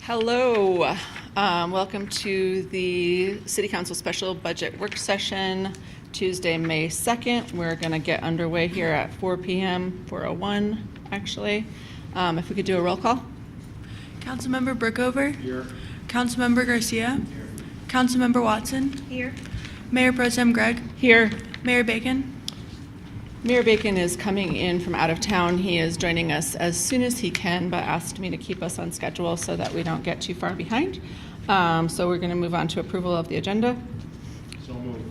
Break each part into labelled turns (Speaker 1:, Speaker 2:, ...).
Speaker 1: Hello, welcome to the City Council Special Budget Work Session, Tuesday, May 2nd. We're going to get underway here at 4 p.m., 4:01 actually. If we could do a roll call.
Speaker 2: Councilmember Brookover.
Speaker 3: Here.
Speaker 2: Councilmember Garcia.
Speaker 3: Here.
Speaker 2: Councilmember Watson.
Speaker 4: Here.
Speaker 2: Mayor Pro Tem Gregg.
Speaker 1: Here.
Speaker 2: Mayor Bacon.
Speaker 1: Mayor Bacon is coming in from out of town. He is joining us as soon as he can, but asked me to keep us on schedule so that we don't get too far behind. So we're going to move on to approval of the agenda.
Speaker 3: So moved.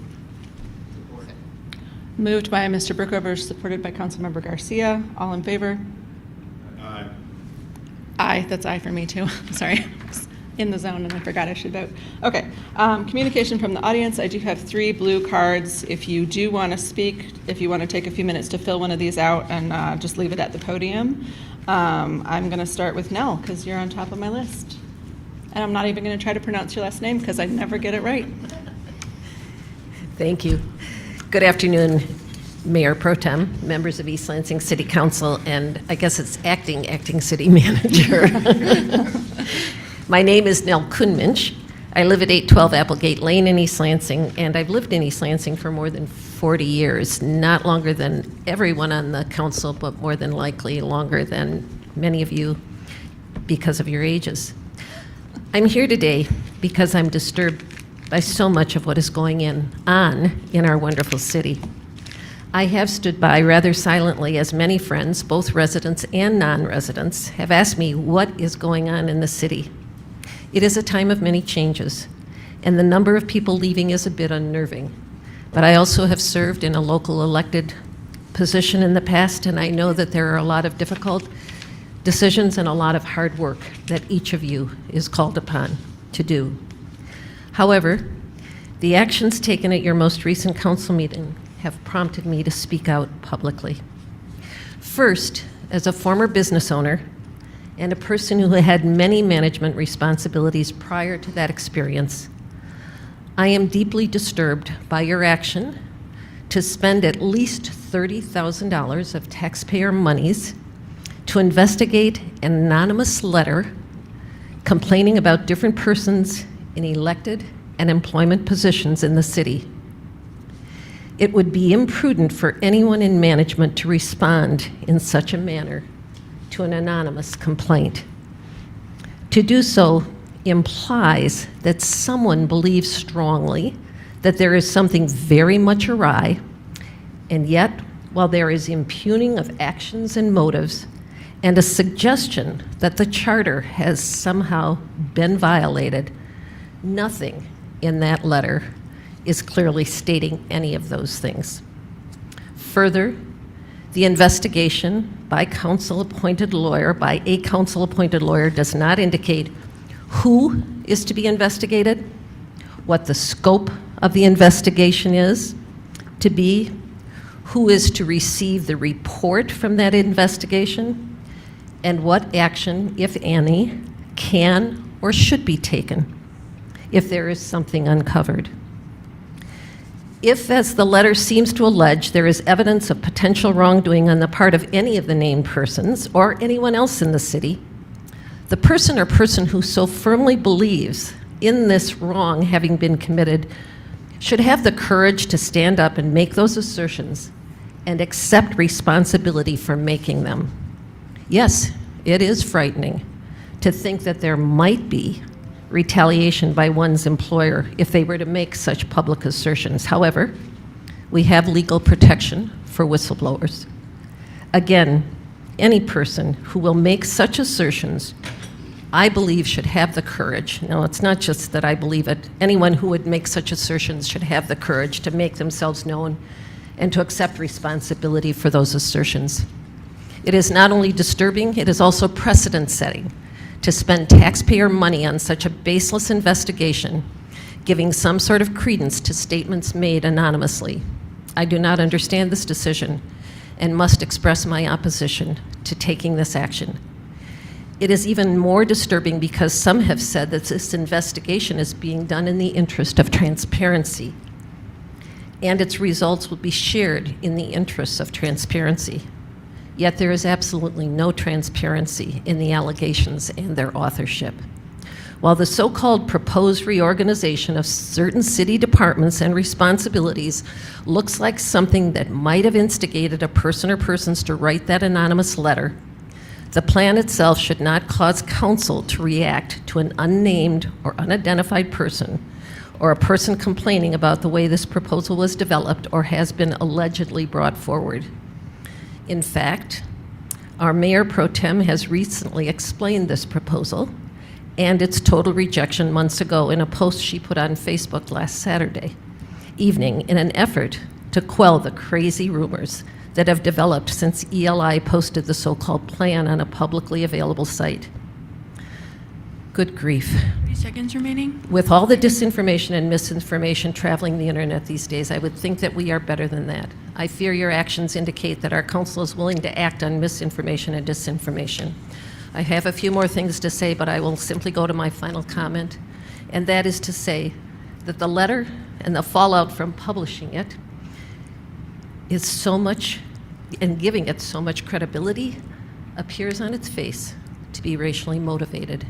Speaker 3: Support.
Speaker 1: Moved by Mr. Brookover, supported by Councilmember Garcia. All in favor?
Speaker 3: Aye.
Speaker 1: Aye, that's aye for me too. Sorry, I was in the zone and I forgot I should vote. Okay, communication from the audience. I do have 3 blue cards. If you do want to speak, if you want to take a few minutes to fill one of these out and just leave it at the podium. I'm going to start with Nell because you're on top of my list. And I'm not even going to try to pronounce your last name because I never get it right.
Speaker 4: Thank you. Good afternoon, Mayor Pro Tem, members of East Lansing City Council, and I guess it's acting city manager. My name is Nell Kunminch. I live at 812 Applegate Lane in East Lansing, and I've lived in East Lansing for more than 40 years, not longer than everyone on the council, but more than likely longer than many of you because of your ages. I'm here today because I'm disturbed by so much of what is going on in our wonderful city. I have stood by rather silently as many friends, both residents and non-residents, have asked me what is going on in the city. It is a time of many changes, and the number of people leaving is a bit unnerving. But I also have served in a local elected position in the past, and I know that there are a lot of difficult decisions and a lot of hard work that each of you is called upon to do. However, the actions taken at your most recent council meeting have prompted me to speak out publicly. First, as a former business owner and a person who had many management responsibilities prior to that experience, I am deeply disturbed by your action to spend at least $30,000 of taxpayer monies to investigate an anonymous letter complaining about different persons in elected and employment positions in the city. It would be imprudent for anyone in management to respond in such a manner to an anonymous complaint. To do so implies that someone believes strongly that there is something very much awry, and yet, while there is impugning of actions and motives, and a suggestion that the charter has somehow been violated, nothing in that letter is clearly stating any of those things. Further, the investigation by a council-appointed lawyer does not indicate who is to be investigated, what the scope of the investigation is to be, who is to receive the report from that investigation, and what action, if any, can or should be taken if there is something uncovered. If, as the letter seems to allege, there is evidence of potential wrongdoing on the part of any of the named persons or anyone else in the city, the person or person who so firmly believes in this wrong having been committed should have the courage to stand up and make those assertions and accept responsibility for making them. Yes, it is frightening to think that there might be retaliation by one's employer if they were to make such public assertions. However, we have legal protection for whistleblowers. Again, any person who will make such assertions, I believe, should have the courage. No, it's not just that I believe it. Anyone who would make such assertions should have the courage to make themselves known and to accept responsibility for those assertions. It is not only disturbing, it is also precedent-setting to spend taxpayer money on such a baseless investigation, giving some sort of credence to statements made anonymously. I do not understand this decision and must express my opposition to taking this action. It is even more disturbing because some have said that this investigation is being done in the interest of transparency, and its results will be shared in the interests of transparency. Yet there is absolutely no transparency in the allegations and their authorship. While the so-called proposed reorganization of certain city departments and responsibilities looks like something that might have instigated a person or persons to write that anonymous letter, the plan itself should not cause council to react to an unnamed or unidentified person or a person complaining about the way this proposal was developed or has been allegedly brought forward. In fact, our Mayor Pro Tem has recently explained this proposal and its total rejection months ago in a post she put on Facebook last Saturday evening in an effort to quell the crazy rumors that have developed since ELI posted the so-called plan on a publicly available site. Good grief.
Speaker 2: 30 seconds remaining.
Speaker 4: With all the disinformation and misinformation traveling the internet these days, I would think that we are better than that. I fear your actions indicate that our council is willing to act on misinformation and disinformation. I have a few more things to say, but I will simply go to my final comment, and that is to say that the letter and the fallout from publishing it is so much, and giving it so much credibility, appears on its face to be racially motivated.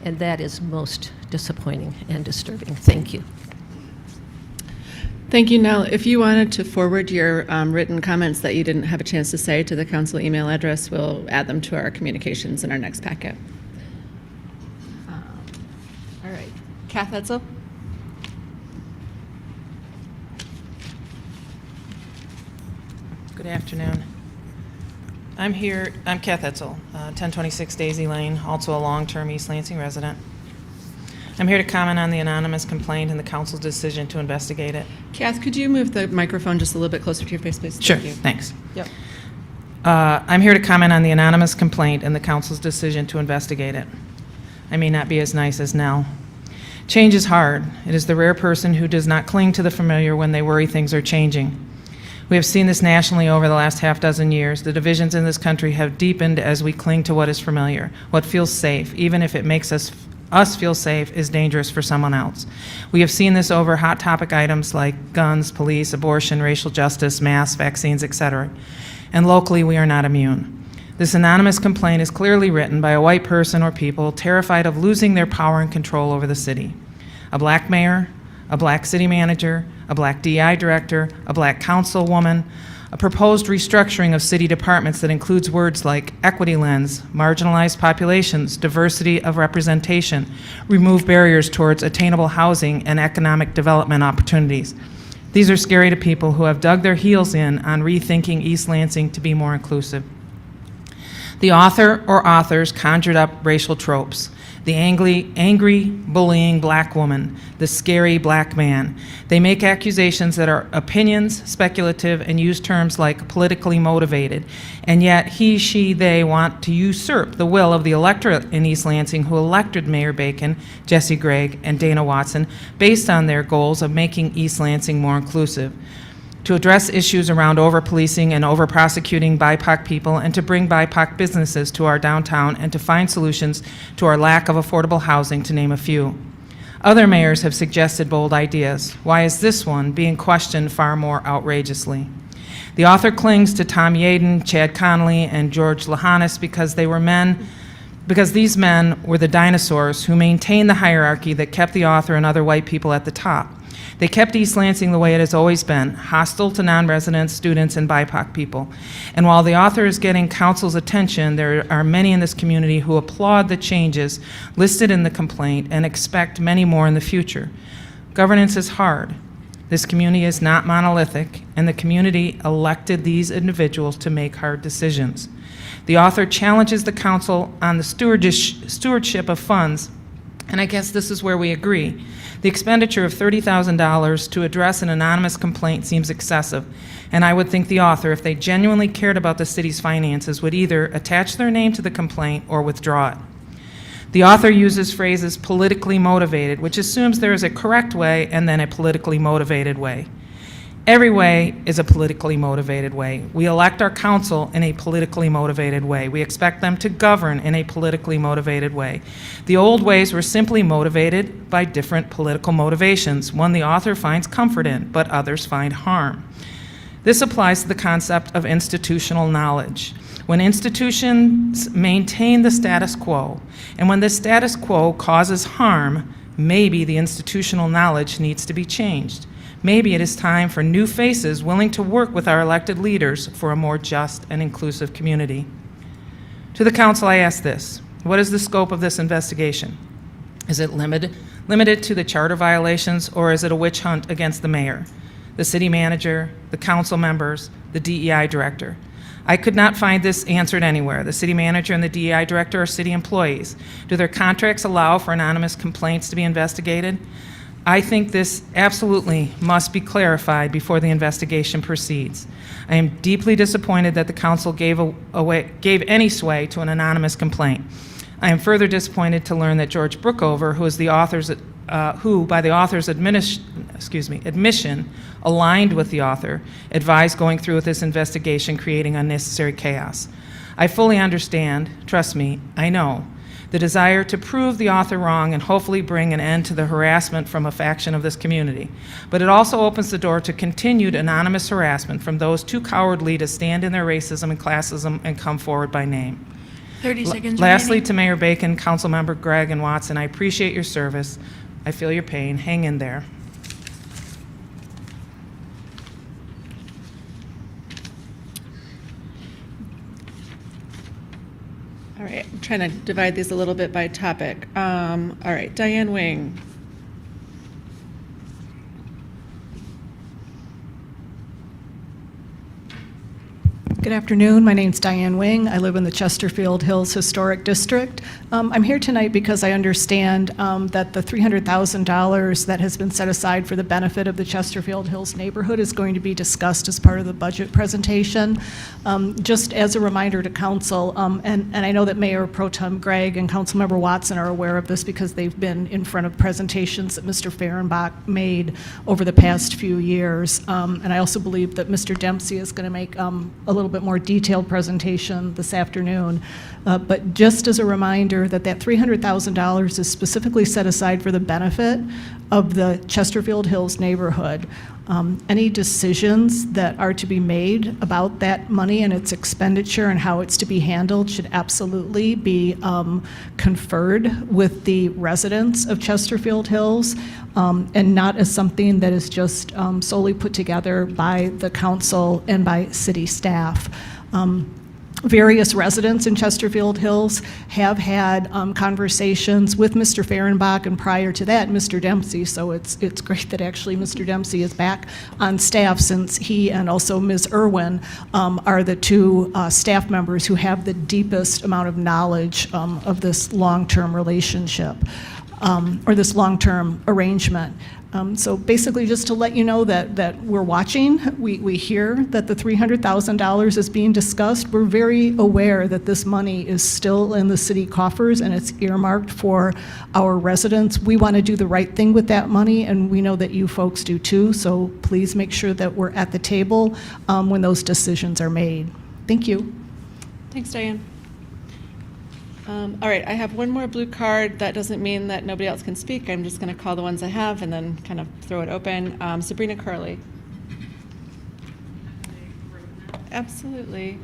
Speaker 4: And that is most disappointing and disturbing. Thank you.
Speaker 1: Thank you, Nell. If you wanted to forward your written comments that you didn't have a chance to say to the council email address, we'll add them to our communications in our next packet. All right. Kath Etzel?
Speaker 5: Good afternoon. I'm Kath Etzel, 1026 Daisy Lane, also a long-term East Lansing resident. I'm here to comment on the anonymous complaint and the council's decision to investigate it.
Speaker 1: Kath, could you move the microphone just a little bit closer to your face, please?
Speaker 5: Sure,
Speaker 1: Thank you.
Speaker 5: thanks.
Speaker 1: Yep.
Speaker 5: I'm here to comment on the anonymous complaint and the council's decision to investigate it. I may not be as nice as Nell. Change is hard. It is the rare person who does not cling to the familiar when they worry things are changing. We have seen this nationally over the last half dozen years. The divisions in this country have deepened as we cling to what is familiar, what feels safe, even if it makes us feel safe is dangerous for someone else. We have seen this over hot topic items like guns, police, abortion, racial justice, masks, vaccines, etc. And locally, we are not immune. This anonymous complaint is clearly written by a white person or people terrified of losing their power and control over the city. A black mayor, a black city manager, a black DI director, a black councilwoman, a proposed restructuring of city departments that includes words like equity lens, marginalized populations, diversity of representation, remove barriers towards attainable housing and economic development opportunities. These are scary to people who have dug their heels in on rethinking East Lansing to be more inclusive. The author or authors conjured up racial tropes. The angry, bullying black woman, the scary black man. They make accusations that are opinions, speculative, and use terms like politically motivated. And yet he, she, they want to usurp the will of the electorate in East Lansing who elected Mayor Bacon, Jesse Gregg, and Dana Watson based on their goals of making East Lansing more inclusive, to address issues around over-policing and over-prosecuting BIPOC people, and to bring BIPOC businesses to our downtown, and to find solutions to our lack of affordable housing, to name a few. Other mayors have suggested bold ideas. Why is this one being questioned far more outrageously? The author clings to Tom Yaden, Chad Connolly, and George Lahanis because these men were the dinosaurs who maintained the hierarchy that kept the author and other white people at the top. They kept East Lansing the way it has always been, hostile to non-residents, students, and BIPOC people. And while the author is getting council's attention, there are many in this community who applaud the changes listed in the complaint and expect many more in the future. Governance is hard. This community is not monolithic, and the community elected these individuals to make hard decisions. The author challenges the council on the stewardship of funds, and I guess this is where we agree. The expenditure of $30,000 to address an anonymous complaint seems excessive, and I would think the author, if they genuinely cared about the city's finances, would either attach their name to the complaint or withdraw it. The author uses phrases politically motivated, which assumes there is a correct way and then a politically motivated way. Every way is a politically motivated way. We elect our council in a politically motivated way. We expect them to govern in a politically motivated way. The old ways were simply motivated by different political motivations, one the author finds comfort in, but others find harm. This applies to the concept of institutional knowledge. When institutions maintain the status quo, and when the status quo causes harm, maybe the institutional knowledge needs to be changed. Maybe it is time for new faces willing to work with our elected leaders for a more just and inclusive community. To the council, I ask this: what is the scope of this investigation? Is it limited to the charter violations, or is it a witch hunt against the mayor, the city manager, the council members, the DEI director? I could not find this answered anywhere. The city manager and the DEI director are city employees. Do their contracts allow for anonymous complaints to be investigated? I think this absolutely must be clarified before the investigation proceeds. I am deeply disappointed that the council gave any sway to an anonymous complaint. I am further disappointed to learn that George Brookover, who by the author's admission, aligned with the author, advised going through with this investigation, creating unnecessary chaos. I fully understand, trust me, I know, the desire to prove the author wrong and hopefully bring an end to the harassment from a faction of this community. But it also opens the door to continued anonymous harassment from those too cowardly to stand in their racism and classism and come forward by name.
Speaker 2: 30 seconds
Speaker 5: Lastly,
Speaker 2: remaining.
Speaker 5: to Mayor Bacon, Councilmember Gregg, and Watson, I appreciate your service. I feel your pain. Hang in there.
Speaker 1: All right, I'm trying to divide these a little bit by topic. All right, Diane Wing.
Speaker 6: Good afternoon. My name's Diane Wing. I live in the Chesterfield Hills Historic District. I'm here tonight because I understand that the $300,000 that has been set aside for the benefit of the Chesterfield Hills neighborhood is going to be discussed as part of the budget presentation. Just as a reminder to council, and I know that Mayor Pro Tem Gregg and Councilmember Watson are aware of this because they've been in front of presentations that Mr. Fehrenbach made over the past few years. And I also believe that Mr. Dempsey is going to make a little bit more detailed presentation this afternoon. But just as a reminder that $300,000 is specifically set aside for the benefit of the Chesterfield Hills neighborhood. Any decisions that are to be made about that money and its expenditure and how it's to be handled should absolutely be conferred with the residents of Chesterfield Hills, and not as something that is just solely put together by the council and by city staff. Various residents in Chesterfield Hills have had conversations with Mr. Fehrenbach, and prior to that, Mr. Dempsey. So it's great that actually Mr. Dempsey is back on staff, since he and also Ms. Irwin are the two staff members who have the deepest amount of knowledge of this long-term relationship, or this long-term arrangement. So basically, just to let you know that we're watching, we hear that the $300,000 is being discussed. We're very aware that this money is still in the city coffers and it's earmarked for our residents. We want to do the right thing with that money, and we know that you folks do too. So please make sure that we're at the table when those decisions are made. Thank you.
Speaker 1: Thanks, Diane. All right, I have one more blue card. That doesn't mean that nobody else can speak. I'm just going to call the ones I have and then kind of throw it open. Sabrina Curley. Absolutely.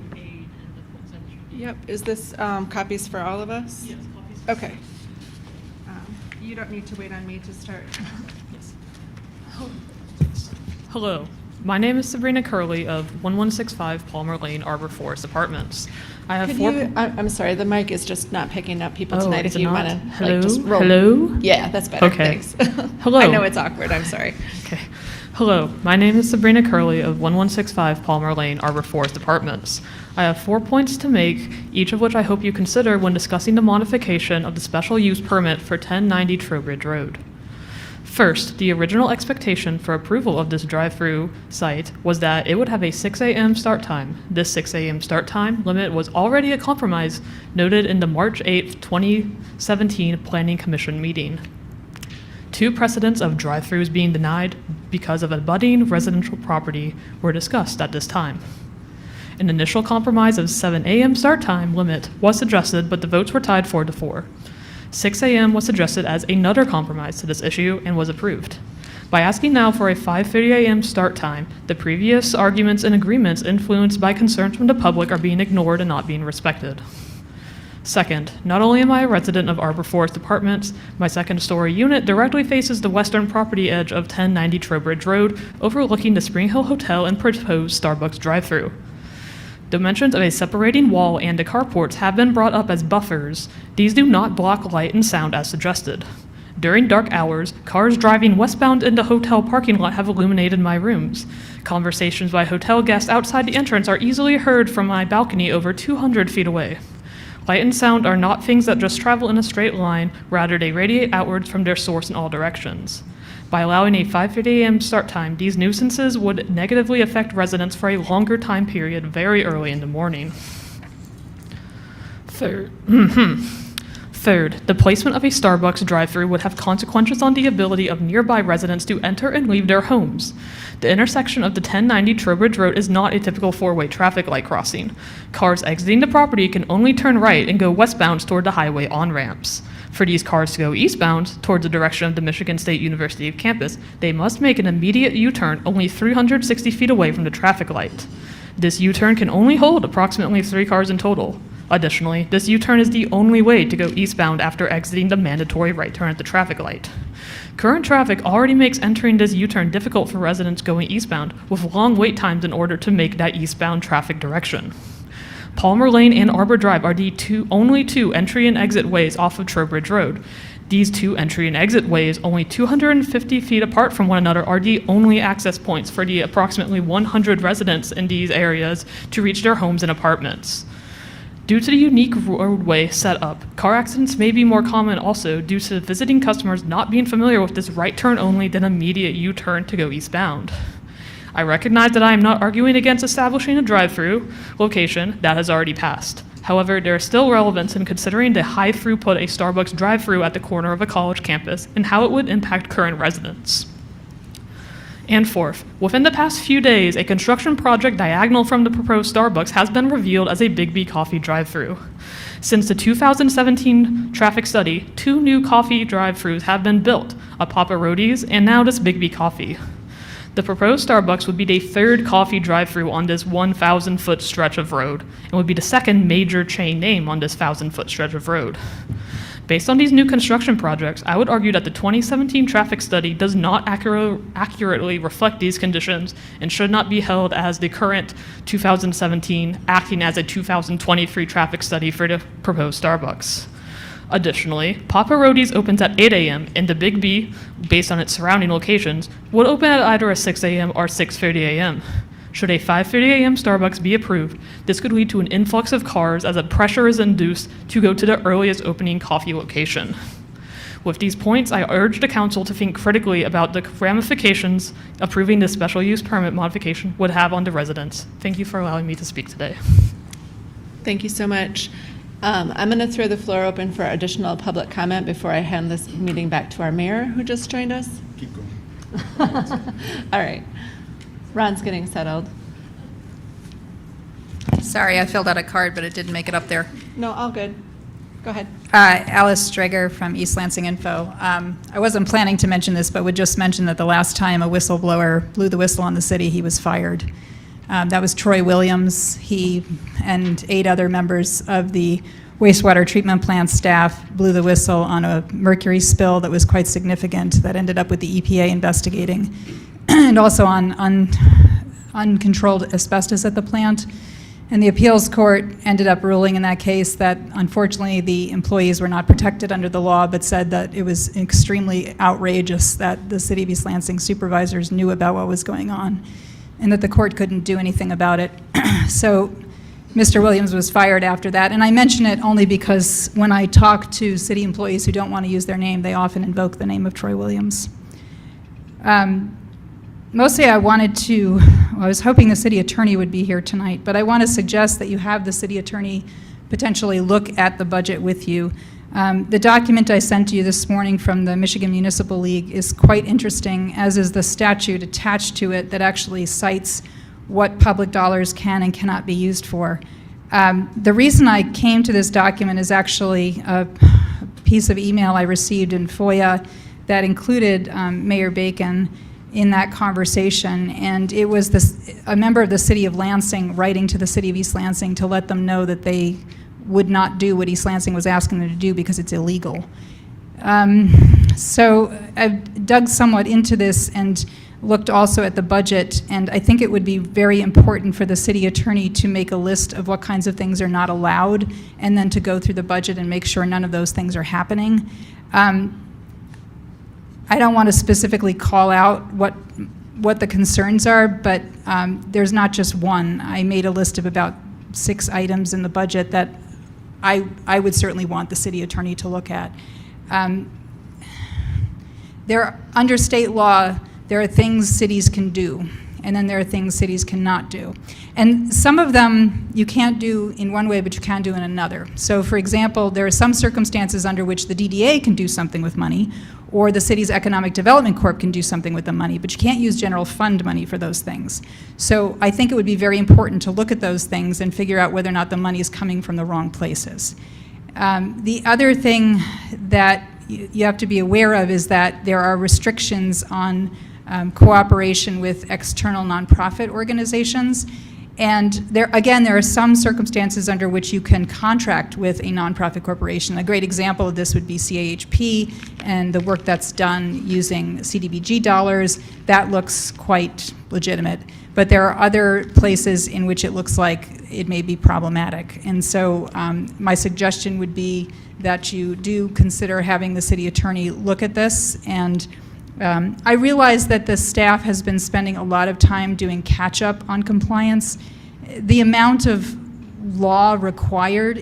Speaker 1: Yep. Is this copies for all of us? Yes, copies. Okay. You don't need to wait on me to start.
Speaker 7: Hello, my name is Sabrina Curley of 1165 Palmer Lane, Arbor Forest Apartments. I have
Speaker 1: I'm sorry, the mic is just not picking up people
Speaker 7: Oh,
Speaker 1: tonight.
Speaker 7: is
Speaker 1: If
Speaker 7: it
Speaker 1: you
Speaker 7: not?
Speaker 1: want to
Speaker 7: Hello?
Speaker 1: just roll.
Speaker 7: Hello?
Speaker 1: Yeah, that's better.
Speaker 7: Okay.
Speaker 1: Thanks.
Speaker 7: Hello.
Speaker 1: I know it's awkward. I'm sorry.
Speaker 7: Okay. Hello, my name is Sabrina Curley of 1165 Palmer Lane, Arbor Forest Apartments. I have 4 points to make, each of which I hope you consider when discussing the modification of the special use permit for 1090 Trowbridge Road. First, the original expectation for approval of this drive-through site was that it would have a 6 a.m. start time. This 6 a.m. start time limit was already a compromise noted in the March 8, 2017 Planning Commission meeting. 2 precedents of drive-throughs being denied because of a budding residential property were discussed at this time. An initial compromise of 7 a.m. start time limit was suggested, but the votes were tied 4-4. 6 a.m. was suggested as another compromise to this issue and was approved. By asking now for a 5:30 a.m. start time, the previous arguments and agreements influenced by concerns from the public are being ignored and not being respected. Second, not only am I a resident of Arbor Forest Apartments, my second-story unit directly faces the western property edge of 1090 Trowbridge Road, overlooking the Spring Hill Hotel and proposed Starbucks drive-thru. Dimensions of a separating wall and the carports have been brought up as buffers. These do not block light and sound as suggested. During dark hours, cars driving westbound in the hotel parking lot have illuminated my rooms. Conversations by hotel guests outside the entrance are easily heard from my balcony over 200 feet away. Light and sound are not things that just travel in a straight line, rather they radiate outwards from their source in all directions. By allowing a 5:30 a.m. start time, these nuisances would negatively affect residents for a longer time period very early in the morning. Third, the placement of a Starbucks drive-thru would have consequences on the ability of nearby residents to enter and leave their homes. The intersection of the 1090 Trowbridge Road is not a typical four-way traffic light crossing. Cars exiting the property can only turn right and go westbound toward the highway on-ramps. For these cars to go eastbound towards the direction of the Michigan State University campus, they must make an immediate U-turn only 360 feet away from the traffic light. This U-turn can only hold approximately 3 cars in total. Additionally, this U-turn is the only way to go eastbound after exiting the mandatory right turn at the traffic light. Current traffic already makes entering this U-turn difficult for residents going eastbound, with long wait times in order to make that eastbound traffic direction. Palmer Lane and Arbor Drive are the only two entry and exit ways off of Trowbridge Road. These two entry and exit ways, only 250 feet apart from one another, are the only access points for the approximately 100 residents in these areas to reach their homes and apartments. Due to the unique roadway setup, car accidents may be more common also due to visiting customers not being familiar with this right turn only then immediate U-turn to go eastbound. I recognize that I am not arguing against establishing a drive-through location that has already passed. However, there is still relevance in considering the high throughput a Starbucks drive-through at the corner of a college campus and how it would impact current residents. And fourth, within the past few days, a construction project diagonal from the proposed Starbucks has been revealed as a Big B Coffee drive-thru. Since the 2017 traffic study, 2 new coffee drive-thrus have been built, a Papa Roadies and now this Big B Coffee. The proposed Starbucks would be the 3rd coffee drive-thru on this 1,000-foot stretch of road and would be the 2nd major chain name on this 1,000-foot stretch of road. Based on these new construction projects, I would argue that the 2017 traffic study does not accurately reflect these conditions and should not be held as the current 2017 acting as a 2023 traffic study for the proposed Starbucks. Additionally, Papa Roadies opens at 8 a.m. and the Big B, based on its surrounding locations, would open at either a 6 a.m. or 6:30 a.m. Should a 5:30 a.m. Starbucks be approved, this could lead to an influx of cars as a pressure is induced to go to the earliest opening coffee location. With these points, I urge the council to think critically about the ramifications approving this special use permit modification would have on the residents. Thank you for allowing me to speak today.
Speaker 1: Thank you so much. I'm going to throw the floor open for additional public comment before I hand this meeting back to our mayor, who just joined us.
Speaker 3: Keep going.
Speaker 1: All right. Ron's getting settled.
Speaker 8: Sorry, I filled out a card, but it didn't make it up there.
Speaker 1: No, all good. Go ahead.
Speaker 8: Alice Strager from East Lansing Info. I wasn't planning to mention this, but would just mention that the last time a whistleblower blew the whistle on the city, he was fired. That was Troy Williams. He and 8 other members of the wastewater treatment plant staff blew the whistle on a mercury spill that was quite significant that ended up with the EPA investigating, and also on uncontrolled asbestos at the plant. And the appeals court ended up ruling in that case that unfortunately the employees were not protected under the law, but said that it was extremely outrageous that the City of East Lansing supervisors knew about what was going on and that the court couldn't do anything about it. So Mr. Williams was fired after that. And I mention it only because when I talk to city employees who don't want to use their name, they often invoke the name of Troy Williams. Mostly I was hoping the city attorney would be here tonight, but I want to suggest that you have the city attorney potentially look at the budget with you. The document I sent to you this morning from the Michigan Municipal League is quite interesting, as is the statute attached to it that actually cites what public dollars can and cannot be used for. The reason I came to this document is actually a piece of email I received in FOIA that included Mayor Bacon in that conversation, and it was a member of the city of Lansing writing to the city of East Lansing to let them know that they would not do what East Lansing was asking them to do because it's illegal. So I've dug somewhat into this and looked also at the budget, and I think it would be very important for the city attorney to make a list of what kinds of things are not allowed, and then to go through the budget and make sure none of those things are happening. I don't want to specifically call out what the concerns are, but there's not just one. I made a list of about 6 items in the budget that I would certainly want the city attorney to look at. Under state law, there are things cities can do, and then there are things cities cannot do. And some of them you can't do in one way, but you can do in another. So for example, there are some circumstances under which the DDA can do something with money, or the city's Economic Development Corp can do something with the money, but you can't use general fund money for those things. So I think it would be very important to look at those things and figure out whether or not the money is coming from the wrong places. The other thing that you have to be aware of is that there are restrictions on cooperation with external nonprofit organizations. And there are some circumstances under which you can contract with a nonprofit corporation. A great example of this would be CAHP and the work that's done using CDBG dollars. That looks quite legitimate. But there are other places in which it looks like it may be problematic. And so my suggestion would be that you do consider having the city attorney look at this. And I realize that the staff has been spending a lot of time doing catch-up on compliance. The amount of law required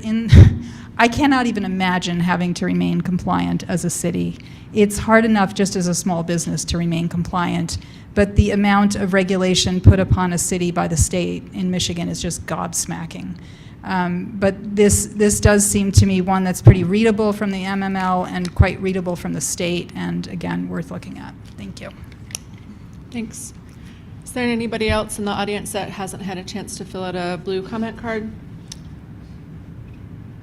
Speaker 8: I cannot even imagine having to remain compliant as a city. It's hard enough just as a small business to remain compliant, but the amount of regulation put upon a city by the state in Michigan is just gobsmacking. But this does seem to me one that's pretty readable from the MML and quite readable from the state, and again, worth looking at. Thank you.
Speaker 1: Thanks. Is there anybody else in the audience that hasn't had a chance to fill out a blue comment card?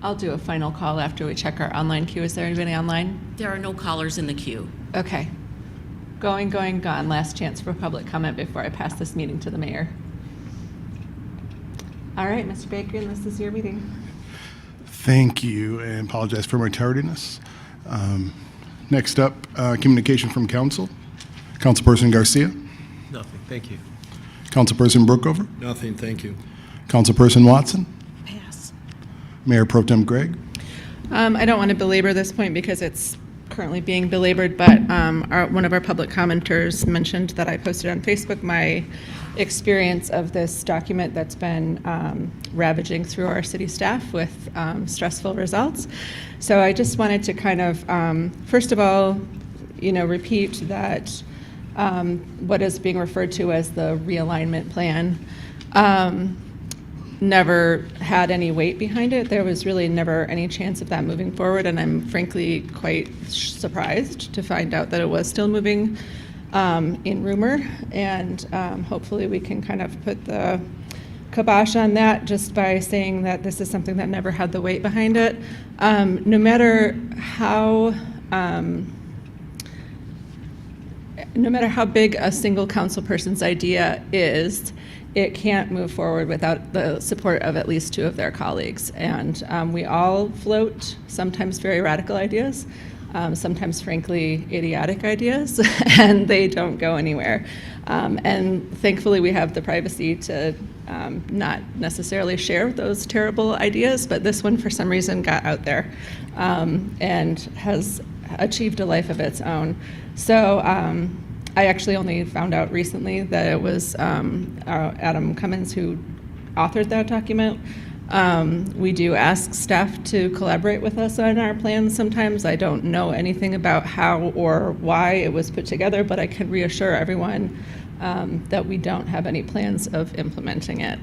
Speaker 1: I'll do a final call after we check our online queue. Is there anybody online?
Speaker 9: There are no callers in the queue.
Speaker 1: Okay. Going, gone. Last chance for public comment before I pass this meeting to the mayor. All right, Mr. Bacon, this is your meeting.
Speaker 3: Thank you, and apologize for my tardiness. Next up, communication from council. Councilperson Garcia.
Speaker 10: Nothing, thank you.
Speaker 3: Councilperson Brookover.
Speaker 10: Nothing, thank you.
Speaker 3: Councilperson Watson.
Speaker 9: Pass.
Speaker 3: Mayor Pro Tem Gregg.
Speaker 1: I don't want to belabor this point because it's currently being belabored, but one of our public commenters mentioned that I posted on Facebook my experience of this document that's been ravaging through our city staff with stressful results. So I just wanted to kind of, first of all, repeat that what is being referred to as the realignment plan never had any weight behind it. There was really never any chance of that moving forward, and I'm frankly quite surprised to find out that it was still moving in rumor, and hopefully we can kind of put the kibosh on that just by saying that this is something that never had the weight behind it. No matter how big a single council person's idea is, it can't move forward without the support of at least 2 of their colleagues. And we all float sometimes very radical ideas, sometimes frankly idiotic ideas, and they don't go anywhere. And thankfully we have the privacy to not necessarily share those terrible ideas, but this one for some reason got out there and has achieved a life of its own. So I actually only found out recently that it was Adam Cummins who authored that document. We do ask staff to collaborate with us on our plans sometimes. I don't know anything about how or why it was put together, but I can reassure everyone that we don't have any plans of implementing it.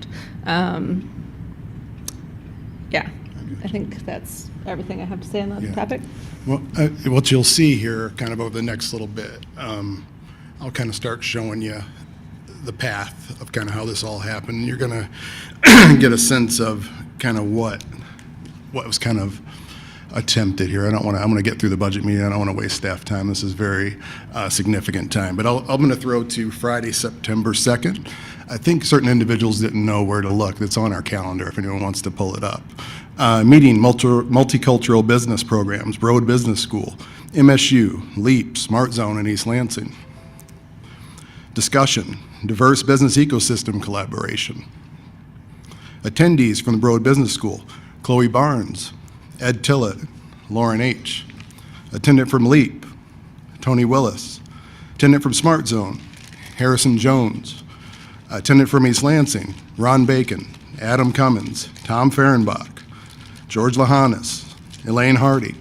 Speaker 1: Yeah, I think that's everything I have to say on that topic.
Speaker 3: Well, what you'll see here kind of over the next little bit, I'll kind of start showing you the path of kind of how this all happened. You're going to get a sense of kind of what was kind of attempted here. I'm going to get through the budget meeting. I don't want to waste staff time. This is very significant time. But I'm going to throw to Friday, September 2nd. I think certain individuals didn't know where to look. It's on our calendar if anyone wants to pull it up. Meeting multicultural business programs, Broad Business School, MSU, LEAP, Smart Zone in East Lansing. Discussion, diverse business ecosystem collaboration. Attendees from the Broad Business School, Chloe Barnes, Ed Tillett, Lauren H. Attendant from LEAP, Tony Willis. Attendant from Smart Zone, Harrison Jones. Attendant from East Lansing, Ron Bacon, Adam Cummins, Tom Fehrenbach, George Lahanis, Elaine Hardy.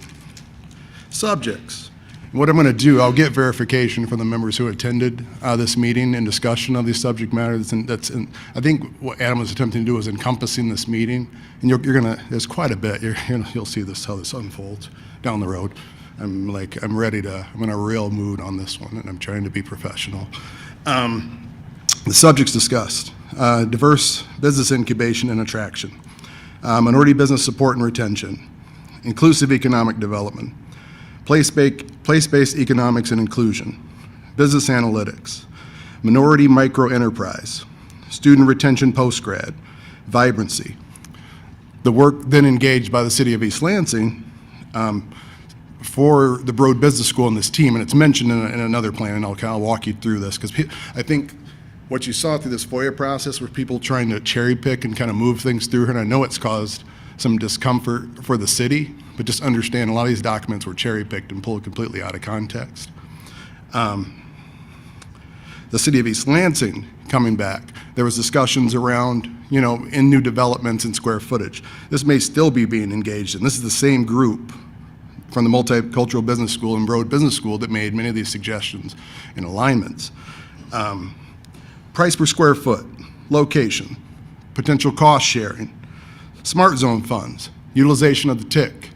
Speaker 3: Subjects. What I'm going to do, I'll get verification from the members who attended this meeting and discussion of these subject matters. I think what Adam was attempting to do is encompassing this meeting, and you're going to. There's quite a bit. You'll see this how this unfolds down the road. I'm in a real mood on this one, and I'm trying to be professional. The subjects discussed: diverse business incubation and attraction, minority business support and retention, inclusive economic development, place-based economics and inclusion, business analytics, minority micro-enterprise, student retention post-grad, vibrancy. The work then engaged by the City of East Lansing for the Broad Business School and this team, and it's mentioned in another plan, and I'll kind of walk you through this, because I think what you saw through this FOIA process were people trying to cherry pick and kind of move things through here, and I know it's caused some discomfort for the city, but just understand a lot of these documents were cherry picked and pulled completely out of context. The City of East Lansing coming back, there was discussions around, in new developments and square footage. This may still be being engaged in. This is the same group from the Multicultural Business School and Broad Business School that made many of these suggestions and alignments. Price per square foot, location, potential cost sharing, Smart Zone funds, utilization of the TIC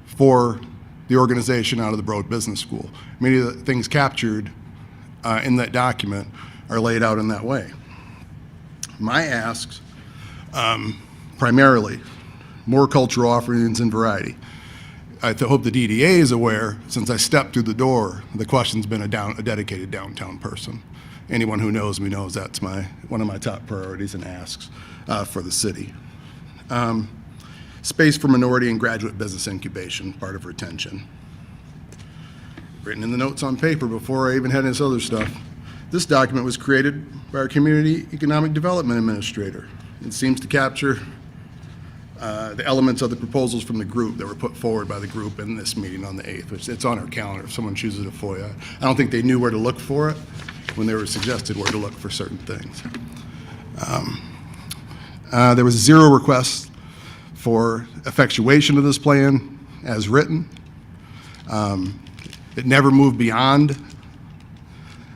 Speaker 3: for the organization out of the Broad Business School. Many of the things captured in that document are laid out in that way. My asks, primarily, more cultural offerings and variety. I hope the DDA is aware, since I stepped through the door, the question's been a dedicated downtown person. Anyone who knows me knows that's one of my top priorities and asks for the city. Space for minority and graduate business incubation, part of retention. Written in the notes on paper before I even had this other stuff. This document was created by our Community Economic Development Administrator. It seems to capture the elements of the proposals from the group that were put forward by the group in this meeting on the 8th, which it's on our calendar if someone chooses a FOIA. I don't think they knew where to look for it when they were suggested where to look for certain things. There was 0 requests for effectuation of this plan as written. It never moved beyond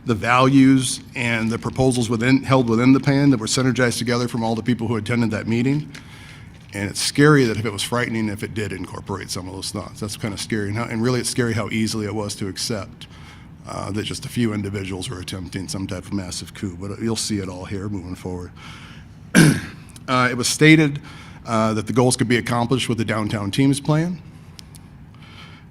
Speaker 3: the values and the proposals held within the plan that were synergized together from all the people who attended that meeting. And it's scary that if it was frightening if it did incorporate some of those thoughts. That's kind of scary. And really it's scary how easily it was to accept that just a few individuals were attempting some type of massive coup. But you'll see it all here moving forward. It was stated that the goals could be accomplished with the Downtown Teams Plan.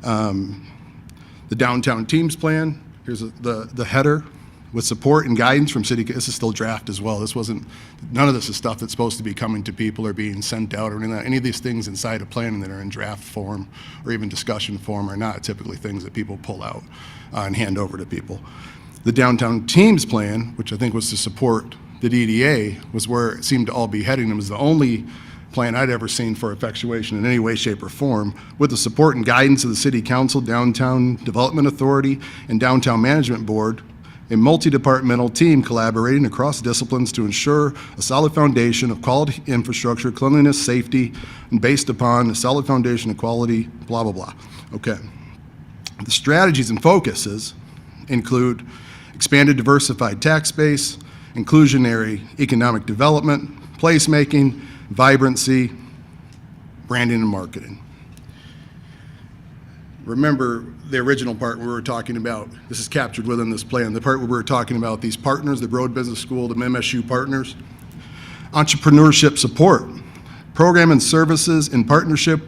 Speaker 3: The Downtown Teams Plan, here's the header, with support and guidance from city. This is still draft as well. None of this is stuff that's supposed to be coming to people or being sent out or anything. Any of these things inside a plan that are in draft form or even discussion form are not typically things that people pull out and hand over to people. The Downtown Teams Plan, which I think was to support the DDA, was where it seemed to all be heading. It was the only plan I'd ever seen for effectuation in any way, shape, or form, with the support and guidance of the City Council, Downtown Development Authority, and Downtown Management Board, a multi-departmental team collaborating across disciplines to ensure a solid foundation of quality infrastructure, cleanliness, safety, and based upon a solid foundation of quality, blah, blah, blah. Okay. The strategies and focuses include expanded diversified tax base, inclusionary economic development, placemaking, vibrancy, branding, and marketing. Remember the original part where we were talking about, this is captured within this plan, the part where we were talking about these partners, the Broad Business School, the MSU partners. Entrepreneurship support, program and services in partnership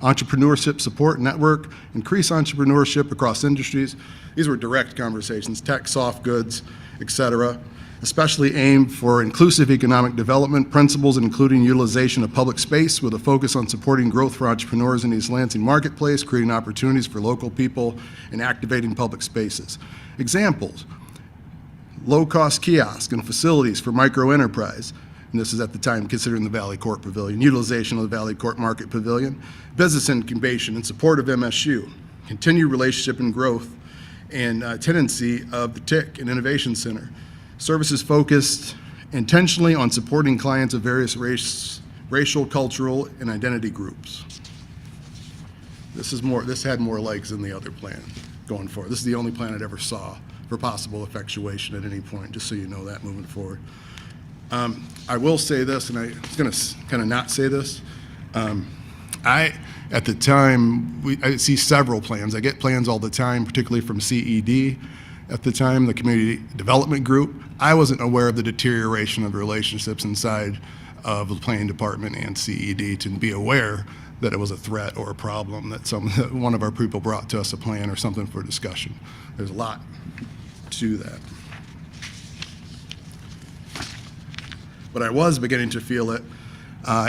Speaker 3: entrepreneurship support network, increase entrepreneurship across industries. These were direct conversations, tech, soft goods, et cetera, especially aimed for inclusive economic development principles, including utilization of public space with a focus on supporting growth for entrepreneurs in the East Lansing marketplace, creating opportunities for local people, and activating public spaces. Examples: low-cost kiosk and facilities for micro-enterprise, and this is at the time considering the Valley Court Pavilion, utilization of the Valley Court Market Pavilion, business incubation in support of MSU, continued relationship and growth and tenancy of the TIC and Innovation Center, services focused intentionally on supporting clients of various racial, cultural, and identity groups. This had more legs than the other plan going forward. This is the only plan I'd ever saw for possible effectuation at any point, just so you know that moving forward. I will say this, and I was going to kind of not say this. At the time, I see several plans. I get plans all the time, particularly from CED. At the time, the Community Development Group, I wasn't aware of the deterioration of the relationships inside of the Planning Department and CED to be aware that it was a threat or a problem that one of our people brought to us a plan or something for discussion. There's a lot to that. But I was beginning to feel it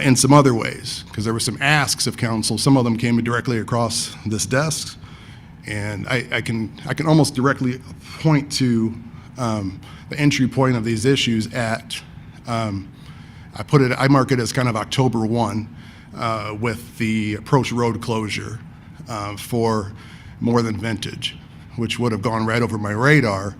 Speaker 3: in some other ways, because there were some asks of council. Some of them came directly across this desk, and I can almost directly point to the entry point of these issues at I mark it as kind of October 1 with the approach road closure for More Than Vintage, which would have gone right over my radar.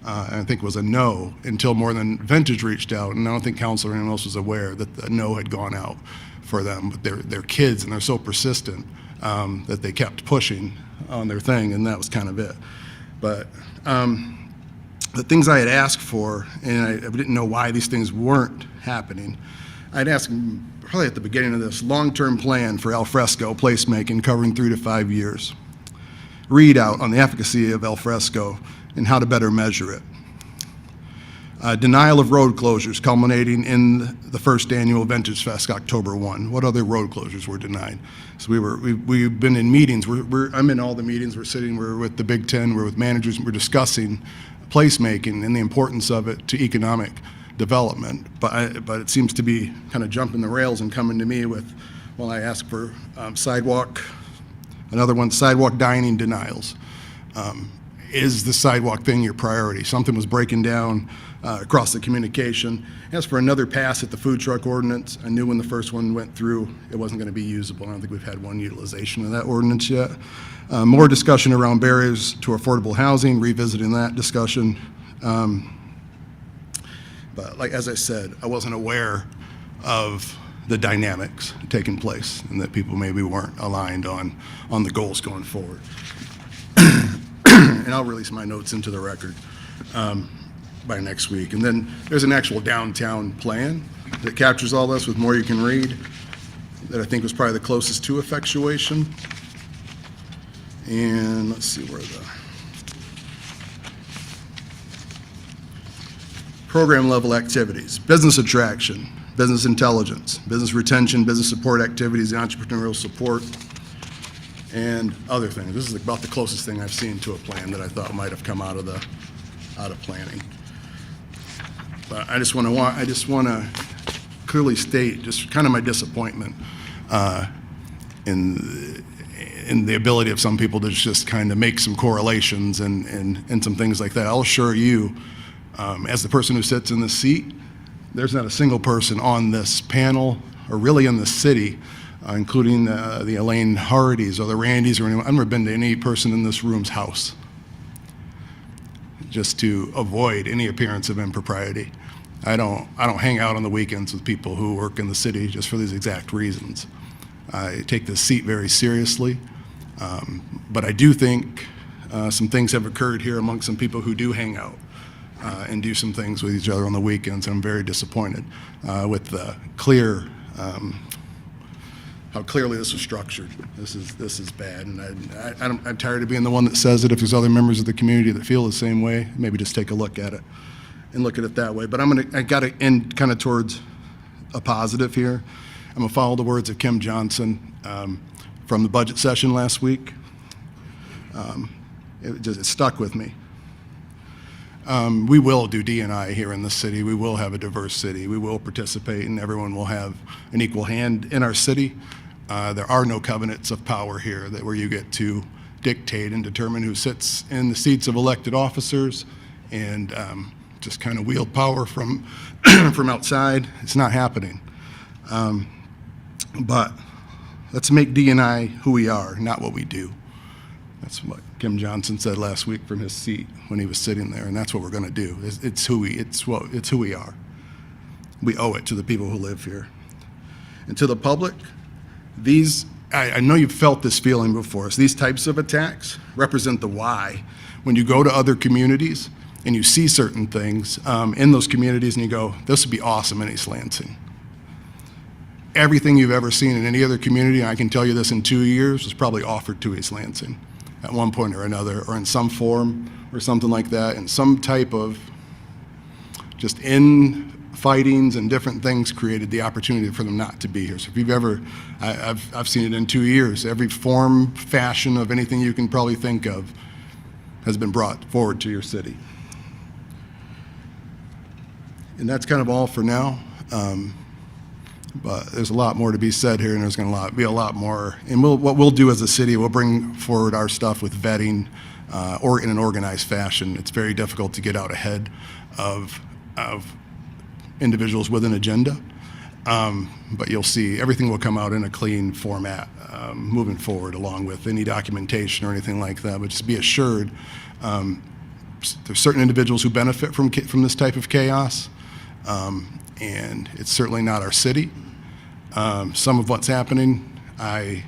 Speaker 3: I think was a no until More Than Vintage reached out, and I don't think council or anyone else was aware that the no had gone out for them. But they're kids, and they're so persistent that they kept pushing on their thing, and that was kind of it. But the things I had asked for, and I didn't know why these things weren't happening, I'd asked probably at the beginning of this, long-term plan for alfresco placemaking covering 3 to 5 years. Readout on the efficacy of alfresco and how to better measure it. Denial of road closures culminating in the first annual Vintage Fest, October 1. What other road closures were denied? So we've been in meetings. I'm in all the meetings. We're with the Big Ten. We're with managers. We're discussing placemaking and the importance of it to economic development. But it seems to be kind of jumping the rails and coming to me with, well, I asked for sidewalk. Another one, sidewalk dining denials. Is the sidewalk thing your priority? Something was breaking down across the communication. As for another pass at the food truck ordinance, I knew when the first one went through, it wasn't going to be usable. I don't think we've had one utilization of that ordinance yet. More discussion around barriers to affordable housing, revisiting that discussion. But like as I said, I wasn't aware of the dynamics taking place and that people maybe weren't aligned on the goals going forward. And I'll release my notes into the record by next week. And then there's an actual downtown plan that captures all this with more you can read that I think was probably the closest to effectuation. And let's see where the program level activities, business attraction, business intelligence, business retention, business support activities, entrepreneurial support, and other things. This is about the closest thing I've seen to a plan that I thought might have come out of planning. But I just want to clearly state just kind of my disappointment in the ability of some people to just kind of make some correlations and some things like that. I'll assure you, as the person who sits in this seat, there's not a single person on this panel or really in the city, including the Elaine Hardys or the Randys or anyone. I've never been to any person in this room's house just to avoid any appearance of impropriety. I don't hang out on the weekends with people who work in the city just for these exact reasons. I take this seat very seriously, but I do think some things have occurred here among some people who do hang out and do some things with each other on the weekends. I'm very disappointed with the clear, how clearly this was structured. This is bad, and I'm tired of being the one that says it. If there's other members of the community that feel the same way, maybe just take a look at it and look at it that way. But I got to end kind of towards a positive here. I'm gonna follow the words of Kim Johnson from the budget session last week. It stuck with me. We will do D&I here in the city. We will have a diverse city. We will participate, and everyone will have an equal hand in our city. There are no covenants of power here where you get to dictate and determine who sits in the seats of elected officers and just kind of wield power from from outside. It's not happening. But let's make D&I who we are, not what we do. That's what Kim Johnson said last week from his seat when he was sitting there, and that's what we're going to do. It's who we are. We owe it to the people who live here. And to the public, I know you've felt this feeling before. So these types of attacks represent the why. When you go to other communities and you see certain things in those communities and you go, this would be awesome in East Lansing. Everything you've ever seen in any other community, and I can tell you this in 2 years, was probably offered to East Lansing at one point or another, or in some form or something like that, and some type of just infightings and different things created the opportunity for them not to be here. So if you've ever, I've seen it in 2 years, every form, fashion of anything you can probably think of has been brought forward to your city. And that's kind of all for now. But there's a lot more to be said here, and there's going to be a lot more. And what we'll do as a city, we'll bring forward our stuff with vetting or in an organized fashion. It's very difficult to get out ahead of individuals with an agenda. But you'll see everything will come out in a clean format moving forward, along with any documentation or anything like that. But just be assured, there's certain individuals who benefit from this type of chaos, and it's certainly not our city. Some of what's happening, I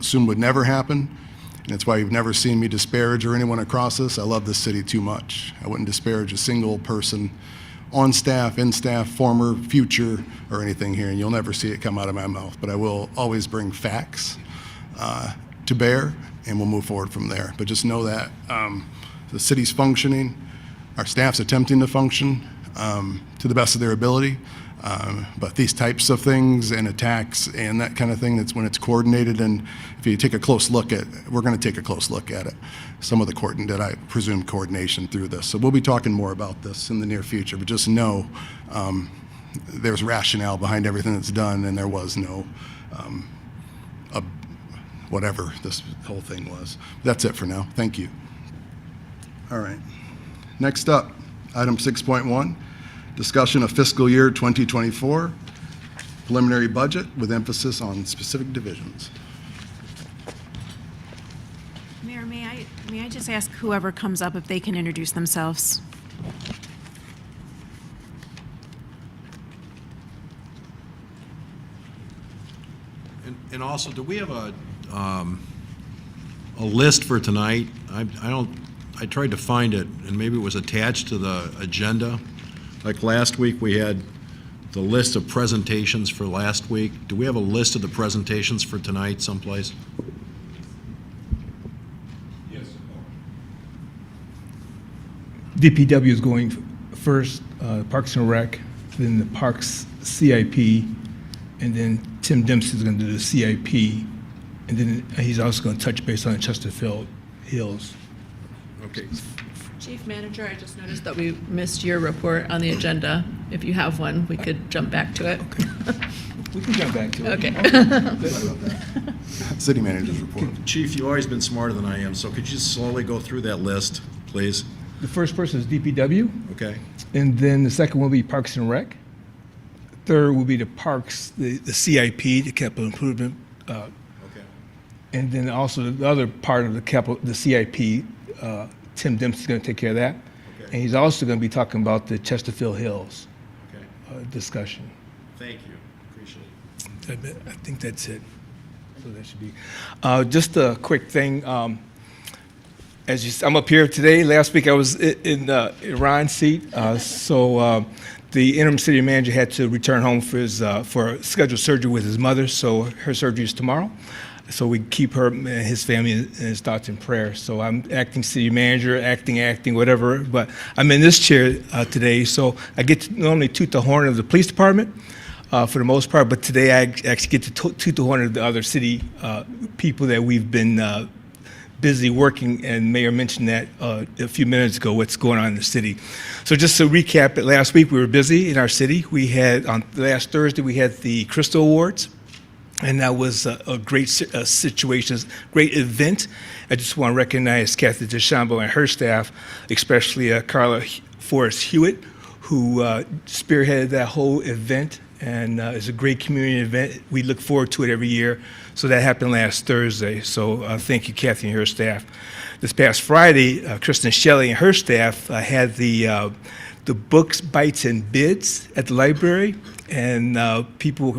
Speaker 3: assume would never happen, and that's why you've never seen me disparage or anyone across this. I love this city too much. I wouldn't disparage a single person on staff, in staff, former, future, or anything here, and you'll never see it come out of my mouth. But I will always bring facts to bear, and we'll move forward from there. But just know that the city's functioning, our staff's attempting to function to the best of their ability. But these types of things and attacks and that kind of thing, that's when it's coordinated. And if you take a close look at, we're going to take a close look at it. Some of the I presume coordination through this. So we'll be talking more about this in the near future. But just know there's rationale behind everything that's done, and there was no whatever this whole thing was. That's it for now. Thank you. All right. Next up, item 6.1. Discussion of fiscal year 2024 preliminary budget with emphasis on specific divisions.
Speaker 9: Mayor, may I just ask whoever comes up if they can introduce themselves?
Speaker 10: And also, do we have a list for tonight? I tried to find it, and maybe it was attached to the agenda. Like last week, we had the list of presentations for last week. Do we have a list of the presentations for tonight someplace?
Speaker 11: Yes. DPW is going first, Parks and Rec, then the Parks CIP, and then Tim Dempsey is going to do the CIP, and then he's also going to touch base on Chesterfield Hills.
Speaker 10: Okay.
Speaker 1: Chief Manager, I just noticed that we missed your report on the agenda. If you have one, we could jump back to it.
Speaker 11: Okay. We can jump back to it.
Speaker 1: Okay.
Speaker 3: City Manager's report.
Speaker 10: Chief, you've always been smarter than I am, so could you just slowly go through that list, please?
Speaker 11: The first person is DPW,
Speaker 10: Okay.
Speaker 11: and then the second will be Parks and Rec. Third will be the Parks, the CIP, the capital improvement,
Speaker 10: Okay.
Speaker 11: and then also the other part of the CIP, Tim Dempsey's going to take care of that.
Speaker 10: Okay.
Speaker 11: And he's also going to be talking about the Chesterfield Hills
Speaker 10: Okay.
Speaker 11: discussion.
Speaker 10: Thank you. Appreciate it.
Speaker 11: I think that's it. So that should be. Just a quick thing. I'm up here today. Last week I was in Ryan's seat. So the interim city manager had to return home for scheduled surgery with his mother. So her surgery is tomorrow. So we keep her and his family in his thoughts and prayers. So I'm acting city manager, acting, whatever. But I'm in this chair today, so I get to normally toot the horn of the police department. for the most part. But today I actually get to toot the horn of the other city people that we've been busy working, and Mayor mentioned that a few minutes ago, what's going on in the city. So just to recap it, last week we were busy in our city. We had, on last Thursday, we had the Crystal Awards, and that was a great situation, great event. I just want to recognize Kathy DeChambeau and her staff, especially Carla Forrest Hewitt, who spearheaded that whole event, and it's a great community event. We look forward to it every year. So that happened last Thursday. So thank you, Kathy and her staff. This past Friday, Kristen Shelley and her staff had the books, bites, and bids at the library, and people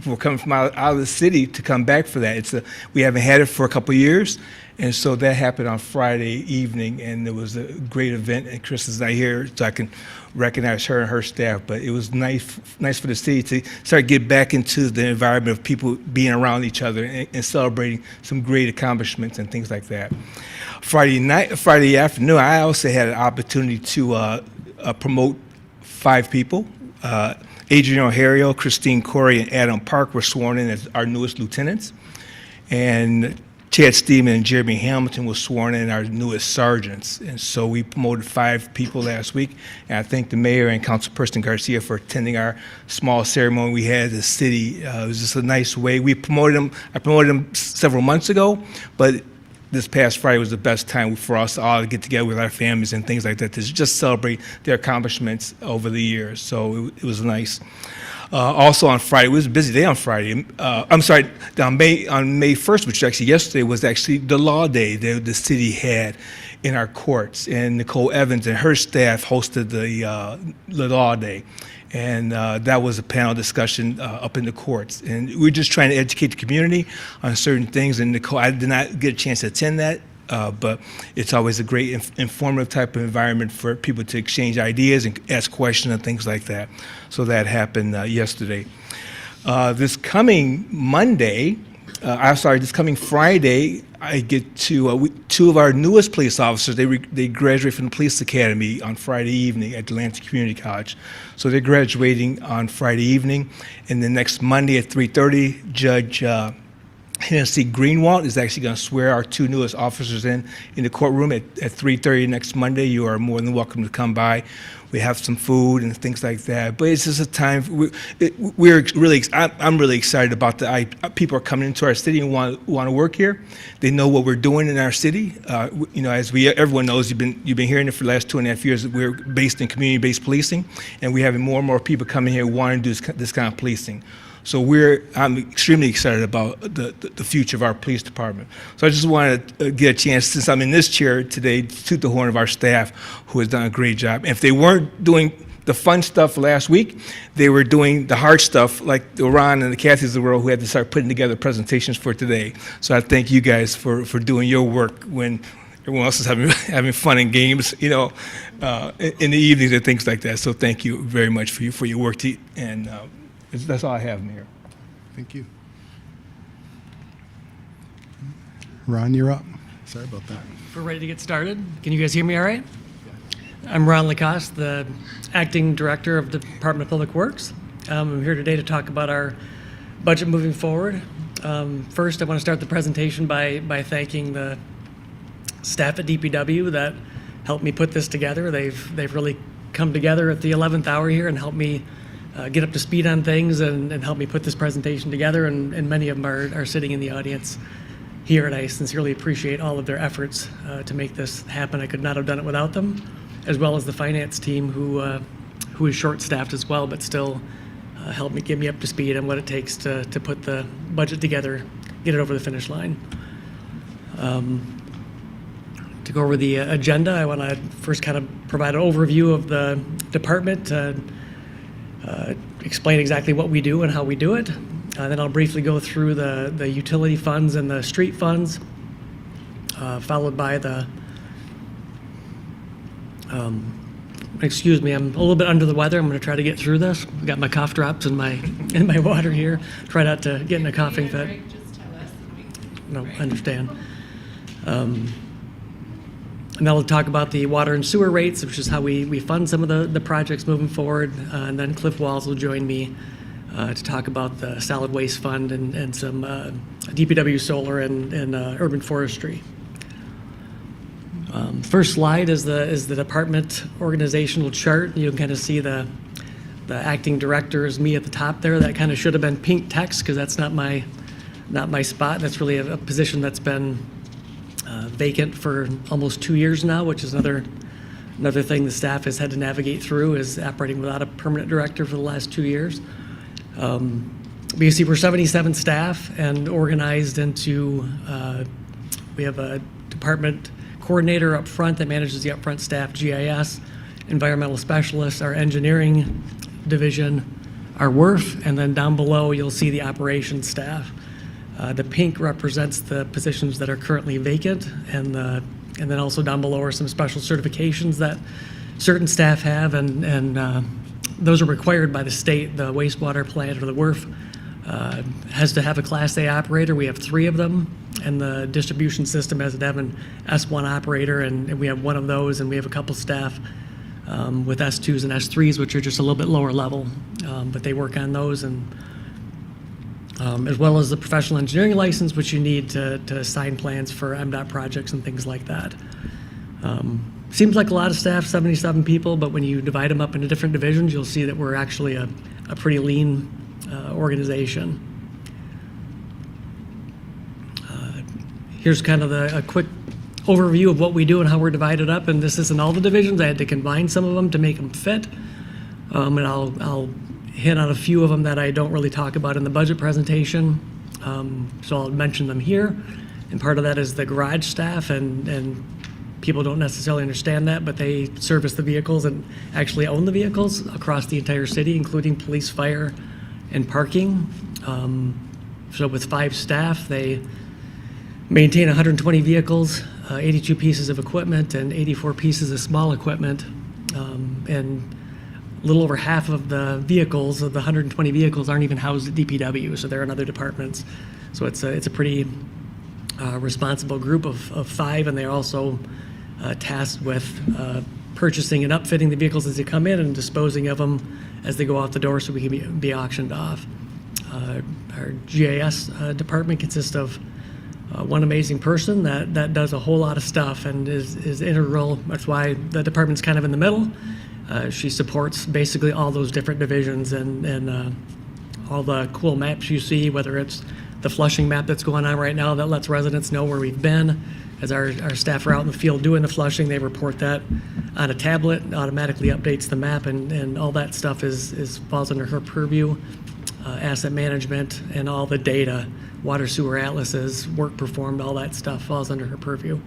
Speaker 11: were coming from out of the city to come back for that. We haven't had it for a couple of years, and so that happened on Friday evening, and it was a great event. And Kristen's not here, so I can recognize her and her staff. But it was nice for the city to start get back into the environment of people being around each other and celebrating some great accomplishments and things like that. Friday afternoon, I also had an opportunity to promote 5 people. Adrian O'Hario, Christine Corey, and Adam Park were sworn in as our newest lieutenants. And Chad Steeman and Jeremy Hamilton were sworn in our newest sergeants. And so we promoted 5 people last week. And I thank the mayor and Councilperson Garcia for attending our small ceremony we had at the city. It was just a nice way. I promoted them several months ago, but this past Friday was the best time for us all to get together with our families and things like that to just celebrate their accomplishments over the years. So it was nice. Also on Friday, it was a busy day on Friday. I'm sorry, on May 1st, which actually yesterday was actually the law day that the city had in our courts. And Nicole Evans and her staff hosted the law day. And that was a panel discussion up in the courts. And we're just trying to educate the community on certain things. And Nicole, I did not get a chance to attend that, but it's always a great informative type of environment for people to exchange ideas and ask questions and things like that. So that happened yesterday. This coming Friday, I get to 2 of our newest police officers. They graduate from the police academy on Friday evening at Delancey Community College. So they're graduating on Friday evening, and then next Monday at 3:30, Judge Hennessy Greenwald is actually going to swear our 2 newest officers in the courtroom at 3:30 next Monday. You are more than welcome to come by. We have some food and things like that. But it's just a time. I'm really excited about people are coming into our city and want to work here. They know what we're doing in our city. As everyone knows, you've been hearing it for the last 2.5 years. We're based in community-based policing, and we're having more and more people coming here wanting to do this kind of policing. So I'm extremely excited about the future of our police department. So I just wanted to get a chance, since I'm in this chair today, to toot the horn of our staff who has done a great job. And if they weren't doing the fun stuff last week, they were doing the hard stuff, like the Ron and the Kathys of the world who had to start putting together presentations for today. So I thank you guys for doing your work when everyone else is having fun and games, in the evenings and things like that. So thank you very much for your work, and that's all I have, Mayor.
Speaker 3: Thank you. Ron, you're up. Sorry about that.
Speaker 12: We're ready to get started. Can you guys hear me all right? I'm Ron Lacoste, the Acting Director of the Department of Public Works. I'm here today to talk about our budget moving forward. First, I want to start the presentation by thanking the staff at DPW that helped me put this together. They've really come together at the 11th hour here and helped me get up to speed on things and help me put this presentation together, and many of them are sitting in the audience here, and I sincerely appreciate all of their efforts to make this happen. I could not have done it without them, as well as the finance team who is short-staffed as well, but still helped me get me up to speed on what it takes to put the budget together, get it over the finish line. To go over the agenda, I want to first kind of provide an overview of the department, explain exactly what we do and how we do it. Then I'll briefly go through the utility funds and the street funds, followed by the, excuse me, I'm a little bit under the weather. I'm going to try to get through this. I've got my cough drops in my water here. Try not to get in a coughing fit. No, I understand. And then we'll talk about the water and sewer rates, which is how we fund some of the projects moving forward. And then Cliff Walls will join me to talk about the solid waste fund and some DPW solar and urban forestry. First slide is the department organizational chart. You can kind of see the acting director is me at the top there. That kind of should have been pink text because that's not my spot. That's really a position that's been vacant for almost 2 years now, which is another thing the staff has had to navigate through, is operating without a permanent director for the last 2 years. But you see we're 77 staff and organized into, we have a department coordinator up front that manages the upfront staff, GIS, environmental specialists, our engineering division, our WRF, and then down below you'll see the operations staff. The pink represents the positions that are currently vacant, and then also down below are some special certifications that certain staff have, and those are required by the state. The wastewater plant, or the WRF, has to have a Class A operator. We have 3 of them, and the distribution system has to have an S1 operator, and we have 1 of those, and we have a couple staff with S2s and S3s, which are just a little bit lower level, but they work on those, and as well as the professional engineering license, which you need to sign plans for MDOT projects and things like that. Seems like a lot of staff, 77 people, but when you divide them up into different divisions, you'll see that we're actually a pretty lean organization. Here's kind of a quick overview of what we do and how we're divided up, and this isn't all the divisions. I had to combine some of them to make them fit, and I'll hit on a few of them that I don't really talk about in the budget presentation, so I'll mention them here. And part of that is the garage staff, and people don't necessarily understand that, but they service the vehicles and actually own the vehicles across the entire city, including police, fire, and parking. So with 5 staff, they maintain 120 vehicles, 82 pieces of equipment, and 84 pieces of small equipment, and a little over half of the vehicles, of the 120 vehicles, aren't even housed at DPW, so they're in other departments. So it's a pretty responsible group of 5, and they're also tasked with purchasing and upfitting the vehicles as they come in and disposing of them as they go out the door so we can be auctioned off. Our GIS department consists of one amazing person that does a whole lot of stuff and is integral. That's why the department's kind of in the middle. She supports basically all those different divisions and all the cool maps you see, whether it's the flushing map that's going on right now that lets residents know where we've been. As our staff are out in the field doing the flushing, they report that on a tablet, it automatically updates the map, and all that stuff falls under her purview. Asset management and all the data, water sewer atlases, work performed, all that stuff falls under her purview.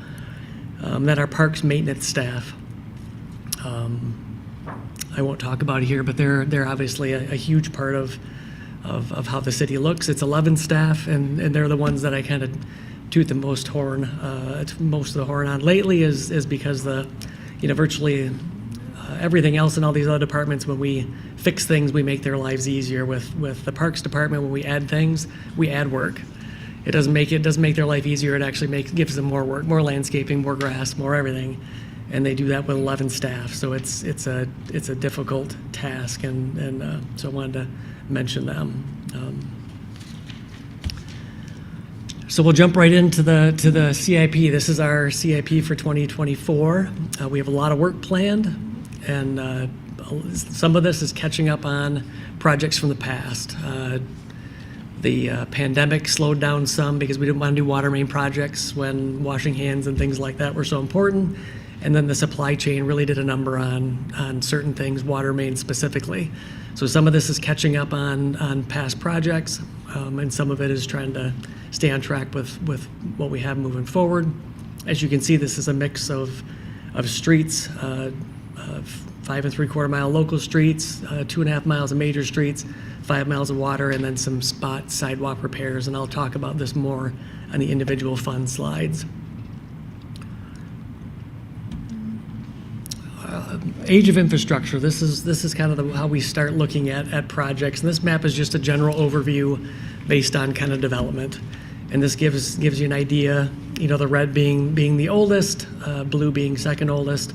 Speaker 12: Then our parks maintenance staff. I won't talk about it here, but they're obviously a huge part of how the city looks. It's 11 staff, and they're the ones that I kind of toot the most of the horn on lately, is because virtually everything else in all these other departments, when we fix things, we make their lives easier. With the Parks Department, when we add things, we add work. It doesn't make their life easier. It actually gives them more work, more landscaping, more grass, more everything. And they do that with 11 staff, so it's a difficult task, and so I wanted to mention them. So we'll jump right into the CIP. This is our CIP for 2024. We have a lot of work planned, and some of this is catching up on projects from the past. The pandemic slowed down some because we didn't want to do water main projects when washing hands and things like that were so important. And then the supply chain really did a number on certain things, water main specifically. So some of this is catching up on past projects, and some of it is trying to stay on track with what we have moving forward. As you can see, this is a mix of streets, 5 3/4 mile local streets, 2.5 miles of major streets, 5 miles of water, and then some spot sidewalk repairs. And I'll talk about this more on the individual fund slides. Age of infrastructure. This is kind of how we start looking at projects. And this map is just a general overview based on kind of development. And this gives you an idea. The red being the oldest, blue being second oldest,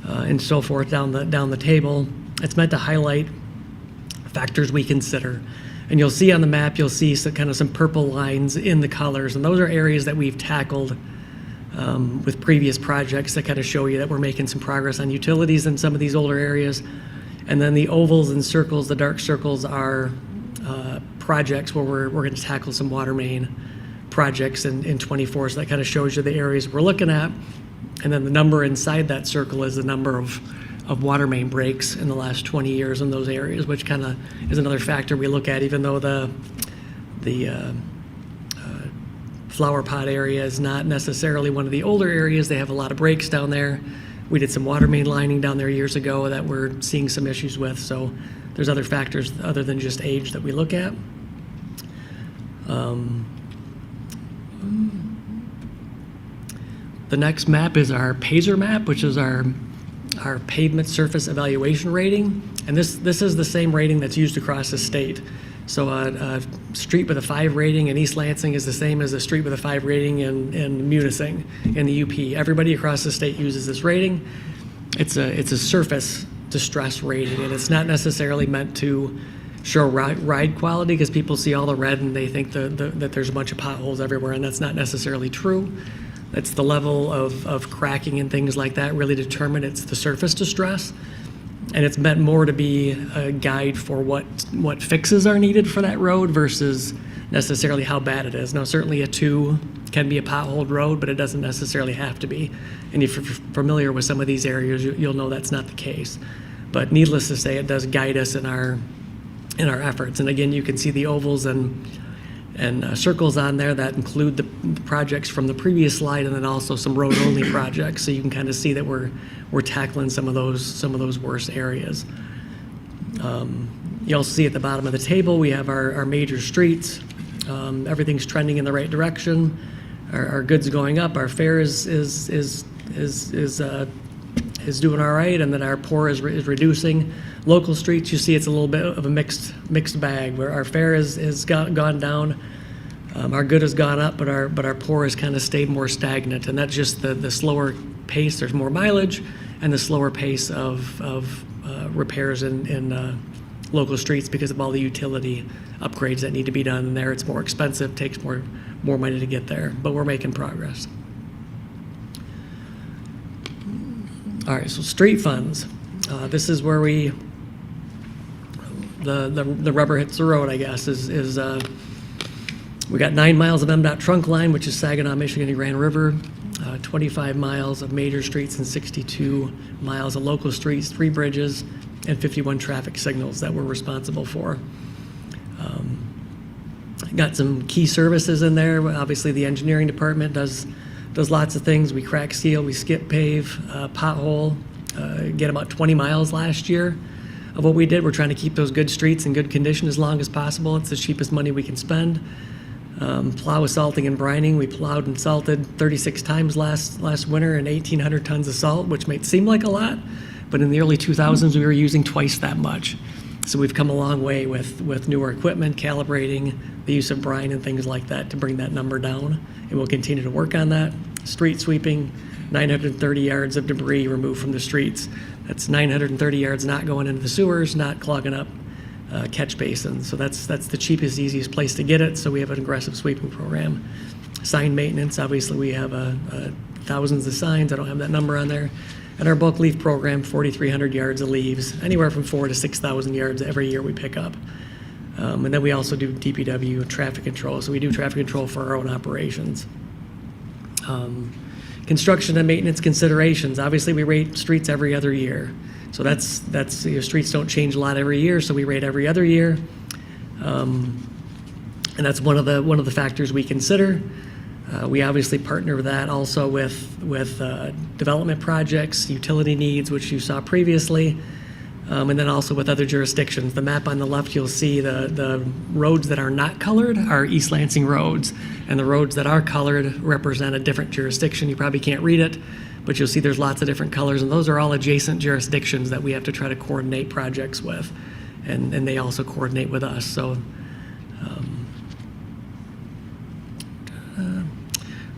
Speaker 12: and so forth down the table. It's meant to highlight factors we consider. And you'll see on the map, you'll see some purple lines in the colors, and those are areas that we've tackled with previous projects that kind of show you that we're making some progress on utilities in some of these older areas. And then the ovals and circles, the dark circles, are projects where we're going to tackle some water main projects in 24. So that kind of shows you the areas we're looking at. And then the number inside that circle is the number of water main breaks in the last 20 years in those areas, which kind of is another factor we look at, even though the flower pot area is not necessarily one of the older areas. They have a lot of breaks down there. We did some water main lining down there years ago that we're seeing some issues with. So there's other factors other than just age that we look at. The next map is our PASER map, which is our pavement surface evaluation rating. And this is the same rating that's used across the state. So a street with a 5 rating in East Lansing is the same as a street with a 5 rating in Munising in the UP. Everybody across the state uses this rating. It's a surface distress rating, and it's not necessarily meant to show ride quality, because people see all the red and they think that there's a bunch of potholes everywhere, and that's not necessarily true. It's the level of cracking and things like that really determine it's the surface distress. And it's meant more to be a guide for what fixes are needed for that road versus necessarily how bad it is. Now, certainly a 2 can be a potholed road, but it doesn't necessarily have to be. And if you're familiar with some of these areas, you'll know that's not the case. But needless to say, it does guide us in our efforts. And again, you can see the ovals and circles on there that include the projects from the previous slide, and then also some road-only projects. So you can kind of see that we're tackling some of those worst areas. You also see at the bottom of the table we have our major streets. Everything's trending in the right direction. Our goods going up. Our fare is doing all right, and then our poor is reducing. Local streets, you see it's a little bit of a mixed bag, where our fare has gone down, our good has gone up, but our poor has kind of stayed more stagnant, and that's just the slower pace. There's more mileage, and the slower pace of repairs in local streets because of all the utility upgrades that need to be done. And there, it's more expensive, takes more money to get there, but we're making progress. All right, so street funds. This is where the rubber hits the road, I guess, is we got 9 miles of MDOT trunk line, which is Saginaw, Michigan to Grand River, 25 miles of major streets and 62 miles of local streets, 3 bridges, and 51 traffic signals that we're responsible for. Got some key services in there. Obviously, the engineering department does lots of things. We crack seal, we skip pave, pothole, get about 20 miles last year of what we did. We're trying to keep those good streets in good condition as long as possible. It's the cheapest money we can spend. Plow, salting, and brining. We plowed and salted 36 times last winter and 1,800 tons of salt, which might seem like a lot, but in the early 2000s, we were using twice that much. So we've come a long way with newer equipment, calibrating, the use of brine and things like that to bring that number down, and we'll continue to work on that. Street sweeping, 930 yards of debris removed from the streets. That's 930 yards not going into the sewers, not clogging up catch basins. So that's the cheapest, easiest place to get it, so we have an aggressive sweeping program. Sign maintenance, obviously we have thousands of signs, I don't have that number on there. And our bulk leaf program, 4,300 yards of leaves, anywhere from 4,000 to 6,000 yards every year we pick up. And then we also do DPW traffic control, so we do traffic control for our own operations. Construction and maintenance considerations. Obviously, we rate streets every other year. So that's streets don't change a lot every year, so we rate every other year. And that's one of the factors we consider. We obviously partner with that also with development projects, utility needs, which you saw previously, and then also with other jurisdictions. The map on the left, you'll see the roads that are not colored are East Lansing roads, and the roads that are colored represent a different jurisdiction. You probably can't read it, but you'll see there's lots of different colors, and those are all adjacent jurisdictions that we have to try to coordinate projects with, and they also coordinate with us. So.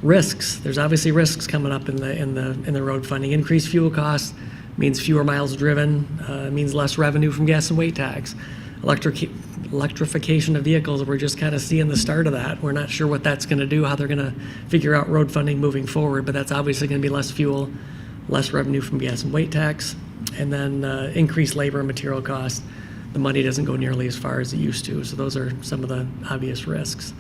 Speaker 12: Risks. There's obviously risks coming up in the road funding. Increased fuel costs means fewer miles driven, means less revenue from gas and weight tax. electrification of vehicles, we're just kind of seeing the start of that. We're not sure what that's going to do, how they're going to figure out road funding moving forward, but that's obviously going to be less fuel, less revenue from gas and weight tax, and then increased labor and material costs. The money doesn't go nearly as far as it used to, so those are some of the obvious risks.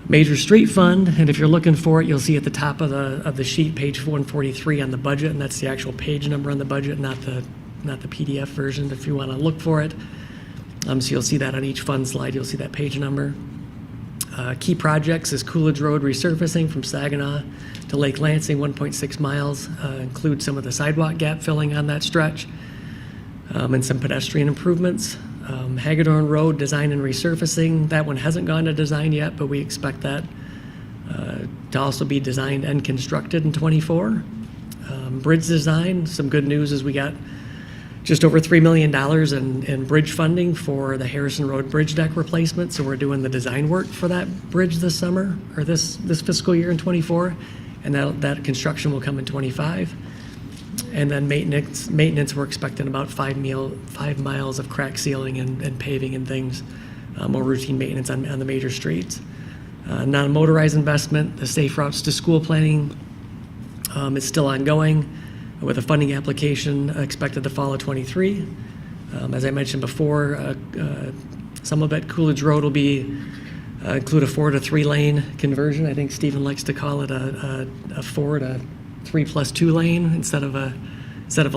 Speaker 12: Major Street Fund, and if you're looking for it, you'll see at the top of the sheet, page 143 on the budget, and that's the actual page number on the budget, not the PDF version if you want to look for it. So you'll see that on each fund slide, you'll see that page number. Key projects is Coolidge Road resurfacing from Saginaw to Lake Lansing, 1.6 miles. Include some of the sidewalk gap filling on that stretch, and some pedestrian improvements. Hagedorn Road design and resurfacing, that one hasn't gone to design yet, but we expect that to also be designed and constructed in '24. Bridge design, some good news is we got just over $3 million in bridge funding for the Harrison Road bridge deck replacement. So we're doing the design work for that bridge this summer, or this fiscal year in '24, and that construction will come in '25. And then maintenance, we're expecting about 5 miles of crack sealing and paving and things, more routine maintenance on the major streets. Non-motorized investment, the Safe Routes to School planning is still ongoing with a funding application expected the fall of '23. As I mentioned before, some of it, Coolidge Road will be include a 4 to 3 lane conversion. I think Stephen likes to call it a 4 to 3+2 lane instead of a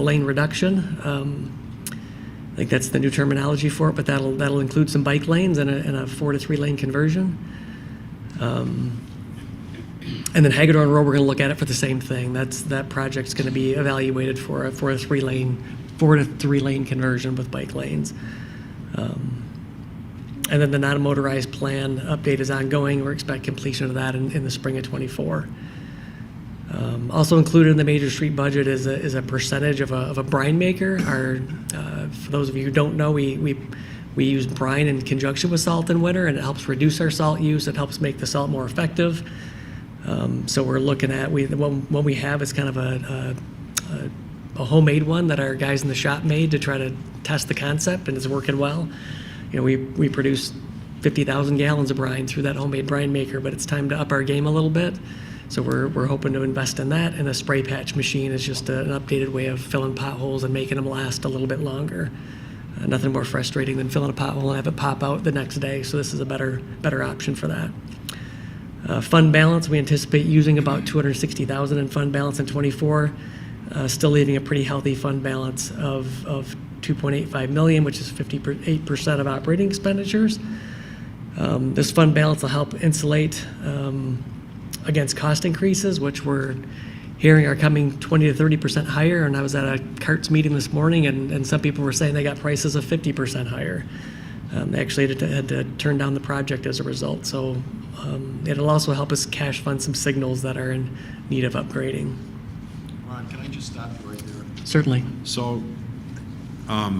Speaker 12: lane reduction. I think that's the new terminology for it, but that'll include some bike lanes and a 4 to 3 lane conversion. And then Hagedorn Road, we're going to look at it for the same thing. That project's going to be evaluated for a 4 to 3 lane conversion with bike lanes. And then the non-motorized plan update is ongoing. We're expecting completion of that in the spring of '24. Also included in the major street budget is a percentage of a brine maker. For those of you who don't know, we use brine in conjunction with salt in winter, and it helps reduce our salt use. It helps make the salt more effective. So we're looking at what we have is kind of a homemade one that our guys in the shop made to try to test the concept, and it's working well. You know, we produce 50,000 gallons of brine through that homemade brine maker, but it's time to up our game a little bit. So we're hoping to invest in that, and a spray patch machine is just an updated way of filling potholes and making them last a little bit longer. Nothing more frustrating than filling a pothole and have it pop out the next day, so this is a better option for that. Fund balance, we anticipate using about $260,000 in fund balance in '24, still leaving a pretty healthy fund balance of $2.85 million, which is 58% of operating expenditures. This fund balance will help insulate against cost increases, which we're hearing are coming 20 to 30% higher. And I was at a CARTS meeting this morning, and some people were saying they got prices of 50% higher. They actually had to turn down the project as a result. So it'll also help us cash fund some signals that are in need of upgrading.
Speaker 10: Ron, can I just stop you right there?
Speaker 12: Certainly.
Speaker 10: So I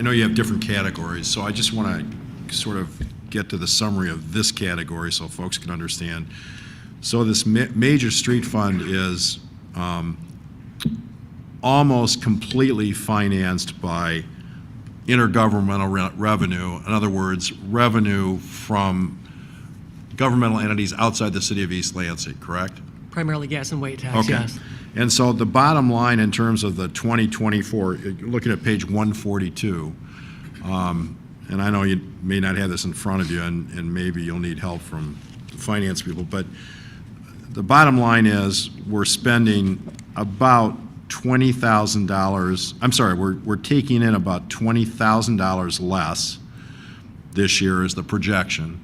Speaker 10: know you have different categories, so I just want to sort of get to the summary of this category so folks can understand. So this major street fund is almost completely financed by intergovernmental revenue. In other words, revenue from governmental entities outside the city of East Lansing, correct?
Speaker 12: Primarily gas and weight tax,
Speaker 10: Okay.
Speaker 12: yes.
Speaker 10: And so the bottom line in terms of the 2024, looking at page 142, and I know you may not have this in front of you, and maybe you'll need help from finance people, but the bottom line is we're spending about $20,000, I'm sorry, we're taking in about $20,000 less this year is the projection,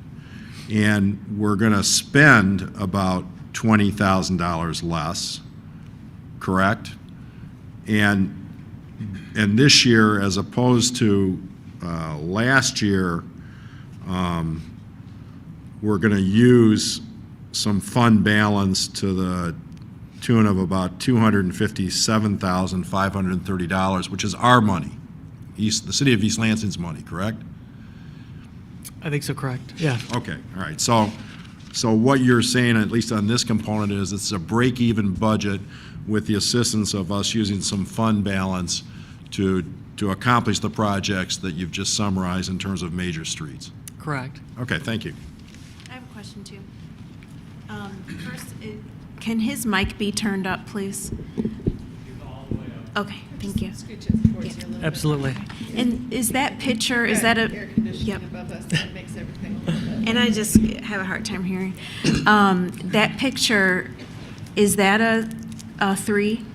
Speaker 10: and we're going to spend about $20,000 less, correct? And this year, as opposed to last year, we're going to use some fund balance to the tune of about $257,530, which is our money, the city of East Lansing's money, correct?
Speaker 12: I think so, correct. Yeah.
Speaker 10: Okay, all right. So what you're saying, at least on this component, is it's a break-even budget with the assistance of us using some fund balance to to accomplish the projects that you've just summarized in terms of major streets.
Speaker 12: Correct.
Speaker 10: Okay, thank you.
Speaker 9: I have a question too. First, can his mic be turned up, please? Okay, thank you.
Speaker 12: Absolutely.
Speaker 9: And is that picture, is that a?
Speaker 1: Air conditioning
Speaker 9: Yep.
Speaker 1: above us, that makes everything a little bit.
Speaker 9: And I just have a hard time hearing. That picture, is that a 3,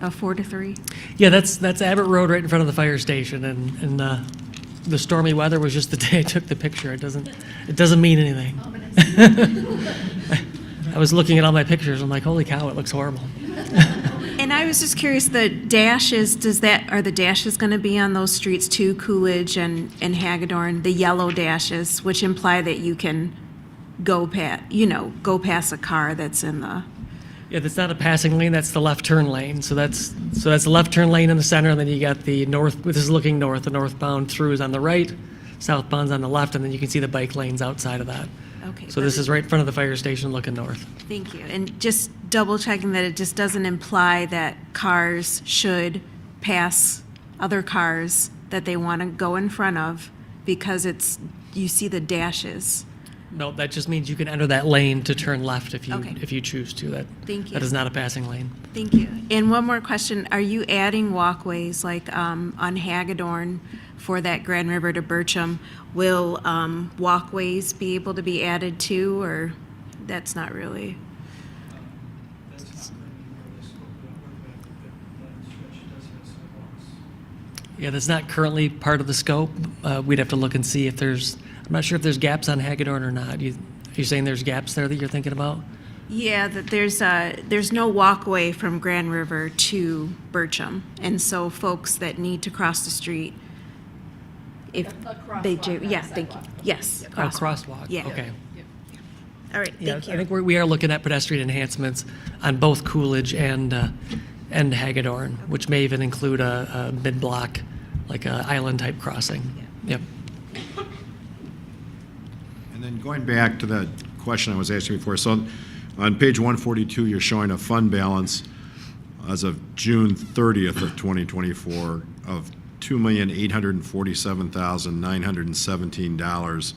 Speaker 9: a 4 to 3?
Speaker 12: Yeah, that's Abbott Road right in front of the fire station, and the stormy weather was just the day I took the picture. It doesn't mean anything. I was looking at all my pictures. I'm like, holy cow, it looks horrible.
Speaker 9: And I was just curious, the dashes, are the dashes going to be on those streets too, Coolidge and Hagedorn, the yellow dashes, which imply that you can go past a car that's in the,
Speaker 12: Yeah, that's not a passing lane. That's the left turn lane. So that's the left turn lane in the center, and then you got the north. This is looking north. The northbound through is on the right, southbound's on the left, and then you can see the bike lanes outside of that.
Speaker 9: okay.
Speaker 12: So this is right in front of the fire station, looking north.
Speaker 9: Thank you. And just double checking that it just doesn't imply that cars should pass other cars that they want to go in front of because you see the dashes.
Speaker 12: No, that just means you can enter that lane to turn left if you
Speaker 9: Okay.
Speaker 12: choose to.
Speaker 9: Thank you.
Speaker 12: That is not a passing lane.
Speaker 9: Thank you. And one more question. Are you adding walkways like on Hagedorn for that Grand River to Bircham? Will walkways be able to be added too, or that's not really?
Speaker 12: Yeah, that's not currently part of the scope. We'd have to look and see if there's, I'm not sure if there's gaps on Hagedorn or not. You're saying there's gaps there that you're thinking about?
Speaker 9: Yeah, that there's no walkway from Grand River to Bircham, and so folks that need to cross the street, if they do, yeah, thank you. Yes.
Speaker 12: Oh, crosswalk.
Speaker 9: Yeah.
Speaker 12: Okay.
Speaker 9: All right,
Speaker 12: Yeah,
Speaker 9: thank you.
Speaker 12: I think we are looking at pedestrian enhancements on both Coolidge and Hagedorn, which may even include a mid-block, like a island-type crossing. Yep.
Speaker 10: And then going back to that question I was asking before, so on page 142, you're showing a fund balance as of June 30th of 2024 of $2,847,917.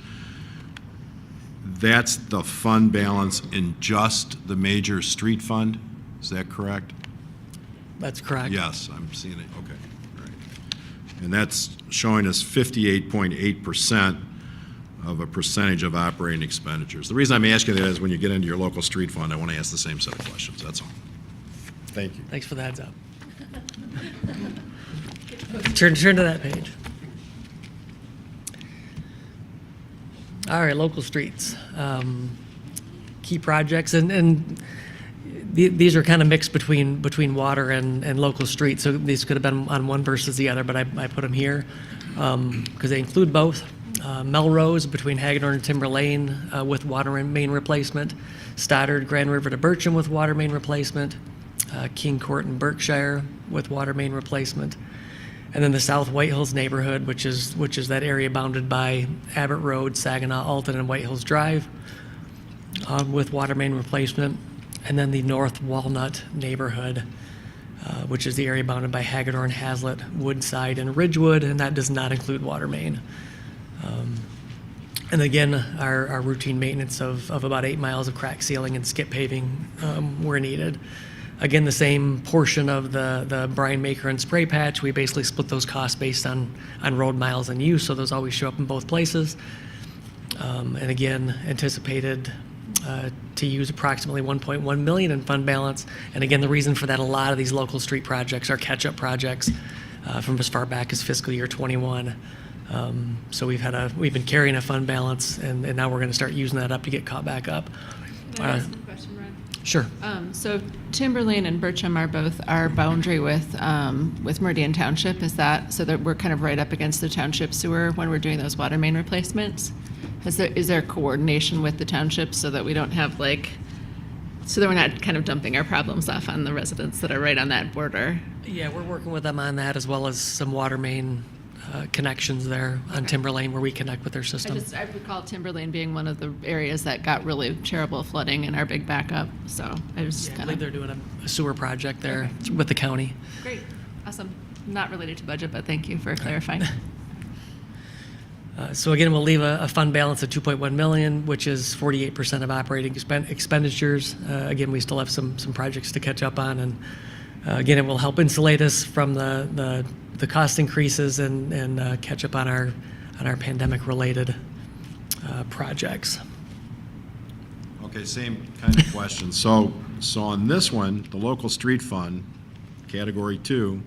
Speaker 10: That's the fund balance in just the major street fund? Is that correct?
Speaker 12: That's correct.
Speaker 10: Yes, I'm seeing it, okay. All right. And that's showing us 58.8% of a percentage of operating expenditures. The reason I'm asking that is when you get into your local street fund, I want to ask the same set of questions, that's all. Thank you.
Speaker 12: Thanks for the heads up. Turn to that page. All right, local streets. Key projects, and these are kind of mixed between water and local streets, so these could have been on one versus the other, but I put them here because they include both. Melrose between Hagedorn and Timber Lane with water main replacement. Stoddard, Grand River to Bircham with water main replacement. King Court and Berkshire with water main replacement. And then the South White Hills neighborhood, which is that area bounded by Abbott Road, Saginaw, Alton, and White Hills Drive with water main replacement. And then the North Walnut neighborhood, which is the area bounded by Hagedorn, Hazlet, Woodside, and Ridgewood, and that does not include water main. And again, our routine maintenance of about 8 miles of crack sealing and skip paving where needed. Again, the same portion of the brine maker and spray patch, we basically split those costs based on road miles and use, so those always show up in both places. And again, anticipated to use approximately $1.1 million in fund balance. And again, the reason for that, a lot of these local street projects are catch-up projects from as far back as fiscal year '21. So we've been carrying a fund balance, and now we're going to start using that up to get caught back up.
Speaker 1: Can I ask a question, Ron?
Speaker 12: Sure.
Speaker 1: So Timber Lane and Bircham are both our boundary with Meridian Township. Is that so that we're kind of right up against the township sewer when we're doing those water main replacements? Is there coordination with the township so that we don't have so that we're not kind of dumping our problems off on the residents that are right on that border?
Speaker 12: Yeah, we're working with them on that, as well as some water main connections there on Timber Lane where we connect with their system.
Speaker 1: I recall Timber Lane being one of the areas that got really terrible flooding and our big backup. So I was
Speaker 12: I
Speaker 1: kind
Speaker 12: believe
Speaker 1: of
Speaker 12: they're doing a sewer project there with the county.
Speaker 1: great, awesome. Not related to budget, but thank you for clarifying.
Speaker 12: So again, we'll leave a fund balance of 2.1 million, which is 48% of operating expenditures. Again, we still have some projects to catch up on, and again, it will help insulate us from the cost increases and catch up on our pandemic-related projects.
Speaker 10: Okay, same kind of question. So on this one, the local street fund, category 2,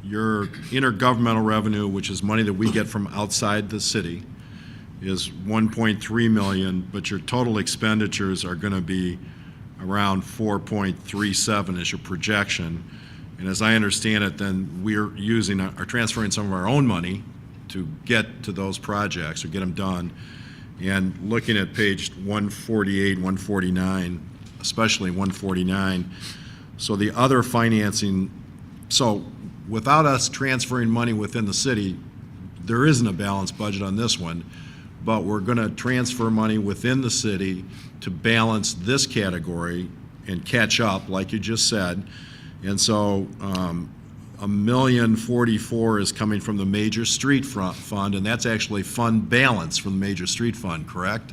Speaker 10: your intergovernmental revenue, which is money that we get from outside the city, is 1.3 million, but your total expenditures are going to be around 4.37 is your projection. And as I understand it, then we're transferring some of our own money to get to those projects or get them done. And looking at page 148, 149, especially 149, so the other financing, so without us transferring money within the city, there isn't a balanced budget on this one, but we're going to transfer money within the city to balance this category and catch up, like you just said. And so $1,044,000 is coming from the Major Street Fund, and that's actually fund balance from the Major Street Fund, correct?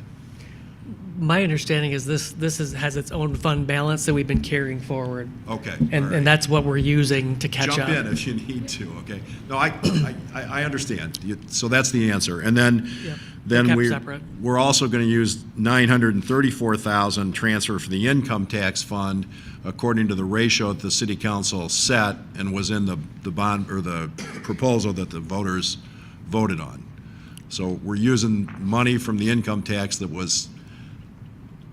Speaker 12: My understanding is this has its own fund balance that we've been carrying forward.
Speaker 10: Okay.
Speaker 12: And,
Speaker 10: all right.
Speaker 12: and that's what we're using to catch
Speaker 10: Jump
Speaker 12: up.
Speaker 10: in if you need to, okay? No, I understand. So that's the answer. And then,
Speaker 12: Yep. Kept separate.
Speaker 10: we're also going to use $934,000 transfer for the income tax fund according to the ratio that the city council set and was in the bond or the proposal that the voters voted on. So we're using money from the income tax that was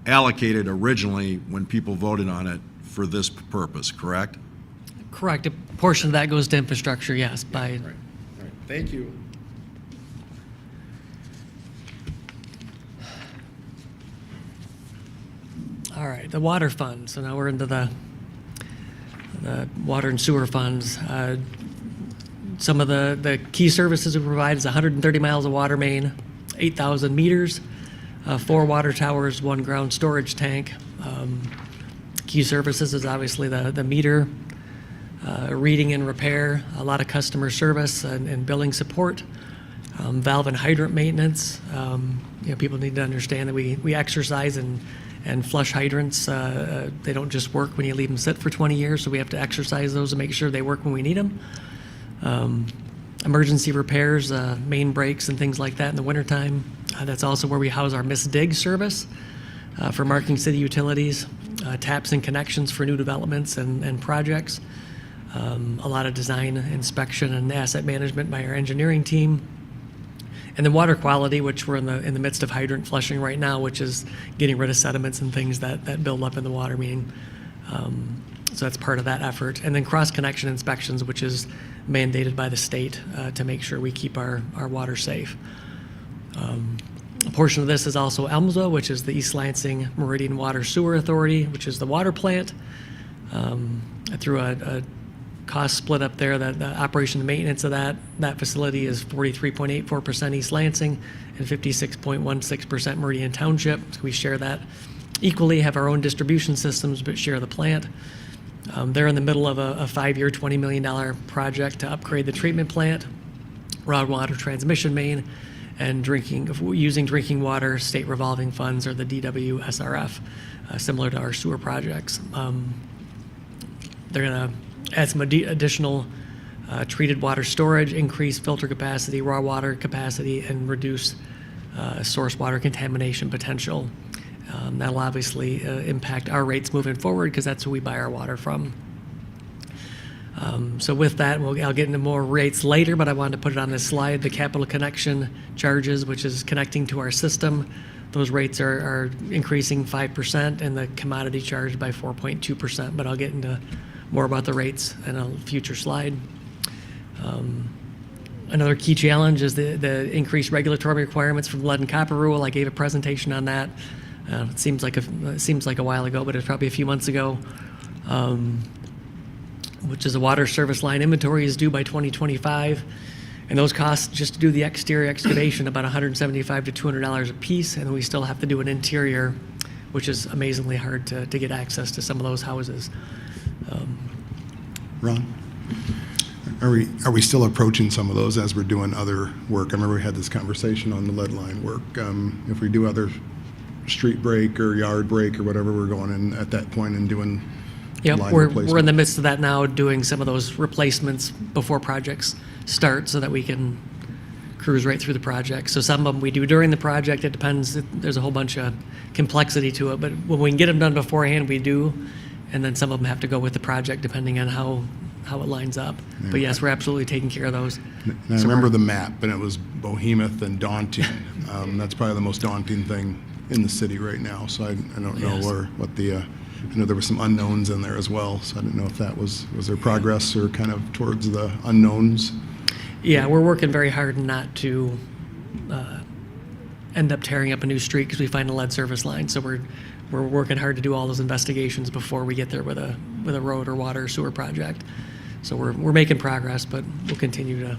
Speaker 10: allocated originally when people voted on it for this purpose, correct?
Speaker 12: Correct. A portion of that goes to infrastructure, yes, by
Speaker 10: All right. Thank you.
Speaker 12: All right, the water fund. So now we're into the water and sewer funds. Some of the key services we provide is 130 miles of water main, 8,000 meters, 4 water towers, 1 ground storage tank. Key services is obviously the meter, reading and repair, a lot of customer service and billing support, valve and hydrant maintenance. People need to understand that we exercise and flush hydrants. They don't just work when you leave them sit for 20 years, so we have to exercise those and make sure they work when we need them. Emergency repairs, main breaks and things like that in the wintertime. That's also where we house our Miss Dig service for marking city utilities, taps and connections for new developments and projects. A lot of design, inspection, and asset management by our engineering team. And then water quality, which we're in the midst of hydrant flushing right now, which is getting rid of sediments and things that build up in the water main. So that's part of that effort. And then cross-connection inspections, which is mandated by the state to make sure we keep our water safe. A portion of this is also ELMSA, which is the East Lansing Meridian Water Sewer Authority, which is the water plant. Through a cost split up there, that the operation and maintenance of that facility is 43.84% East Lansing and 56.16% Meridian Township. So we share that equally, have our own distribution systems, but share the plant. They're in the middle of a 5-year, $20 million project to upgrade the treatment plant, raw water transmission main, and using drinking water state revolving funds, or the DWSRF, similar to our sewer projects. They're going to add some additional treated water storage, increase filter capacity, raw water capacity, and reduce source water contamination potential. That'll obviously impact our rates moving forward because that's who we buy our water from. So with that, I'll get into more rates later, but I wanted to put it on this slide. The capital connection charges, which is connecting to our system, those rates are increasing 5%, and the commodity charge by 4.2%, but I'll get into more about the rates in a future slide. Another key challenge is the increased regulatory requirements from lead and copper rule. I gave a presentation on that. It seems like a while ago, but it's probably a few months ago. Which is a water service line inventory is due by 2025, and those costs just to do the exterior excavation about $175 to $200 a piece, and we still have to do an interior, which is amazingly hard to get access to some of those houses.
Speaker 3: Ron? Are we still approaching some of those as we're doing other work? I remember we had this conversation on the lead line work. If we do other street break or yard break or whatever, we're going in at that point and doing
Speaker 12: Yep,
Speaker 3: line
Speaker 12: we're
Speaker 3: replacement.
Speaker 12: in the midst of that now, doing some of those replacements before projects start so that we can cruise right through the project. So some of them we do during the project. It depends. There's a whole bunch of complexity to it, but when we can get them done beforehand, we do. And then some of them have to go with the project depending on how it lines up. But yes, we're absolutely taking care of those.
Speaker 3: And I remember the map, and it was behemoth and daunting. That's probably the most daunting thing in the city right now. So I don't know
Speaker 12: Yes.
Speaker 3: what the, I know there were some unknowns in there as well. So I didn't know if that was there progress or kind of towards the unknowns?
Speaker 12: Yeah, we're working very hard not to end up tearing up a new street because we find a lead service line. So we're working hard to do all those investigations before we get there with a road or water or sewer project. So we're making progress, but we'll continue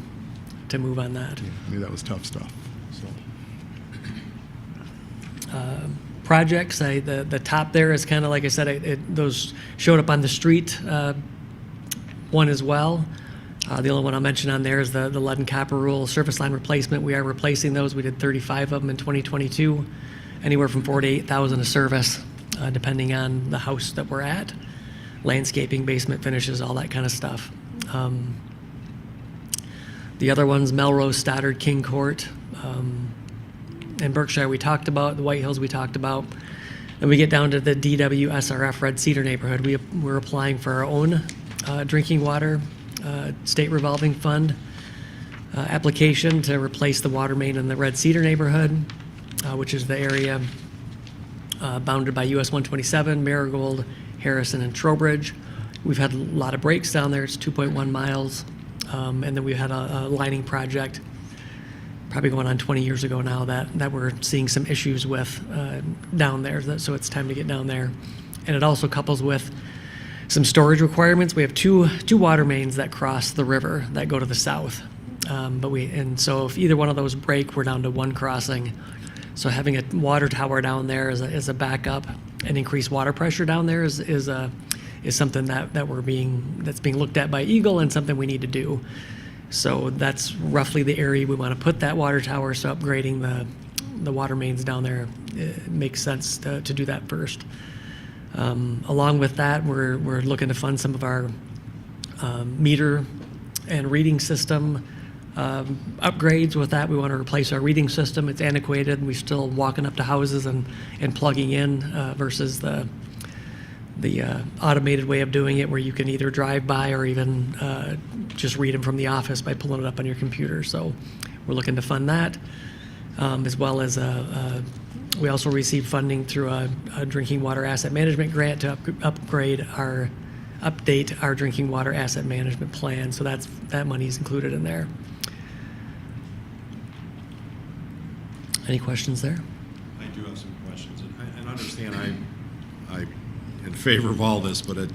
Speaker 12: to move on that.
Speaker 3: I knew that was tough stuff. So.
Speaker 12: Projects, the top there is kind of like I said, those showed up on the street one as well. The only one I'll mention on there is the lead and copper rule surface line replacement. We are replacing those. We did 35 of them in 2022, anywhere from $4,000 to $8,000 a service, depending on the house that we're at. Landscaping, basement finishes, all that kind of stuff. The other ones, Melrose, Stoddard, King Court, and Berkshire we talked about, the White Hills we talked about. Then we get down to the DW SRF Red Cedar neighborhood. We're applying for our own drinking water state revolving fund application to replace the water main in the Red Cedar neighborhood, which is the area bounded by US 127, Marigold, Harrison, and Trowbridge. We've had a lot of breaks down there. It's 2.1 miles. And then we had a lining project probably going on 20 years ago now that we're seeing some issues with down there. So it's time to get down there. And it also couples with some storage requirements. We have two water mains that cross the river that go to the south. So if either one of those break, we're down to one crossing. So having a water tower down there is a backup, and increased water pressure down there is something that's being looked at by Eagle and something we need to do. So that's roughly the area we want to put that water tower. So upgrading the water mains down there, it makes sense to do that first. Along with that, we're looking to fund some of our meter and reading system upgrades. With that, we want to replace our reading system. It's antiquated, and we're still walking up to houses and plugging in versus the automated way of doing it, where you can either drive by or even just read them from the office by pulling it up on your computer. So we're looking to fund that, as well as we also received funding through a drinking water asset management grant to update our drinking water asset management plan. So that money is included in there. Any questions there?
Speaker 10: I do have some questions. And understand I'm in favor of all this, but it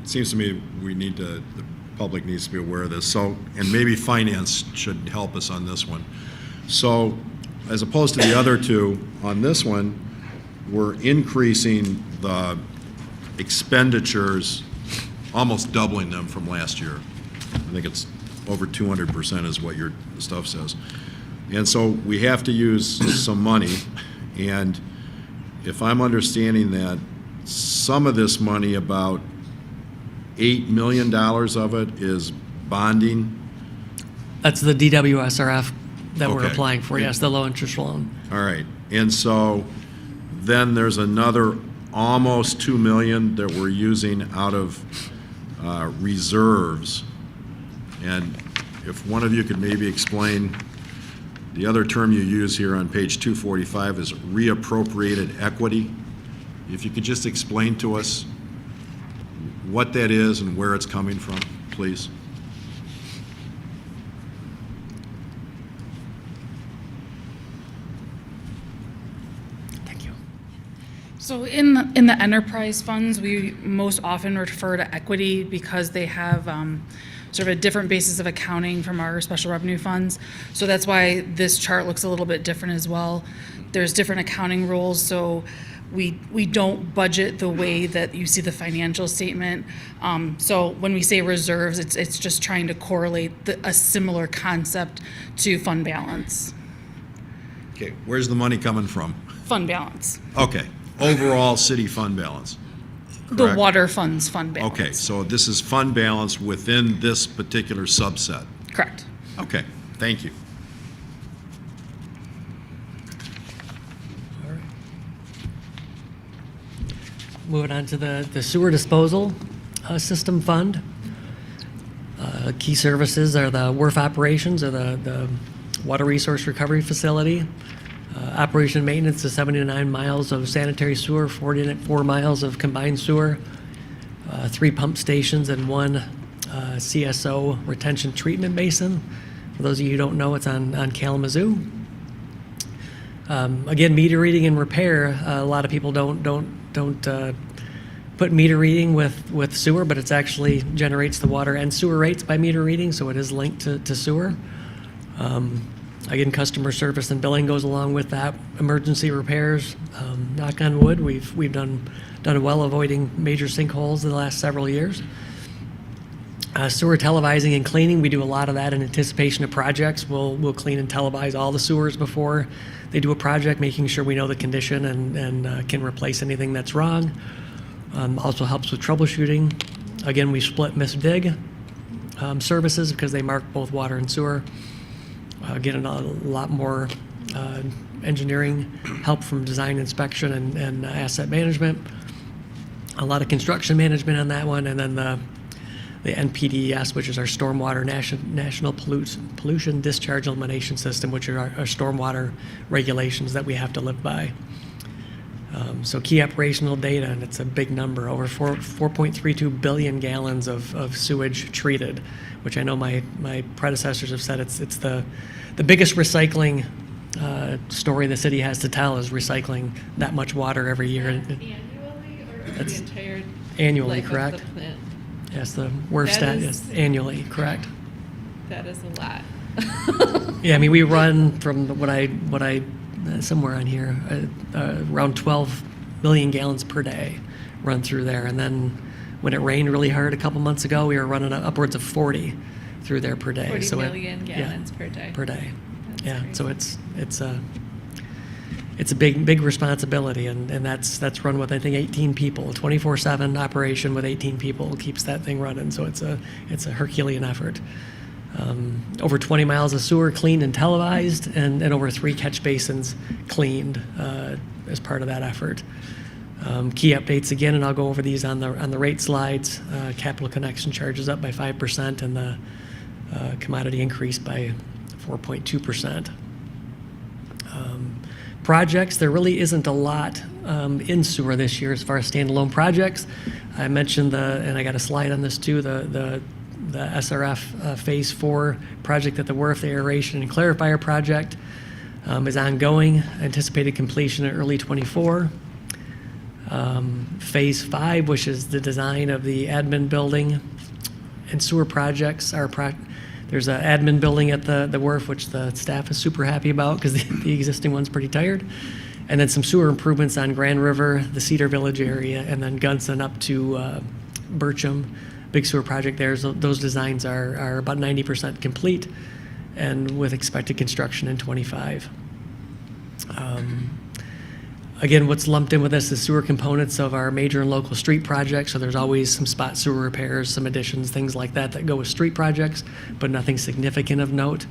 Speaker 10: seems to me the public needs to be aware of this. So, and maybe finance should help us on this one. So, as opposed to the other two, on this one, we're increasing the expenditures, almost doubling them from last year. I think it's over 200% is what your stuff says. And so we have to use some money, and if I'm understanding that, some of this money, about $8 million of it, is bonding.
Speaker 12: That's the DWSRF that we're
Speaker 10: Okay.
Speaker 12: applying for, yes, the low interest loan.
Speaker 10: All right, and so then there's another almost $2 million that we're using out of reserves. And if one of you could maybe explain, the other term you use here on page 245 is reappropriated equity. If you could just explain to us what that is and where it's coming from, please.
Speaker 12: Thank you.
Speaker 13: So in the enterprise funds, we most often refer to equity because they have sort of a different basis of accounting from our special revenue funds. So that's why this chart looks a little bit different as well. There's different accounting rules. So we don't budget the way that you see the financial statement. So when we say reserves, it's just trying to correlate a similar concept to fund balance.
Speaker 10: Okay, where's the money coming from?
Speaker 13: Fund balance.
Speaker 10: Okay, overall city fund balance.
Speaker 13: The
Speaker 10: Correct.
Speaker 13: water funds fund balance.
Speaker 10: Okay, so this is fund balance within this particular subset.
Speaker 13: Correct.
Speaker 10: Okay, thank you.
Speaker 12: Moving on to the sewer disposal system fund. Key services are the wharf operations or the water resource recovery facility. Operation and maintenance is 79 miles of sanitary sewer, 44 miles of combined sewer, 3 pump stations and 1 CSO retention treatment basin. For those of you who don't know, it's on Kalamazoo. Again, meter reading and repair. A lot of people don't put meter reading with sewer, but it's actually generates the water and sewer rates by meter reading, so it is linked to sewer. Again, customer service and billing goes along with that. Emergency repairs. Knock on wood, we've done well avoiding major sinkholes in the last several years. Sewer televising and cleaning, we do a lot of that in anticipation of projects. We'll clean and televise all the sewers before they do a project, making sure we know the condition and can replace anything that's wrong. Also helps with troubleshooting. Again, we split MISDIG services because they mark both water and sewer. Getting a lot more engineering help from design inspection and asset management. A lot of construction management on that one, and then the NPDES, which is our stormwater national pollution discharge elimination system, which are our stormwater regulations that we have to live by. So key operational data, and it's a big number, over 4.32 billion gallons of sewage treated, which I know my predecessors have said it's the biggest recycling story the city has to tell is recycling that much water every year.
Speaker 1: Annually or
Speaker 5: That's
Speaker 1: the entire
Speaker 5: annually,
Speaker 1: life of
Speaker 5: correct?
Speaker 1: the plant?
Speaker 5: Yes, the worst
Speaker 1: That
Speaker 5: stat
Speaker 1: is-
Speaker 5: is annually, correct?
Speaker 1: That is a lot.
Speaker 5: Yeah, I mean, we run from what I somewhere on here, around 12 million gallons per day run through there. And then when it rained really hard a couple months ago, we were running upwards of 40 through there per day.
Speaker 1: 40
Speaker 5: So
Speaker 1: million gallons per day.
Speaker 5: Per day.
Speaker 1: That's
Speaker 5: Yeah,
Speaker 1: crazy.
Speaker 5: so it's a big responsibility, and that's run with, I think, 18 people, 24/7 operation with 18 people keeps that thing running. So it's a Herculean effort. Over 20 miles of sewer cleaned and televised, and over 3 catch basins cleaned as part of that effort. Key updates again, and I'll go over these on the rate slides. Capital connection charges up by 5%, and the commodity increased by 4.2%. Projects, there really isn't a lot in sewer this year as far as standalone projects. I mentioned and I got a slide on this too, the SRF Phase 4 project at the wharf, the aeration and clarifier project is ongoing, anticipated completion in early '24. Phase 5, which is the design of the admin building and sewer projects, there's an admin building at the wharf, which the staff is super happy about because the existing one's pretty tired. And then some sewer improvements on Grand River, the Cedar Village area, and then Gunson up to Bircham. Big sewer project there. So those designs are about 90% complete and with expected construction in '25. Again, what's lumped in with this is sewer components of our major and local street projects. So there's always some spot sewer repairs, some additions, things like that go with street projects, but nothing significant of note.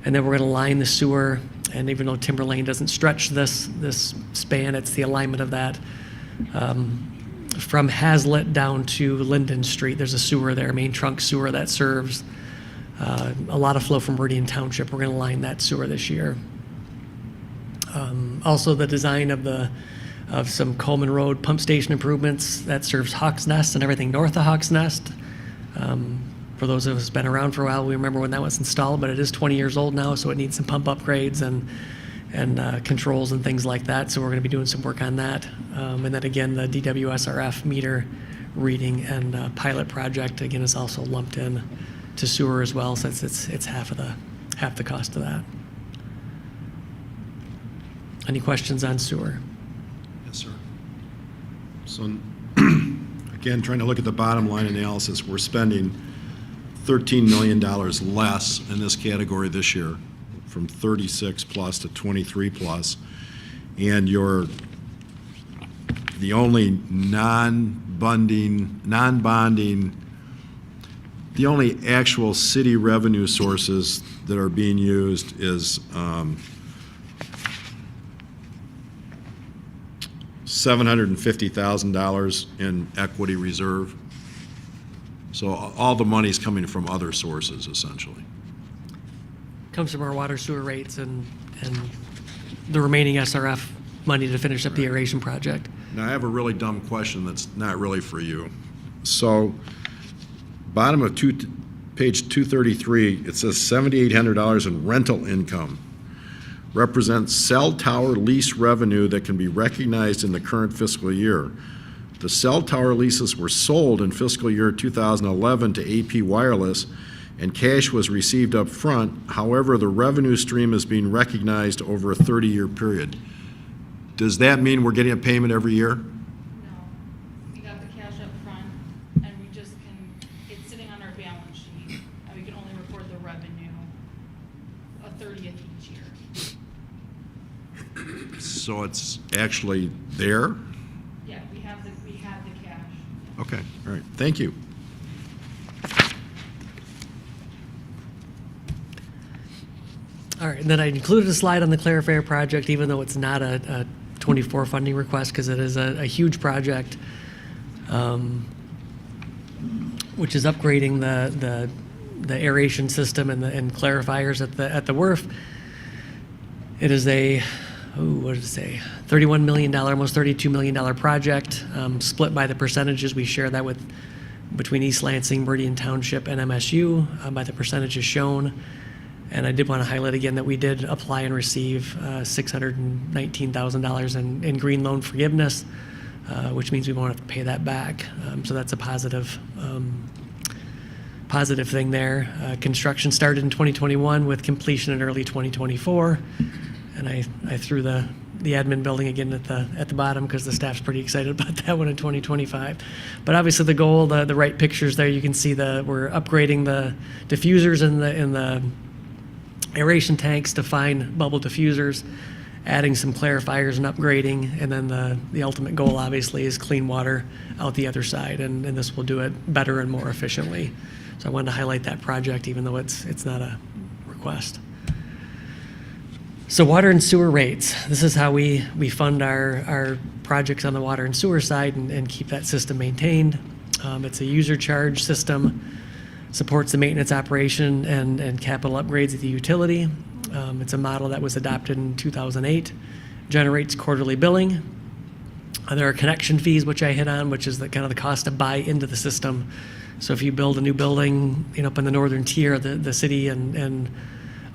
Speaker 5: And then we're going to line the sewer, and even though Timber Lane doesn't stretch this span, it's the alignment of that. From Hazlitt down to Linden Street, there's a sewer there, main trunk sewer that serves a lot of flow from Meridian Township. We're going to line that sewer this year. Also, the design of some Coleman Road pump station improvements that serves Hawks Nest and everything north of Hawks Nest. For those of us who've been around for a while, we remember when that was installed, but it is 20 years old now, so it needs some pump upgrades and controls and things like that. So we're going to be doing some work on that. And then again, the DWSRF meter reading and pilot project again is also lumped in to sewer as well, since it's half the cost of that. Any questions on sewer?
Speaker 10: Yes, sir. So, again, trying to look at the bottom line analysis, we're spending $13 million less in this category this year, from 36 plus to 23 plus. And the only non-bonding, the only actual city revenue sources that are being used is $750,000 in equity reserve. So all the money's coming from other sources, essentially.
Speaker 12: Comes from our water sewer rates and the remaining SRF money to finish up the aeration project.
Speaker 10: Now, I have a really dumb question that's not really for you. So, bottom of page 233, it says $7,800 in rental income represents cell tower lease revenue that can be recognized in the current fiscal year. The cell tower leases were sold in fiscal year 2011 to AP Wireless, and cash was received up front. However, the revenue stream is being recognized over a 30-year period. Does that mean we're getting a payment every year?
Speaker 13: No, we got the cash up front, and we just it's sitting on our balance sheet, and we can only report the revenue a 30th each year.
Speaker 10: So it's actually there?
Speaker 13: Yeah, we have the cash.
Speaker 10: Okay, all right, thank you.
Speaker 12: All right, and then I included a slide on the Clarifair project, even though it's not a 24 funding request, because it is a huge project, which is upgrading the aeration system and clarifiers at the wharf. It is what did it say? $31 million, almost $32 million project, split by the percentages. We share that between East Lansing, Meridian Township, and MSU by the percentages shown. And I did want to highlight again that we did apply and receive $619,000 in green loan forgiveness, which means we won't have to pay that back. So that's a positive thing there. Construction started in 2021 with completion in early 2024. And I threw the admin building again at the bottom because the staff's pretty excited about that one in 2025. But obviously the goal, the right pictures there, you can see we're upgrading the diffusers in the aeration tanks to fine bubble diffusers, adding some clarifiers and upgrading, and then the ultimate goal obviously is clean water out the other side, and this will do it better and more efficiently. So I wanted to highlight that project even though it's not a request. So water and sewer rates. This is how we fund our projects on the water and sewer side and keep that system maintained. It's a user charge system, supports the maintenance operation and capital upgrades of the utility. It's a model that was adopted in 2008, generates quarterly billing. There are connection fees, which I hit on, which is the cost to buy into the system. So if you build a new building, up in the northern tier, the city and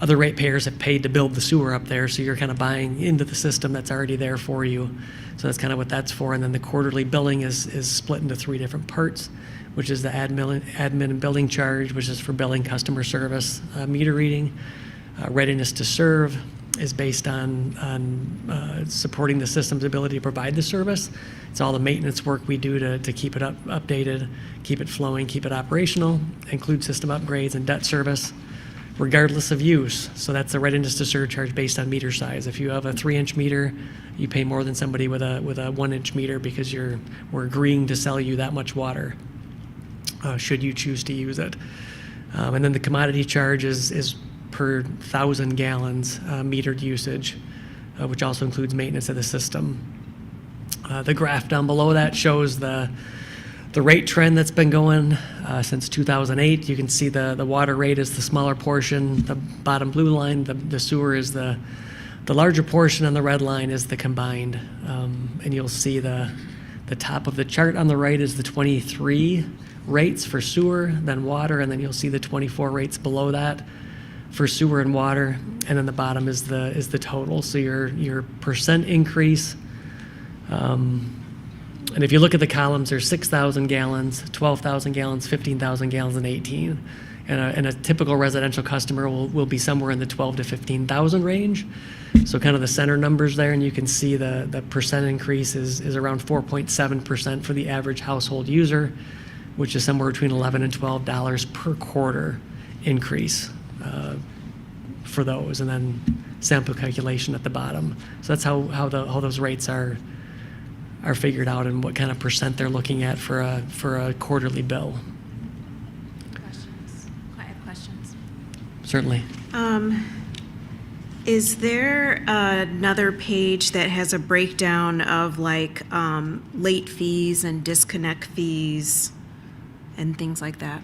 Speaker 12: other ratepayers have paid to build the sewer up there, so you're kind of buying into the system that's already there for you. So that's kind of what that's for. And then the quarterly billing is split into 3 different parts, which is the admin and billing charge, which is for billing, customer service, meter reading. Readiness to serve is based on supporting the system's ability to provide the service. It's all the maintenance work we do to keep it updated, keep it flowing, keep it operational, include system upgrades and debt service, regardless of use. So that's the readiness to serve charge based on meter size. If you have a 3-inch meter, you pay more than somebody with a 1-inch meter because we're agreeing to sell you that much water, should you choose to use it. And then the commodity charge is per 1,000 gallons metered usage, which also includes maintenance of the system. The graph down below that shows the rate trend that's been going since 2008. You can see the water rate is the smaller portion, the bottom blue line, the sewer is the larger portion, and the red line is the combined. And you'll see the top of the chart on the right is the 23 rates for sewer, then water, and then you'll see the 24 rates below that for sewer and water, and then the bottom is the total. So your percent increase. And if you look at the columns, there's 6,000 gallons, 12,000 gallons, 15,000 gallons, and 18. And a typical residential customer will be somewhere in the 12 to 15,000 range. So kind of the center numbers there, and you can see the percent increase is around 4.7% for the average household user, which is somewhere between $11 and $12 per quarter increase for those, and then sample calculation at the bottom. So that's how those rates are figured out and what kind of percent they're looking at for a quarterly bill.
Speaker 9: Questions? I have questions.
Speaker 12: Certainly.
Speaker 9: Is there another page that has a breakdown of like late fees and disconnect fees and things like that?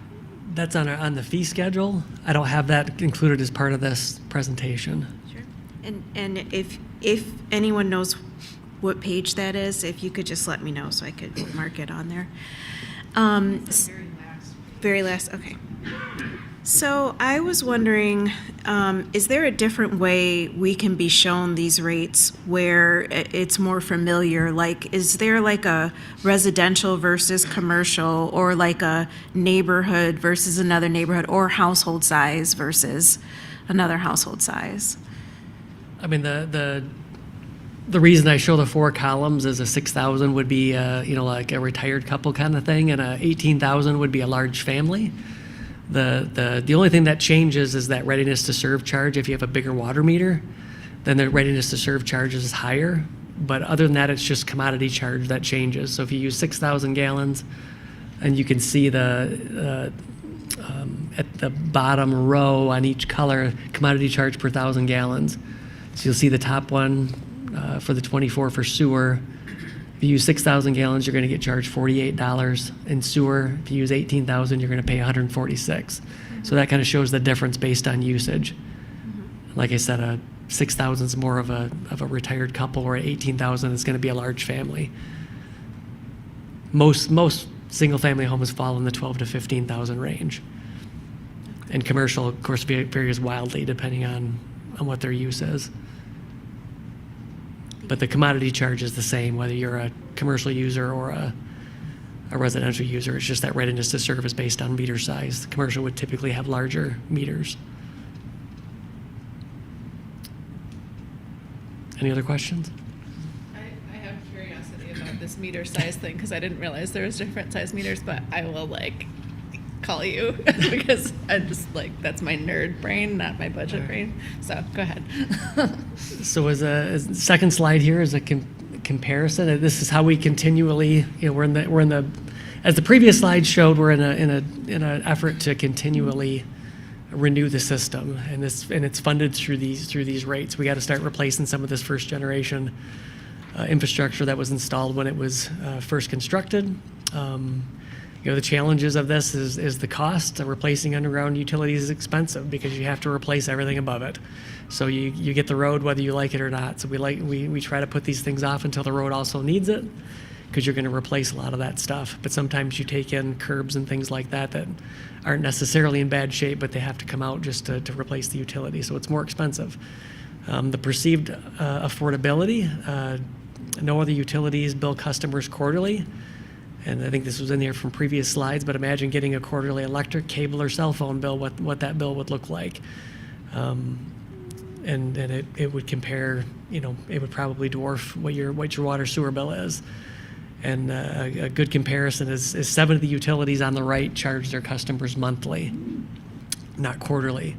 Speaker 12: That's on the fee schedule. I don't have that included as part of this presentation.
Speaker 9: Sure. And if anyone knows what page that is, if you could just let me know so I could mark it on there. Very last, okay. So I was wondering, is there a different way we can be shown these rates where it's more familiar? Like, is there like a residential versus commercial, or like a neighborhood versus another neighborhood, or household size versus another household size?
Speaker 12: I mean, the reason I show the 4 columns is a 6,000 would be, like a retired couple kind of thing, and a 18,000 would be a large family. The only thing that changes is that readiness to serve charge. If you have a bigger water meter, then the readiness to serve charge is higher. But other than that, it's just commodity charge that changes. So if you use 6,000 gallons, and you can see at the bottom row on each color, commodity charge per 1,000 gallons. So you'll see the top one for the 24 for sewer. If you use 6,000 gallons, you're going to get charged $48 in sewer. If you use 18,000, you're going to pay $146. So that kind of shows the difference based on usage. Like I said, a 6,000 is more of a retired couple, or 18,000 is going to be a large family. Most single-family homes fall in the 12 to 15,000 range. And commercial, of course, varies wildly depending on what their use is. But the commodity charge is the same, whether you're a commercial user or a residential user. It's just that readiness to serve is based on meter size. The commercial would typically have larger meters. Any other questions?
Speaker 14: I have curiosity about this meter size thing, because I didn't realize there was different size meters, but I will call you because I just that's my nerd brain, not my budget brain. So go ahead.
Speaker 12: So as a second slide here is a comparison. This is how we continually, we're in the as the previous slide showed, we're in an effort to continually renew the system, and it's funded through these rates. We got to start replacing some of this first generation infrastructure that was installed when it was first constructed. The challenges of this is the cost. Replacing underground utilities is expensive because you have to replace everything above it. So you get the road whether you like it or not. So we try to put these things off until the road also needs it, because you're going to replace a lot of that stuff. But sometimes you take in curbs and things like that aren't necessarily in bad shape, but they have to come out just to replace the utility. So it's more expensive. The perceived affordability, no other utilities bill customers quarterly. And I think this was in here from previous slides, but imagine getting a quarterly electric, cable, or cell phone bill, what that bill would look like. And it would compare, it would probably dwarf what your water sewer bill is. And a good comparison is 7 of the utilities on the right charge their customers monthly, not quarterly.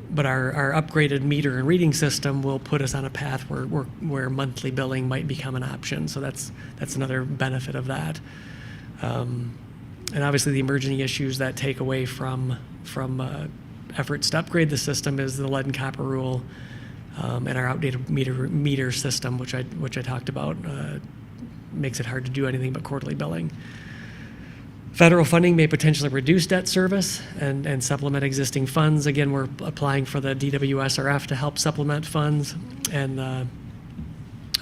Speaker 12: But our upgraded meter and reading system will put us on a path where monthly billing might become an option. So that's another benefit of that. And obviously the emerging issues that take away from efforts to upgrade the system is the lead and copper rule, and our outdated meter system, which I talked about, makes it hard to do anything but quarterly billing. Federal funding may potentially reduce debt service and supplement existing funds. Again, we're applying for the DWSRF to help supplement funds, and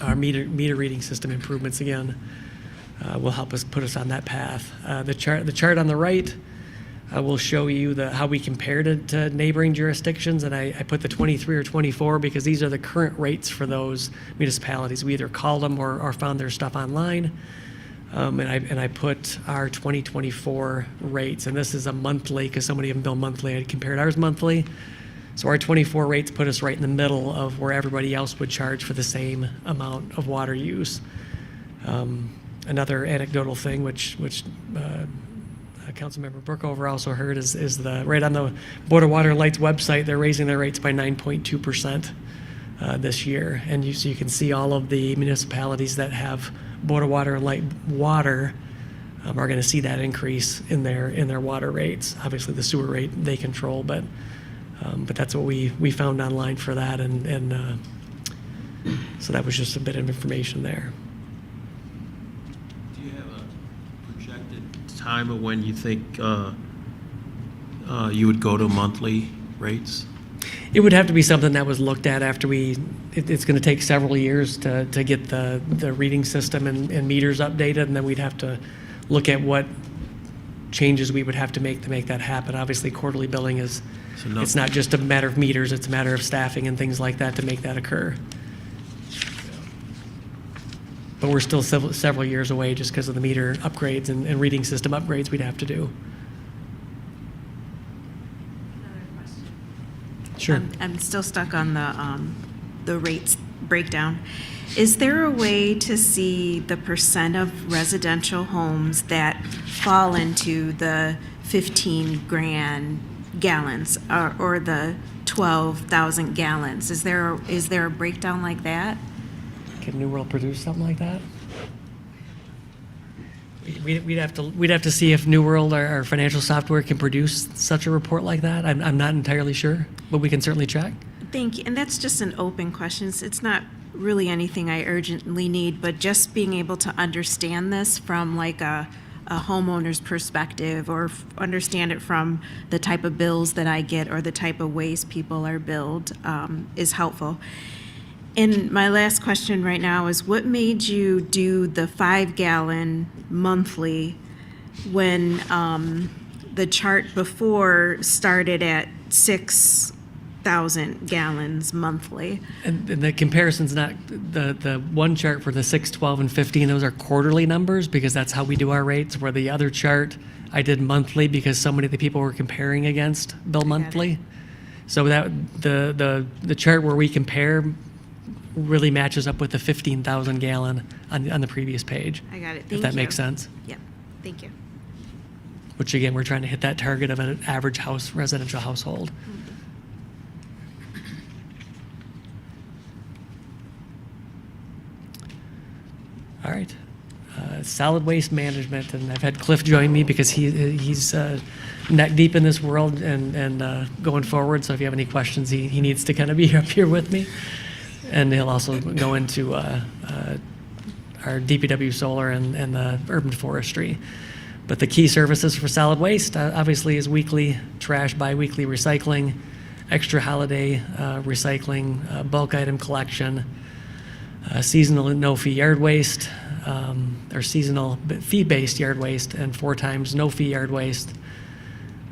Speaker 12: our meter reading system improvements again will help us put us on that path. The chart on the right will show you how we compared it to neighboring jurisdictions, and I put the 23 or 24 because these are the current rates for those municipalities. We either called them or found their stuff online. And I put our 2024 rates, and this is a monthly, because somebody even billed monthly, I compared ours monthly. So our 24 rates put us right in the middle of where everybody else would charge for the same amount of water use. Another anecdotal thing, which Councilmember Brookover also heard, is the right on the Board of Water and Lights website, they're raising their rates by 9.2% this year. And so you can see all of the municipalities that have Board of Water and Light water are going to see that increase in their water rates. Obviously, the sewer rate they control, but that's what we found online for that, and so that was just a bit of information there.
Speaker 15: Do you have a projected time of when you think you would go to monthly rates?
Speaker 12: It would have to be something that was looked at after it's going to take several years to get the reading system and meters updated, and then we'd have to look at what changes we would have to make that happen. Obviously, quarterly billing is, it's not just a matter of meters, it's a matter of staffing and things like that to make that occur. But we're still several years away just because of the meter upgrades and reading system upgrades we'd have to do. Sure.
Speaker 9: I'm still stuck on the rates breakdown. Is there a way to see the percent of residential homes that fall into the 15 grand gallons or the 12,000 gallons? Is there a breakdown like that?
Speaker 12: Can New World produce something like that? We'd have to see if New World, our financial software, can produce such a report like that. I'm not entirely sure, but we can certainly check.
Speaker 9: Thank you. And that's just an open question. It's not really anything I urgently need, but just being able to understand this from like a homeowner's perspective, or understand it from the type of bills that I get or the type of ways people are billed is helpful. And my last question right now is, what made you do the 5-gallon monthly when the chart before started at 6,000 gallons monthly?
Speaker 12: And the comparison's not, the one chart for the 6, 12, and 15, those are quarterly numbers because that's how we do our rates, where the other chart I did monthly because so many of the people we're comparing against bill monthly. So that the chart where we compare really matches up with the 15,000 gallon on the previous page.
Speaker 9: I got it. Thank you.
Speaker 12: If that makes sense.
Speaker 9: Yep. Thank you.
Speaker 12: Which again, we're trying to hit that target of an average residential household. All right. Solid waste management, and I've had Cliff join me because he's neck deep in this world and going forward. So if you have any questions, he needs to kind of be up here with me. And he'll also go into our DPW solar and the urban forestry. But the key services for solid waste, obviously, is weekly trash, bi-weekly recycling, extra holiday recycling, bulk item collection, seasonal and no-fee yard waste, or seasonal fee-based yard waste, and 4 times no-fee yard waste,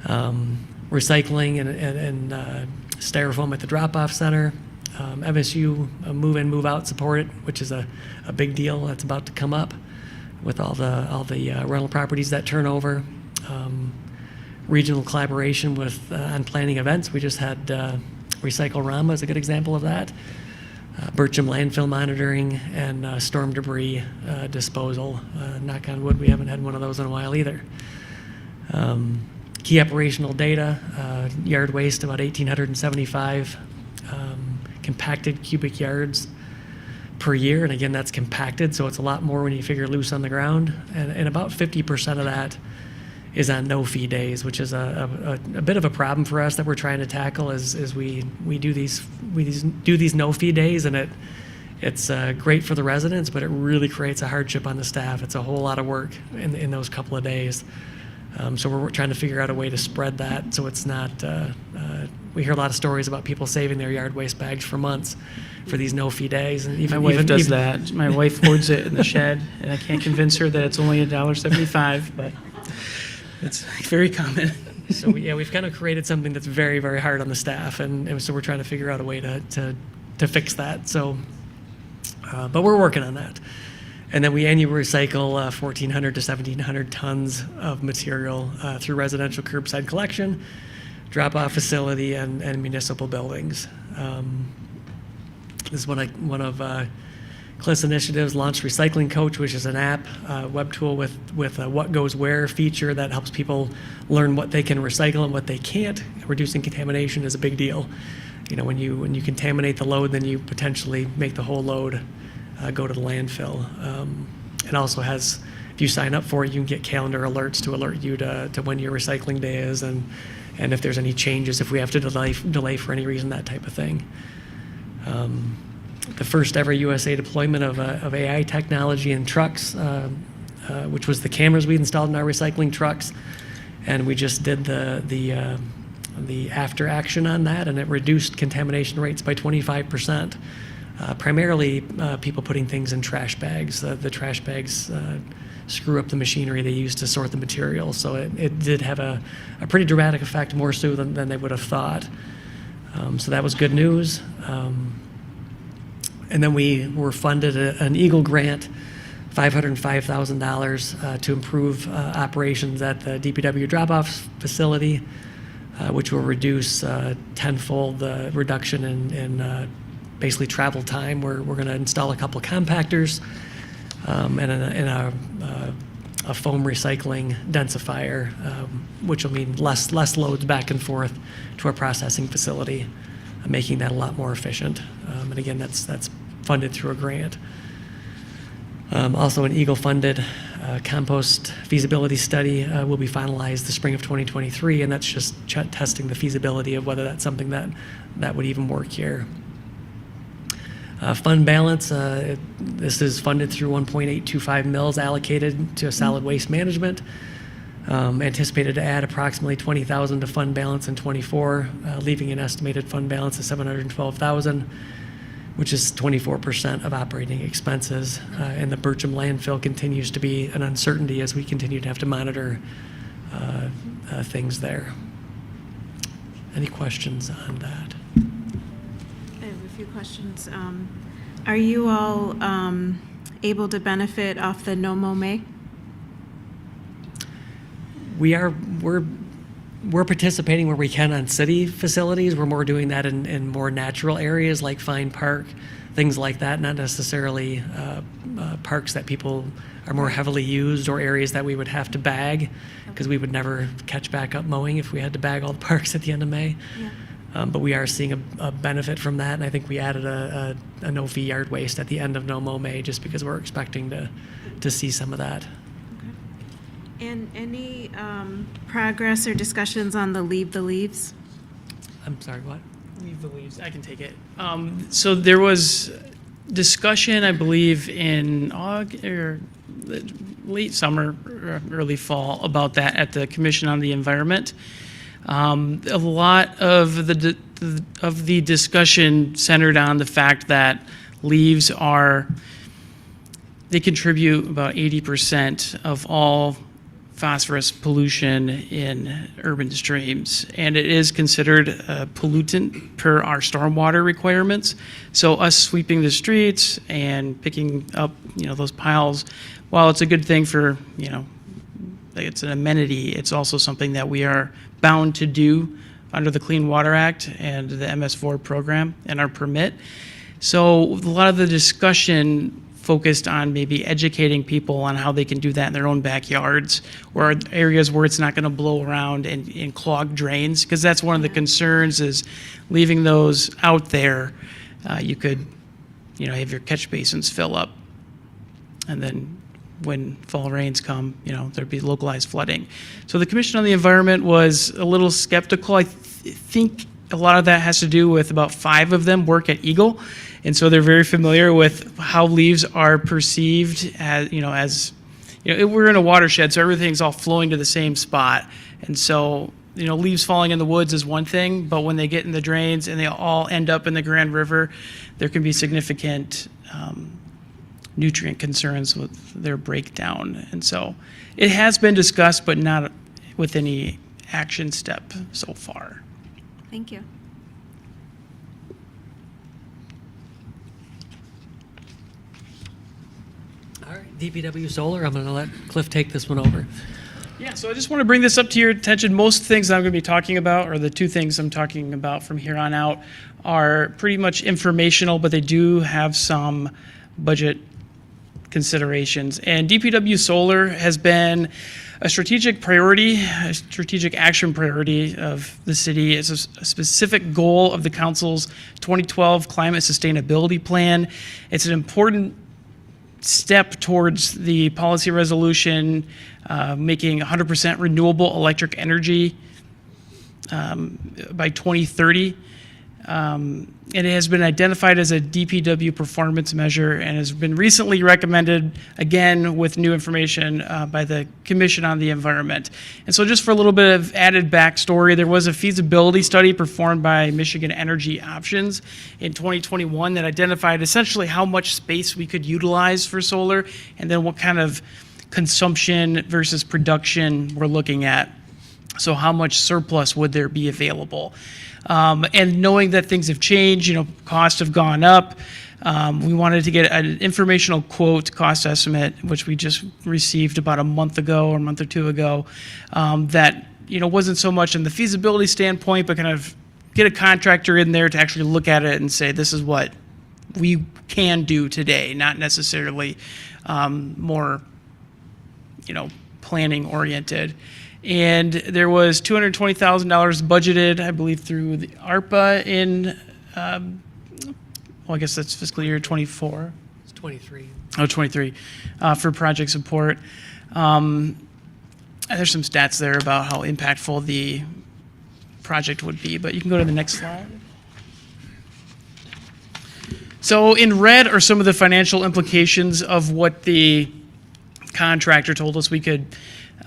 Speaker 12: recycling and styrofoam at the drop-off center, MSU move-in, move-out support, which is a big deal that's about to come up with all the rental properties that turn over. Regional collaboration with on planning events. We just had Recycle-Rama is a good example of that. Bircham landfill monitoring and storm debris disposal. Knock on wood, we haven't had one of those in a while either. Key operational data, yard waste about 1,875 compacted cubic yards per year. And again, that's compacted, so it's a lot more when you figure loose on the ground. And about 50% of that is on no-fee days, which is a bit of a problem for us that we're trying to tackle as we do these no-fee days, and it's great for the residents, but it really creates a hardship on the staff. It's a whole lot of work in those couple of days. So we're trying to figure out a way to spread that so it's not, we hear a lot of stories about people saving their yard waste bags for months for these no-fee days. And
Speaker 16: My wife does that. My wife hoards it in the shed, and I can't convince her that it's only $1.75, but it's very common.
Speaker 12: So we've kind of created something that's very, very hard on the staff, and so we're trying to figure out a way to fix that. So, but we're working on that. And then we annually recycle 1,400 to 1,700 tons of material through residential curbside collection, drop-off facility, and municipal buildings. This is one of Cliff's initiatives, launched Recycling Coach, which is an app, web tool with a what goes where feature that helps people learn what they can recycle and what they can't. Reducing contamination is a big deal. You know, when you contaminate the load, then you potentially make the whole load go to the landfill. It also has, if you sign up for it, you can get calendar alerts to alert you to when your recycling day is, and if there's any changes, if we have to delay for any reason, that type of thing. The first ever USA deployment of AI technology in trucks, which was the cameras we installed in our recycling trucks, and we just did the after action on that, and it reduced contamination rates by 25%. Primarily people putting things in trash bags. The trash bags screw up the machinery they use to sort the material, so it did have a pretty dramatic effect, more so than they would have thought. So that was good news. And then we were funded an EAGLE grant, $505,000 to improve operations at the DPW drop-off facility, which will reduce tenfold the reduction in basically travel time. We're going to install a couple of compactors and a foam recycling densifier, which will mean less loads back and forth to our processing facility, making that a lot more efficient. And again, that's funded through a grant. Also, an EAGLE-funded compost feasibility study will be finalized the spring of 2023, and that's just testing the feasibility of whether that's something that would even work here. Fund balance, this is funded through 1.825 mils allocated to solid waste management. Anticipated to add approximately $20,000 to fund balance in '24, leaving an estimated fund balance of $712,000, which is 24% of operating expenses. And the Bircham landfill continues to be an uncertainty as we continue to have to monitor things there. Any questions on that?
Speaker 9: I have a few questions. Are you all able to benefit off the No Mow May?
Speaker 12: We're participating where we can on city facilities. We're more doing that in more natural areas like Fine Park, things like that, not necessarily parks that people are more heavily used or areas that we would have to bag, because we would never catch back up mowing if we had to bag all the parks at the end of May.
Speaker 9: Yeah.
Speaker 12: But we are seeing a benefit from that, and I think we added a no-fee yard waste at the end of No Mow May just because we're expecting to see some of that.
Speaker 9: And any progress or discussions on the Leave the Leaves?
Speaker 12: I'm sorry, what?
Speaker 16: Leave the leaves. I can take it. So there was discussion, I believe, in late summer, or early fall, about that at the Commission on the Environment. A lot of the discussion centered on the fact that leaves they contribute about 80% of all phosphorus pollution in urban streams, and it is considered a pollutant per our stormwater requirements. So us sweeping the streets and picking up, those piles, while it's a good thing for, it's an amenity, it's also something that we are bound to do under the Clean Water Act and the MS4 program and our permit. So a lot of the discussion focused on maybe educating people on how they can do that in their own backyards or areas where it's not going to blow around and clog drains, because that's one of the concerns is leaving those out there. You could, have your catch basins fill up, and then when fall rains come, there'd be localized flooding. So the Commission on the Environment was a little skeptical. I think a lot of that has to do with about 5 of them work at EAGLE. And so they're very familiar with how leaves are perceived as, we're in a watershed, so everything's all flowing to the same spot. And so, leaves falling in the woods is one thing, but when they get in the drains and they all end up in the Grand River, there can be significant nutrient concerns with their breakdown. And so it has been discussed, but not with any action step so far.
Speaker 9: Thank you.
Speaker 12: All right. DPW Solar. I'm going to let Cliff take this one over.
Speaker 16: Yeah, so I just want to bring this up to your attention. Most things I'm going to be talking about, or the two things I'm talking about from here on out, are pretty much informational, but they do have some budget considerations. And DPW Solar has been a strategic priority, a strategic action priority of the city. It's a specific goal of the council's 2012 Climate Sustainability Plan. It's an important step towards the policy resolution making 100% renewable electric energy by 2030. It has been identified as a DPW performance measure and has been recently recommended again with new information by the Commission on the Environment. And so just for a little bit of added backstory, there was a feasibility study performed by Michigan Energy Options in 2021 that identified essentially how much space we could utilize for solar and then what kind of consumption versus production we're looking at. So how much surplus would there be available? And knowing that things have changed, costs have gone up, we wanted to get an informational quote cost estimate, which we just received about a month ago or a month or two ago, that wasn't so much in the feasibility standpoint, but kind of get a contractor in there to actually look at it and say, this is what we can do today, not necessarily more, planning oriented. And there was $220,000 budgeted, I believe, through the ARPA in, I guess that's fiscal year 24.
Speaker 12: It's 23.
Speaker 16: Oh, 23, for project support. And there's some stats there about how impactful the project would be, but you can go to the next slide. So in red are some of the financial implications of what the contractor told us we could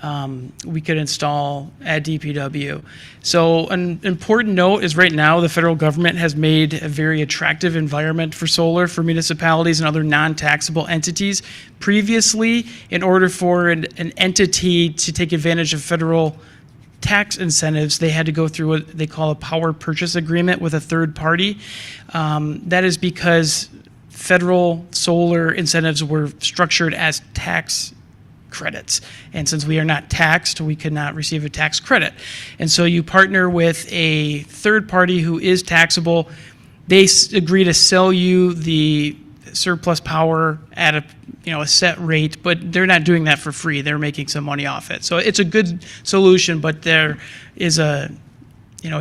Speaker 16: install at DPW. So an important note is right now the federal government has made a very attractive environment for solar for municipalities and other non-taxable entities. Previously, in order for an entity to take advantage of federal tax incentives, they had to go through what they call a power purchase agreement with a third party. That is because federal solar incentives were structured as tax credits. And since we are not taxed, we could not receive a tax credit. And so you partner with a third party who is taxable. They agree to sell you the surplus power at a set rate, but they're not doing that for free. They're making some money off it. So it's a good solution, but there is a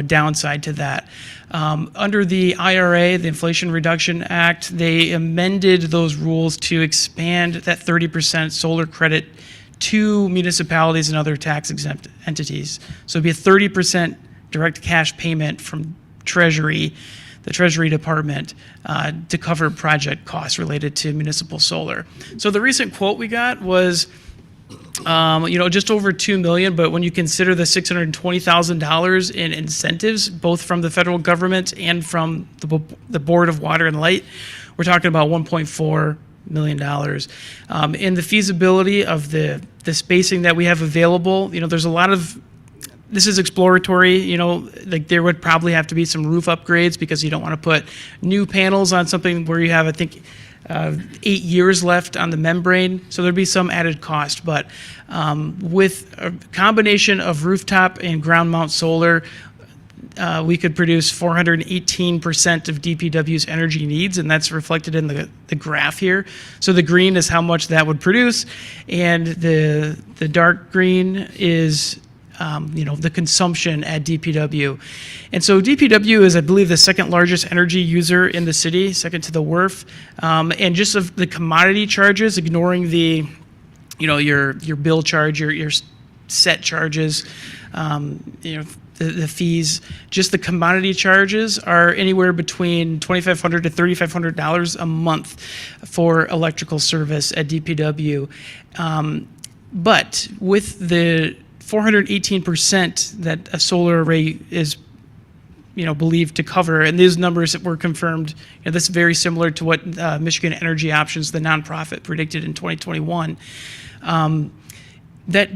Speaker 16: downside to that. Under the IRA, the Inflation Reduction Act, they amended those rules to expand that 30% solar credit to municipalities and other tax-exempt entities. So it'd be a 30% direct cash payment from Treasury, the Treasury Department, to cover project costs related to municipal solar. So the recent quote we got was just over $2 million, but when you consider the $620,000 in incentives, both from the federal government and from the Board of Water and Light, we're talking about $1.4 million. In the feasibility of the spacing that we have available, there's a lot of, this is exploratory, like there would probably have to be some roof upgrades because you don't want to put new panels on something where you have, I think, 8 years left on the membrane, so there'd be some added cost. But with a combination of rooftop and ground mount solar, we could produce 418% of DPW's energy needs, and that's reflected in the graph here. So the green is how much that would produce, and the dark green is the consumption at DPW. And so DPW is, I believe, the second largest energy user in the city, second to the WRF. And just of the commodity charges, ignoring the, your bill charge, your set charges, the fees, just the commodity charges are anywhere between $2,500 to $3,500 a month for electrical service at DPW. But with the 418% that a solar array is, believed to cover, and these numbers that were confirmed, that's very similar to what Michigan Energy Options, the nonprofit, predicted in 2021. That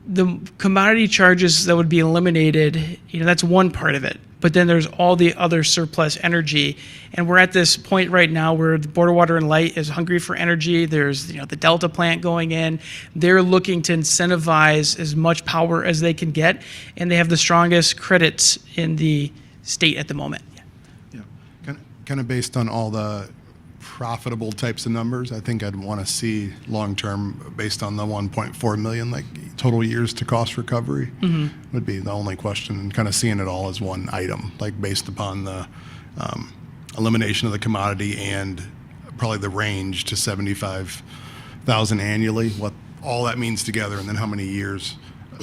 Speaker 16: the commodity charges that would be eliminated, that's one part of it. but then there's all the other surplus energy. And we're at this point right now where the Board of Water and Light is hungry for energy. There's the Delta plant going in. They're looking to incentivize as much power as they can get, and they have the strongest credits in the state at the moment.
Speaker 3: Yeah, kind of based on all the profitable types of numbers, I think I'd want to see long-term, based on the 1.4 million, like total years to cost recovery would be the only question, and kind of seeing it all as one item, like based upon the elimination of the commodity and probably the range to 75,000 annually, what all that means together, and then how many years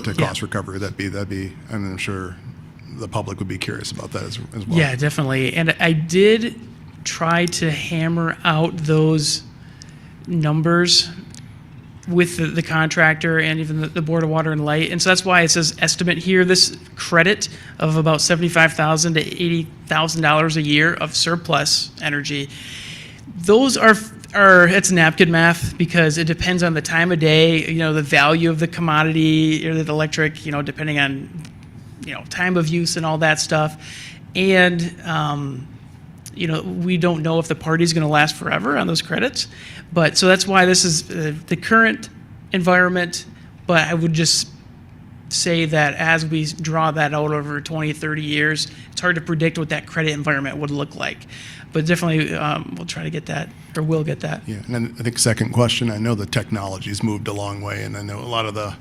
Speaker 3: to cost recovery that'd be, and I'm sure the public would be curious about that as well.
Speaker 16: Yeah, definitely. And I did try to hammer out those numbers with the contractor and even the Board of Water and Light. And so that's why it says estimate here. This credit of about $75,000 to $80,000 a year of surplus energy, those are it's napkin math because it depends on the time of day, the value of the commodity or the electric, depending on, time of use and all that stuff. And, we don't know if the party's going to last forever on those credits. But so that's why this is the current environment. But I would just say that as we draw that out over 20, 30 years, it's hard to predict what that credit environment would look like. But definitely we'll try to get that, or we'll get that.
Speaker 3: Yeah, and then I think second question, I know the technology's moved a long way, and I know a lot of the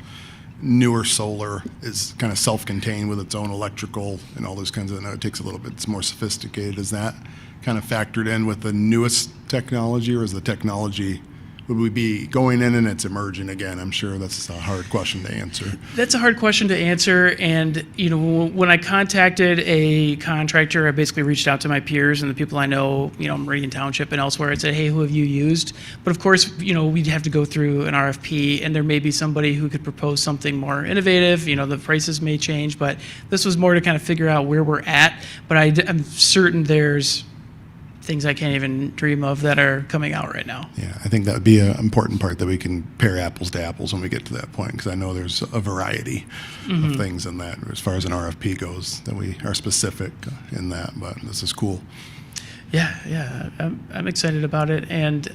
Speaker 3: newer solar is kind of self-contained with its own electrical and all those kinds of, I know it takes a little bit, it's more sophisticated. Is that kind of factored in with the newest technology, or is the technology, would we be going in and it's emerging again? I'm sure that's a hard question to answer.
Speaker 16: That's a hard question to answer. And, when I contacted a contractor, I basically reached out to my peers and the people I know, Meridian Township and elsewhere, and said, hey, who have you used? But of course, we'd have to go through an RFP, and there may be somebody who could propose something more innovative. The prices may change, but this was more to kind of figure out where we're at. But I'm certain there's things I can't even dream of that are coming out right now.
Speaker 3: Yeah, I think that would be an important part, that we can compare apples to apples when we get to that point, because I know there's a variety of things in that as far as an RFP goes, that we are specific in that, but this is cool.
Speaker 16: Yeah, I'm excited about it. And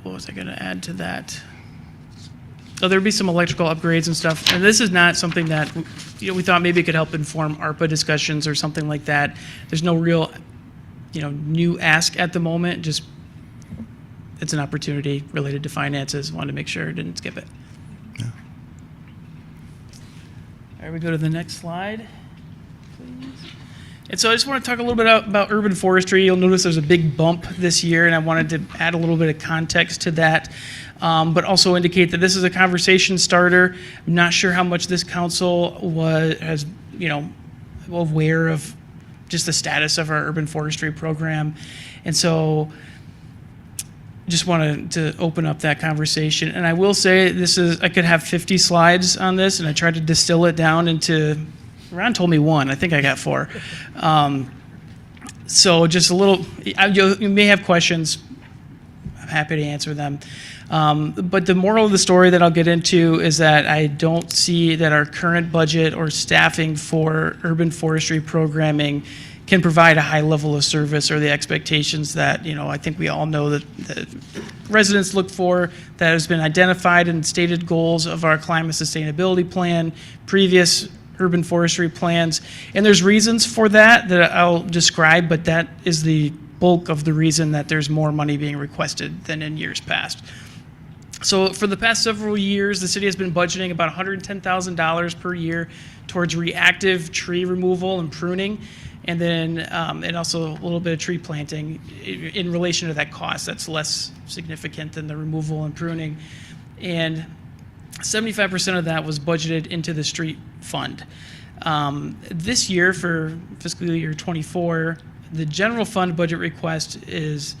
Speaker 16: what was I going to add to that? So there'd be some electrical upgrades and stuff. And this is not something that we thought maybe could help inform ARPA discussions or something like that. There's no real new ask at the moment. Just it's an opportunity related to finances. Wanted to make sure I didn't skip it.
Speaker 3: Yeah.
Speaker 16: All right, we go to the next slide, please. And so I just want to talk a little bit about urban forestry. You'll notice there's a big bump this year, and I wanted to add a little bit of context to that, but also indicate that this is a conversation starter. I'm not sure how much this council has aware of just the status of our urban forestry program. And so just wanted to open up that conversation. And I will say I could have 50 slides on this, and I tried to distill it down into, Ron told me one, I think I got 4. So just a little, you may have questions, I'm happy to answer them. But the moral of the story that I'll get into is that I don't see that our current budget or staffing for urban forestry programming can provide a high level of service or the expectations that, I think we all know that residents look for, that has been identified in stated goals of our climate sustainability plan, previous urban forestry plans. And there's reasons for that I'll describe, but that is the bulk of the reason that there's more money being requested than in years past. So for the past several years, the city has been budgeting about $110,000 per year towards reactive tree removal and pruning, and then and also a little bit of tree planting in relation to that cost. That's less significant than the removal and pruning. And 75% of that was budgeted into the street fund. This year, for fiscal year 24, the general fund budget request is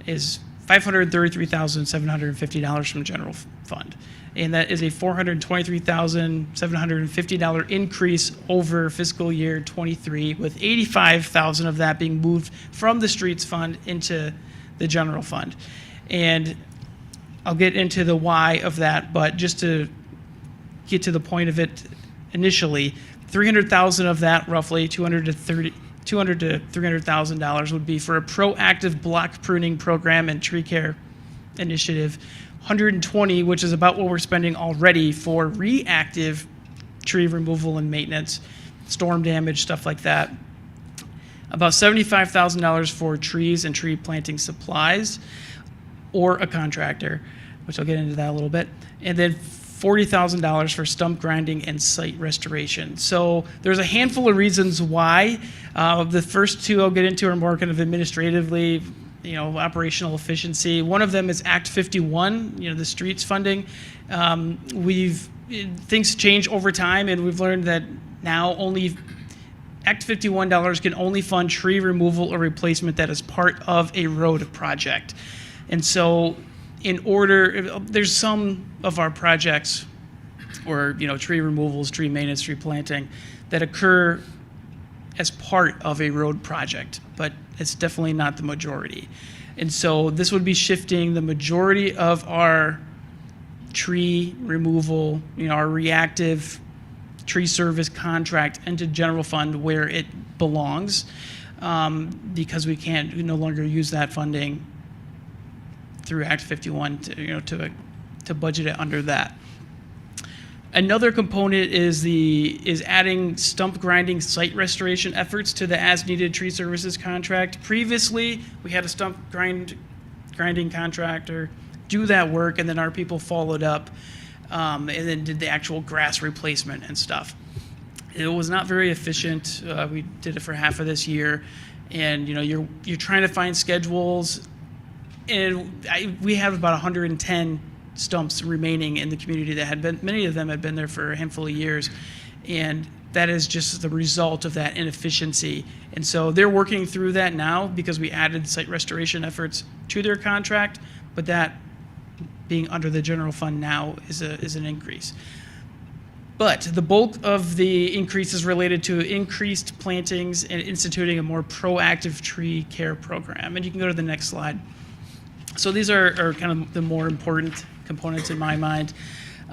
Speaker 16: $533,750 from the general fund. And that is a $423,750 increase over fiscal year 23, with $85,000 of that being moved from the streets fund into the general fund. And I'll get into the why of that, but just to get to the point of it initially, $300,000 of that, roughly $200 to $300,000 would be for a proactive block pruning program and tree care initiative. 120, which is about what we're spending already for reactive tree removal and maintenance, storm damage, stuff like that. About $75,000 for trees and tree planting supplies or a contractor, which I'll get into that a little bit. And then $40,000 for stump grinding and site restoration. So there's a handful of reasons why. The first two I'll get into are more kind of administratively, operational efficiency. One of them is Act 51, the streets funding. Things change over time, and we've learned that now only Act 51 dollars can only fund tree removal or replacement that is part of a road project. And so there's some of our projects or, tree removals, tree maintenance, tree planting that occur as part of a road project, but it's definitely not the majority. And so this would be shifting the majority of our tree removal, our reactive tree service contract into general fund where it belongs, because we no longer use that funding through Act 51 to budget it under that. Another component is adding stump grinding site restoration efforts to the as-needed tree services contract. Previously, we had a stump grinding contractor do that work, and then our people followed up and then did the actual grass replacement and stuff. It was not very efficient. We did it for half of this year, and you're trying to find schedules, and we have about 110 stumps remaining in the community that had been, many of them had been there for a handful of years, and that is just the result of that inefficiency. And so they're working through that now because we added site restoration efforts to their contract, but that being under the general fund now is an increase. But the bulk of the increase is related to increased plantings and instituting a more proactive tree care program. And you can go to the next slide. So these are kind of the more important components in my mind.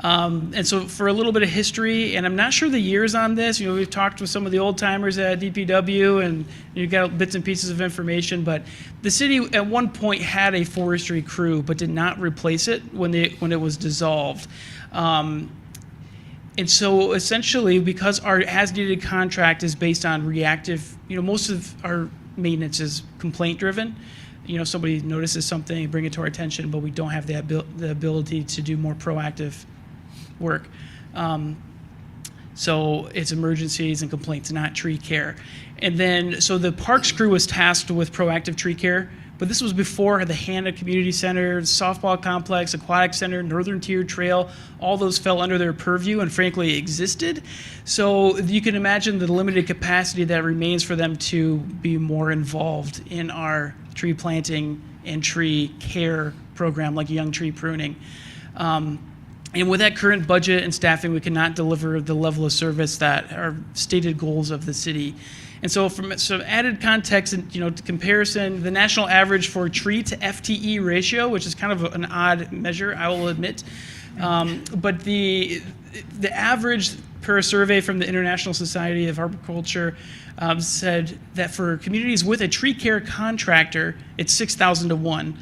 Speaker 16: And so for a little bit of history, and I'm not sure the years on this, we've talked with some of the old timers at DPW and you got bits and pieces of information, but the city at one point had a forestry crew, but did not replace it when it was dissolved. And so essentially, because our as-needed contract is based on reactive, most of our maintenance is complaint-driven. Somebody notices something, bring it to our attention, but we don't have the ability to do more proactive work. So it's emergencies and complaints, not tree care. And then, so the parks crew was tasked with proactive tree care, but this was before the Hannah Community Center, softball complex, aquatic center, Northern Tier Trail, all those fell under their purview and frankly existed. So you can imagine the limited capacity that remains for them to be more involved in our tree planting and tree care program like young tree pruning. And with that current budget and staffing, we cannot deliver the level of service that are stated goals of the city. And so from some added context and comparison, the national average for tree to FTE ratio, which is kind of an odd measure, I will admit, but the average per survey from the International Society of Arboriculture said that for communities with a tree care contractor, it's 6,000 to 1.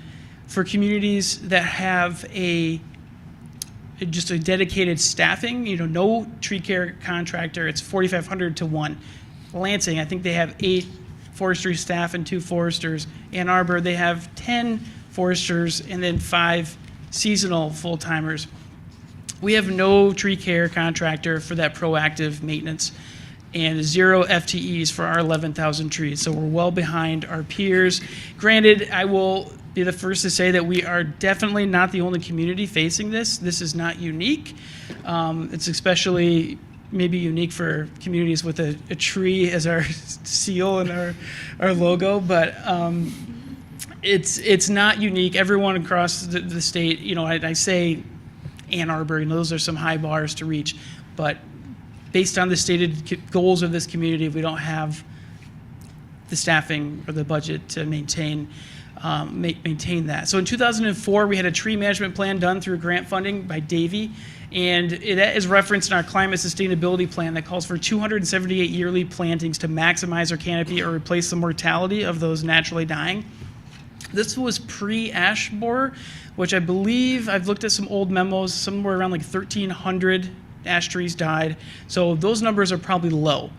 Speaker 16: For communities that have just a dedicated staffing, no tree care contractor, it's 4,500 to 1. Lansing, I think they have 8 forestry staff and 2 foresters. Ann Arbor, they have 10 foresters and then 5 seasonal full-timers. We have no tree care contractor for that proactive maintenance and 0 FTEs for our 11,000 trees. So we're well behind our peers. Granted, I will be the first to say that we are definitely not the only community facing this. This is not unique. It's especially maybe unique for communities with a tree as our seal and our logo, but it's not unique. Everyone across the state, I say Ann Arbor, those are some high bars to reach, but based on the stated goals of this community, we don't have the staffing or the budget to maintain that. So in 2004, we had a tree management plan done through grant funding by Davy, and it is referenced in our climate sustainability plan that calls for 278 yearly plantings to maximize our canopy or replace the mortality of those naturally dying. This was pre-ash borer, which I believe, I've looked at some old memos, somewhere around like 1,300 ash trees died. So those numbers are probably low.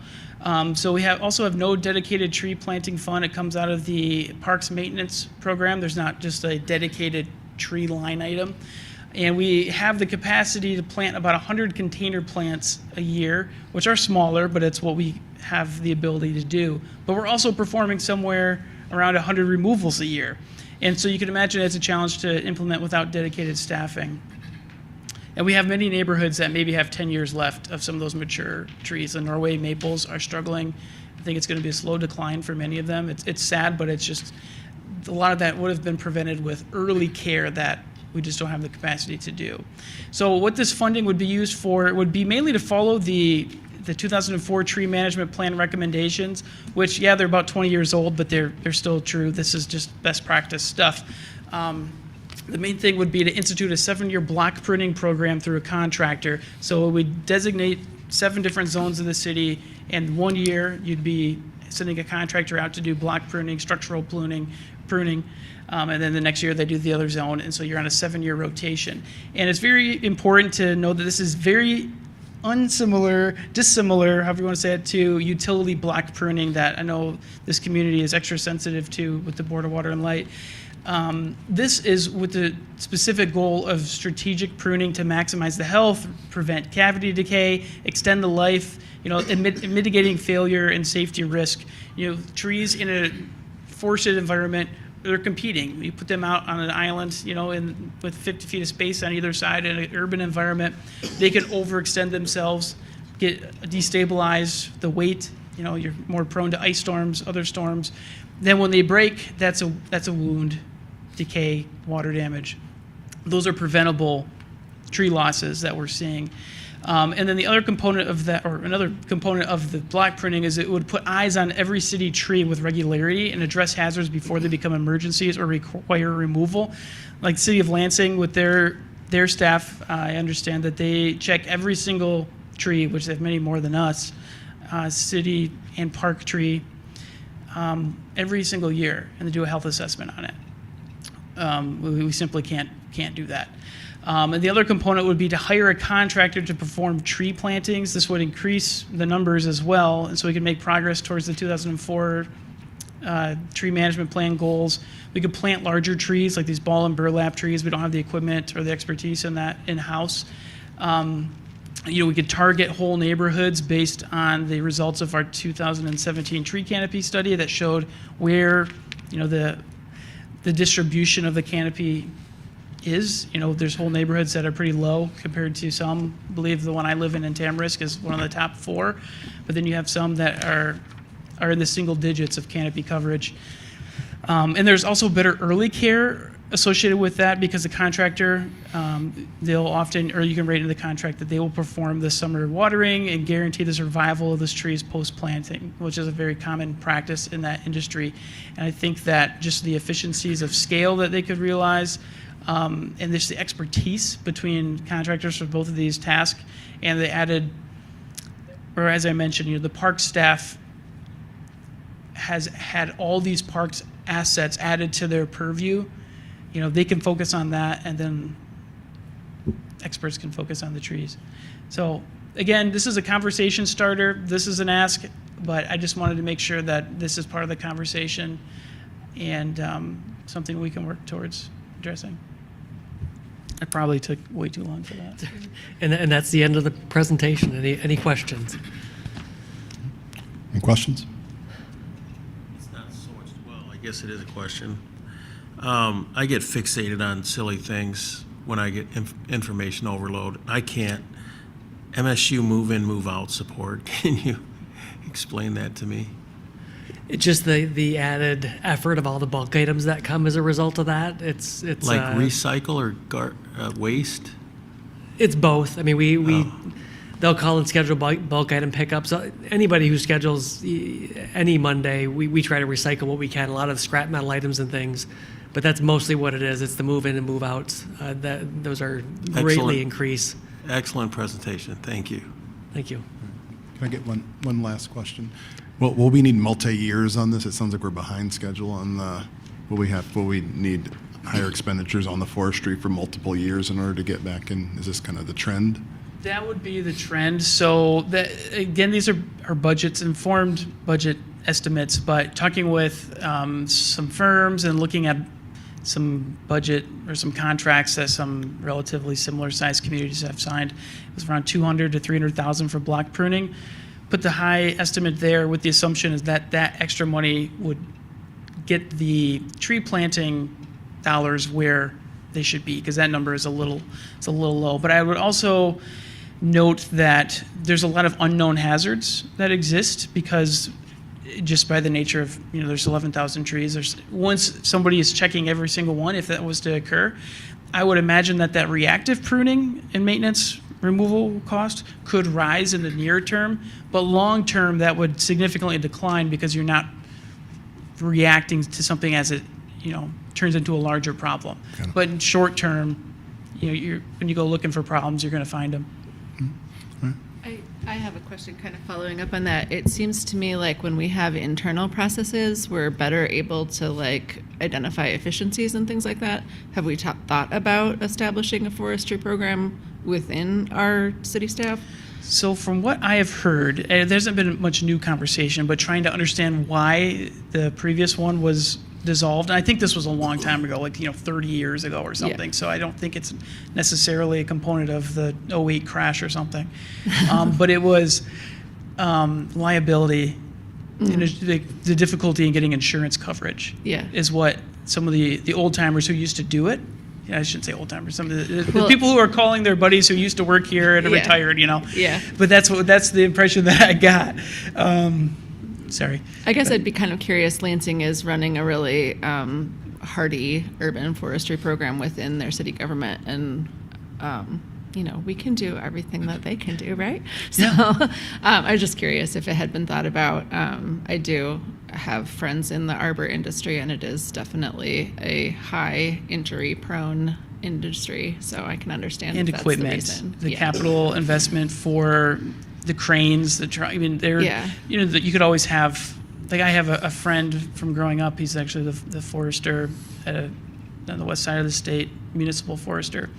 Speaker 16: So we also have no dedicated tree planting fund. It comes out of the Parks Maintenance Program. There's not just a dedicated tree line item. And we have the capacity to plant about 100 container plants a year, which are smaller, but it's what we have the ability to do. But we're also performing somewhere around 100 removals a year. And so you can imagine it's a challenge to implement without dedicated staffing. And we have many neighborhoods that maybe have 10 years left of some of those mature trees. The Norway maples are struggling. I think it's going to be a slow decline for many of them. It's sad, but it's just a lot of that would have been prevented with early care that we just don't have the capacity to do. So what this funding would be used for would be mainly to follow the 2004 tree management plan recommendations, which, yeah, they're about 20 years old, but they're still true. This is just best practice stuff. The main thing would be to institute a 7-year block pruning program through a contractor. So it would designate 7 different zones of the city, and 1 year you'd be sending a contractor out to do block pruning, structural pruning, and then the next year they do the other zone, and so you're on a 7-year rotation. And it's very important to know that this is very dissimilar, however you want to say it, to utility block pruning that I know this community is extra sensitive to with the Board of Water and Light. This is with the specific goal of strategic pruning to maximize the health, prevent cavity decay, extend the life, mitigating failure and safety risk. Trees in a forested environment, they're competing. You put them out on an island, with 50 feet of space on either side in an urban environment, they can overextend themselves, destabilize the weight. You're more prone to ice storms, other storms. Then when they break, that's a wound, decay, water damage. Those are preventable tree losses that we're seeing. And then the other component of that, or another component of the block pruning, is it would put eyes on every city tree with regularity and address hazards before they become emergencies or require removal. Like the City of Lansing, with their staff, I understand that they check every single tree, which they have many more than us, city and park tree, every single year, and they do a health assessment on it. We simply can't do that. And the other component would be to hire a contractor to perform tree plantings. This would increase the numbers as well, and so we can make progress towards the 2004 tree management plan goals. We could plant larger trees, like these ball and burlap trees. We don't have the equipment or the expertise in that in-house. We could target whole neighborhoods based on the results of our 2017 tree canopy study that showed where, the distribution of the canopy is. There's whole neighborhoods that are pretty low compared to some. I believe the one I live in Tamarisk is one of the top 4, but then you have some that are in the single digits of canopy coverage. And there's also better early care associated with that, because the contractor, they'll often, or you can write in the contract that they will perform the summer watering and guarantee the survival of those trees post-planting, which is a very common practice in that industry. And I think that just the efficiencies of scale that they could realize, and there's the expertise between contractors for both of these tasks, and the added, or as I mentioned, the park staff has had all these parks assets added to their purview. They can focus on that, and then experts can focus on the trees. So again, this is a conversation starter. This is an ask, but I just wanted to make sure that this is part of the conversation and something we can work towards addressing. I probably took way too long for that.
Speaker 12: And that's the end of the presentation. Any questions?
Speaker 3: Any questions?
Speaker 15: It's not so much, well, I guess it is a question. I get fixated on silly things when I get information overload. I can't. MSU move in, move out support. Can you explain that to me?
Speaker 12: It's just the added effort of all the bulk items that come as a result of that. It's like
Speaker 15: recycle or waste?
Speaker 12: It's both. I mean, they'll call and schedule bulk item pickups. Anybody who schedules any Monday, we try to recycle what we can, a lot of scrap metal items and things. But that's mostly what it is. It's the move in and move outs. Those are greatly
Speaker 15: Excellent.
Speaker 12: increase.
Speaker 15: Excellent presentation. Thank you.
Speaker 12: Thank you.
Speaker 3: Can I get one last question? Well, will we need multi-years on this? It sounds like we're behind schedule on the, will we need higher expenditures on the forestry for multiple years in order to get back in? Is this kind of the trend?
Speaker 16: That would be the trend. So that, again, these are our budgets, informed budget estimates, but talking with some firms and looking at some budget or some contracts that some relatively similar sized communities have signed, it was around 200 to 300,000 for block pruning. Put the high estimate there with the assumption is that that extra money would get the tree planting dollars where they should be, because that number is a little low. But I would also note that there's a lot of unknown hazards that exist because just by the nature of, there's 11,000 trees. Once somebody is checking every single one, if that was to occur, I would imagine that reactive pruning and maintenance removal cost could rise in the near term, but long term that would significantly decline because you're not reacting to something as it, turns into a larger problem. But in short term, when you go looking for problems, you're going to find them.
Speaker 1: I have a question kind of following up on that. It seems to me like when we have internal processes, we're better able to identify efficiencies and things like that. Have we thought about establishing a forestry program within our city staff?
Speaker 16: So from what I have heard, there hasn't been much new conversation, but trying to understand why the previous one was dissolved. And I think this was a long time ago, 30 years ago or something. Yeah. So I don't think it's necessarily a component of the 08 crash or something. But it was liability, the difficulty in getting insurance coverage is what some of the old timers who used to do it. Yeah, I shouldn't say old timers. Some of the people who are calling their buddies who used to work here and retired,
Speaker 1: Yeah.
Speaker 16: But that's the impression that I got. Sorry.
Speaker 1: I guess I'd be kind of curious. Lansing is running a really hardy urban forestry program within their city government, and we can do everything that they can do, right? So I was just curious if it had been thought about. I do have friends in the arbor industry, and it is definitely a high injury-prone industry, so I can understand
Speaker 16: and
Speaker 1: if that's
Speaker 16: equipment,
Speaker 1: the reason.
Speaker 16: The capital investment for the cranes, you could always have, I have a friend from growing up, he's actually the forester on the west side of the state, municipal forester,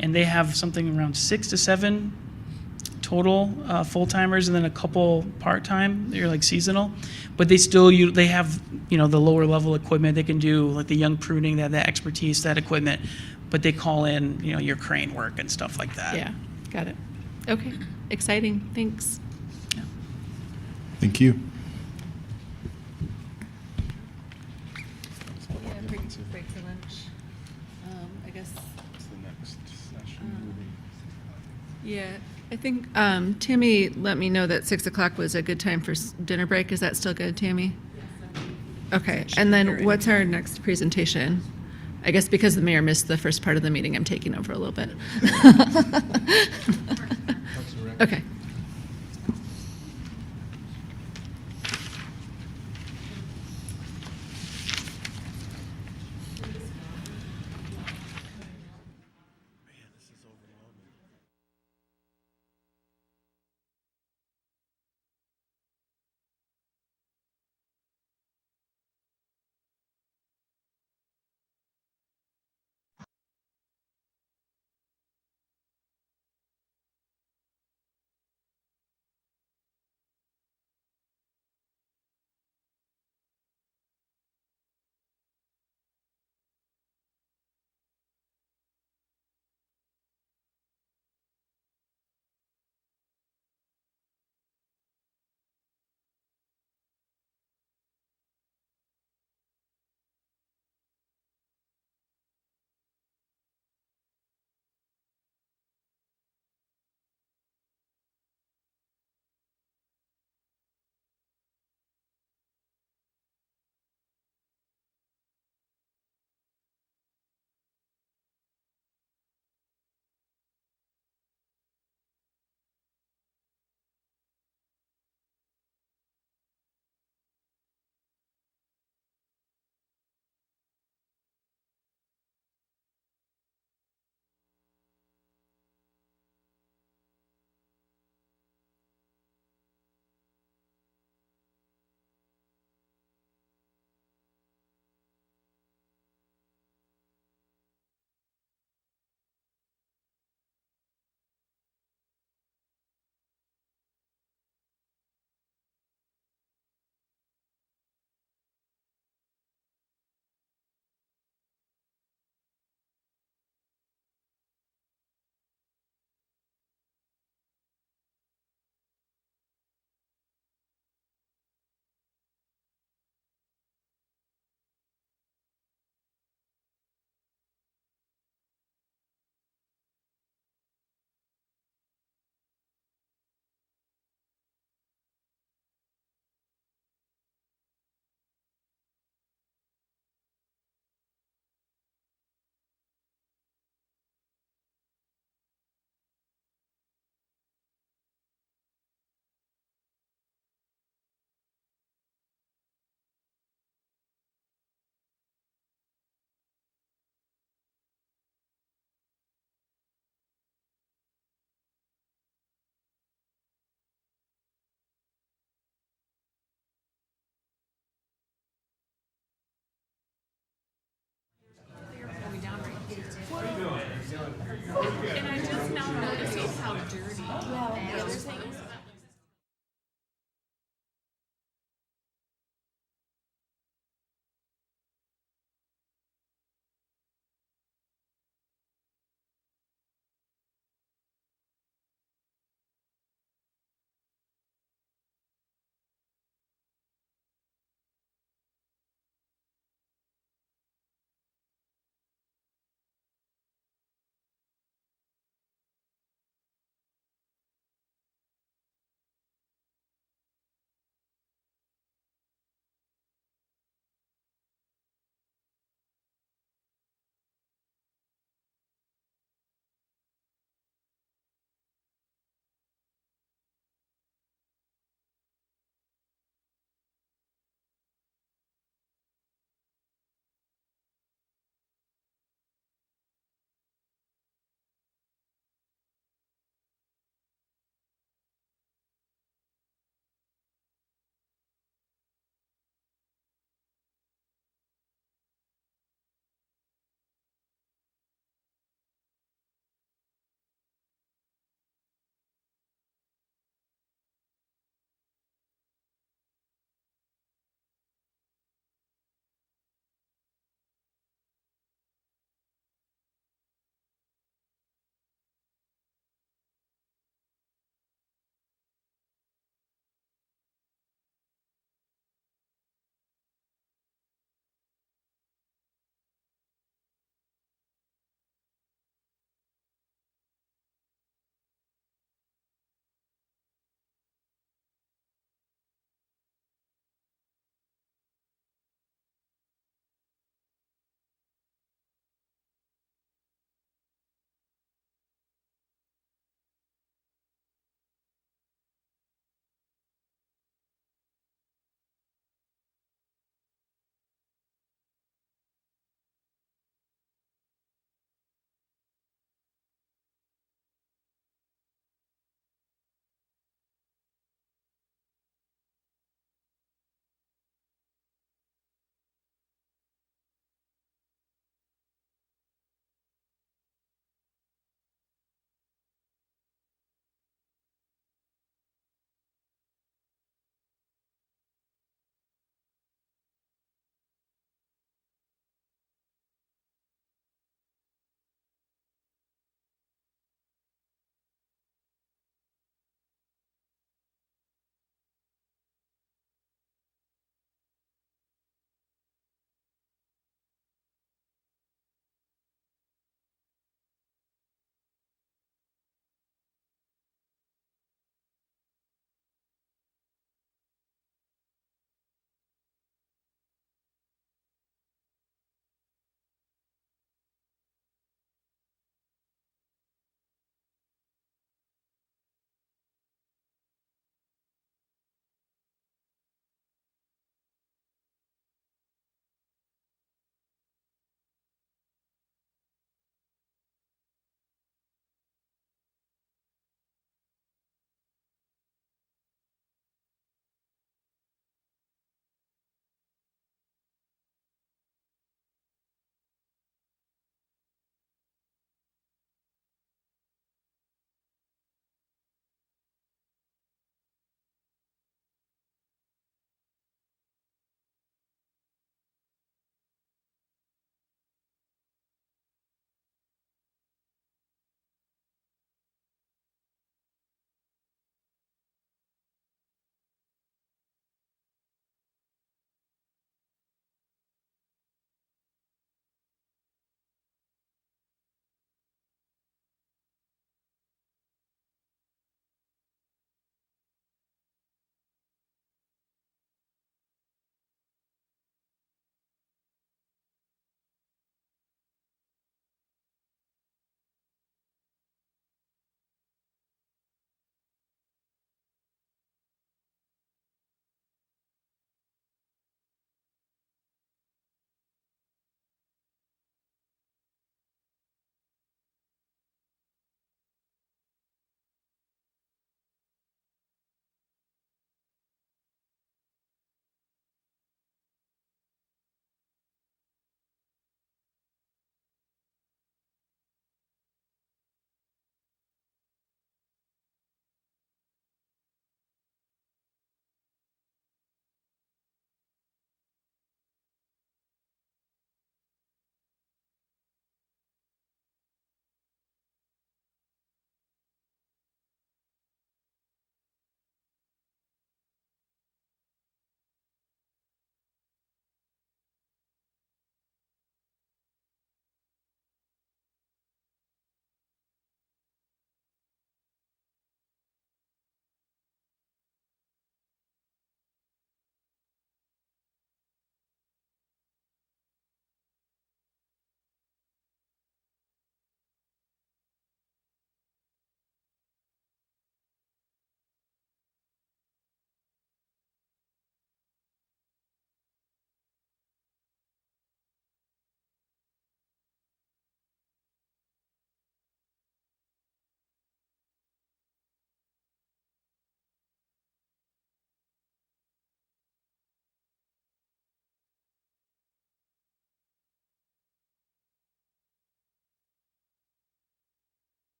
Speaker 16: and they have something around 6 to 7 total full-timers and then a couple part-time, they're seasonal, but they have, the lower level equipment, they can do the young pruning, they have that expertise, that equipment, but they call in, your crane work and stuff like that.
Speaker 1: Yeah, got it. Okay, exciting, thanks.
Speaker 3: Thank you.
Speaker 1: Yeah, break for lunch. I guess. Yeah, I think Tammy let me know that 6 o'clock was a good time for dinner break. Is that still good, Tammy? Yes. Okay, and then what's our next presentation? I guess because the mayor missed the first part of the meeting, I'm taking over a little bit. Okay.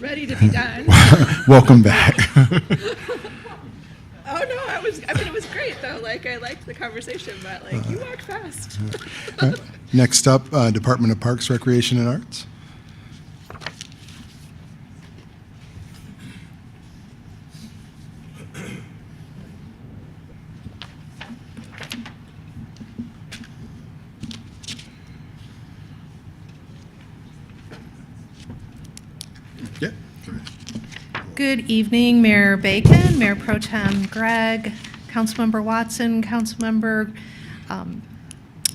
Speaker 1: ready to be done.
Speaker 3: Welcome back.
Speaker 1: Oh, no, I mean, it was great, though. Like, I liked the conversation, but, like, you walked fast.
Speaker 3: Next up, Department of Parks, Recreation, and Arts. Yeah.
Speaker 17: Good evening, Mayor Bacon, Mayor Pro Tem Gregg, Councilmember Watson, Councilmember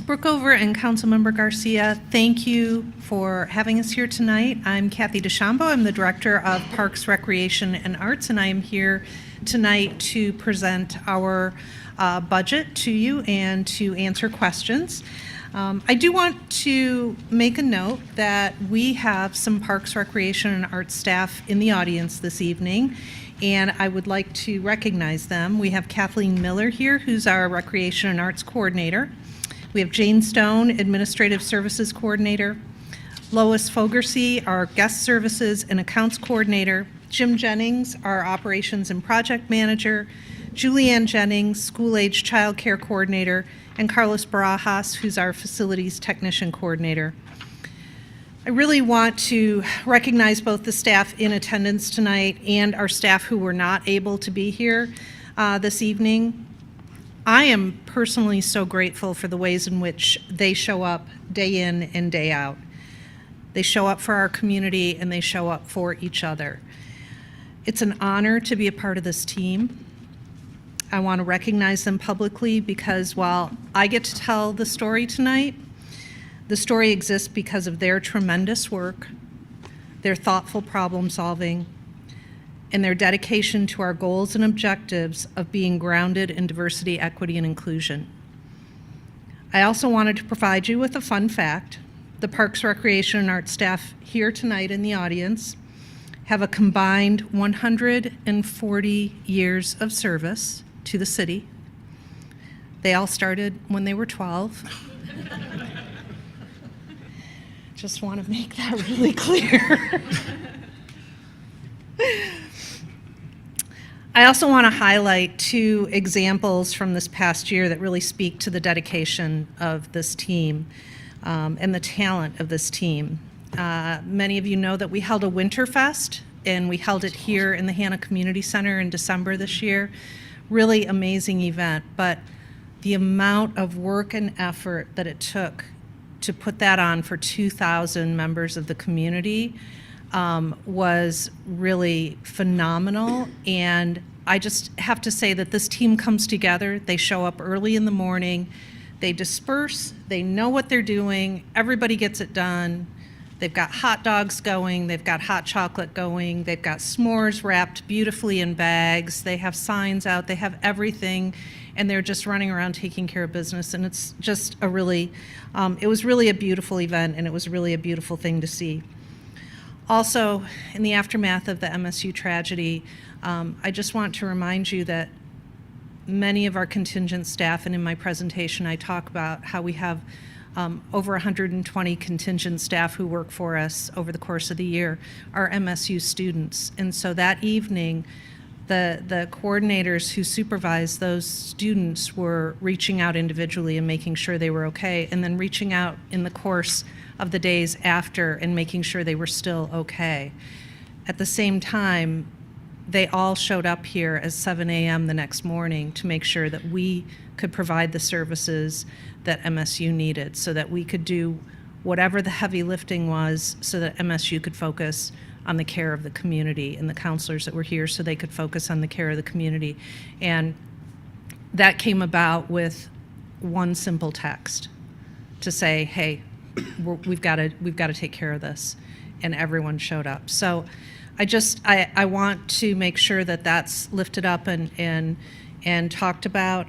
Speaker 17: Brookover, and Councilmember Garcia. Thank you for having us here tonight. I'm Kathy DeChambeau. I'm the Director of Parks, Recreation, and Arts, and I am here tonight to present our budget to you and to answer questions. I do want to make a note that we have some Parks, Recreation, and Arts staff in the audience this evening, and I would like to recognize them. We have Kathleen Miller here, who's our Recreation and Arts Coordinator. We have Jane Stone, Administrative Services Coordinator. Lois Fogersey, our Guest Services and Accounts Coordinator. Jim Jennings, our Operations and Project Manager. Julianne Jennings, School-Age Child Care Coordinator, and Carlos Barajas, who's our Facilities Technician Coordinator. I really want to recognize both the staff in attendance tonight and our staff who were not able to be here this evening. I am personally so grateful for the ways in which they show up day in and day out. They show up for our community and they show up for each other. It's an honor to be a part of this team. I want to recognize them publicly because while I get to tell the story tonight, the story exists because of their tremendous work, their thoughtful problem solving, and their dedication to our goals and objectives of being grounded in diversity, equity, and inclusion. I also wanted to provide you with a fun fact. The Parks, Recreation, and Arts staff here tonight in the audience have a combined 140 years of service to the city. They all started when they were 12. Just want to make that really clear. I also want to highlight two examples from this past year that really speak to the dedication of this team and the talent of this team. Many of you know that we held a Winterfest, and we held it here in the Hannah Community Center in December this year. Really amazing event, but the amount of work and effort that it took to put that on for 2,000 members of the community was really phenomenal. And I just have to say that this team comes together. They show up early in the morning, they disperse, they know what they're doing, everybody gets it done. They've got hot dogs going, they've got hot chocolate going, they've got s'mores wrapped beautifully in bags, they have signs out, they have everything, and they're just running around taking care of business. And it's just a really, it was really a beautiful event, and it was really a beautiful thing to see. Also, in the aftermath of the MSU tragedy, I just want to remind you that many of our contingent staff, and in my presentation I talk about how we have over 120 contingent staff who work for us over the course of the year, are MSU students. And so that evening, the coordinators who supervise those students were reaching out individually and making sure they were okay, and then reaching out in the course of the days after and making sure they were still okay. At the same time, they all showed up here at 7 a.m. the next morning to make sure that we could provide the services that MSU needed, so that we could do whatever the heavy lifting was, so that MSU could focus on the care of the community, and the counselors that were here so they could focus on the care of the community. And that came about with one simple text to say, hey, we've got to take care of this, and everyone showed up. So I want to make sure that that's lifted up and talked about,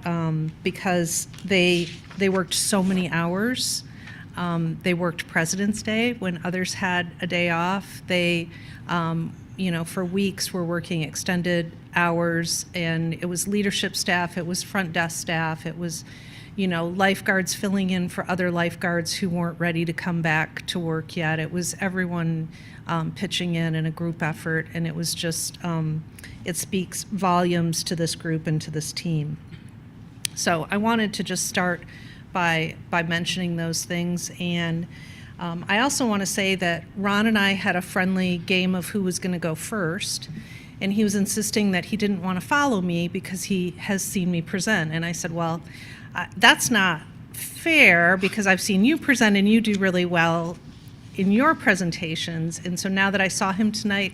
Speaker 17: because they worked so many hours. They worked President's Day when others had a day off. They, for weeks were working extended hours, and it was leadership staff, it was front desk staff, it was, lifeguards filling in for other lifeguards who weren't ready to come back to work yet. It was everyone pitching in a group effort, and it was just, it speaks volumes to this group and to this team. So I wanted to just start by mentioning those things. And I also want to say that Ron and I had a friendly game of who was going to go first, and he was insisting that he didn't want to follow me because he has seen me present. And I said, well, that's not fair because I've seen you present and you do really well in your presentations. And so now that I saw him tonight,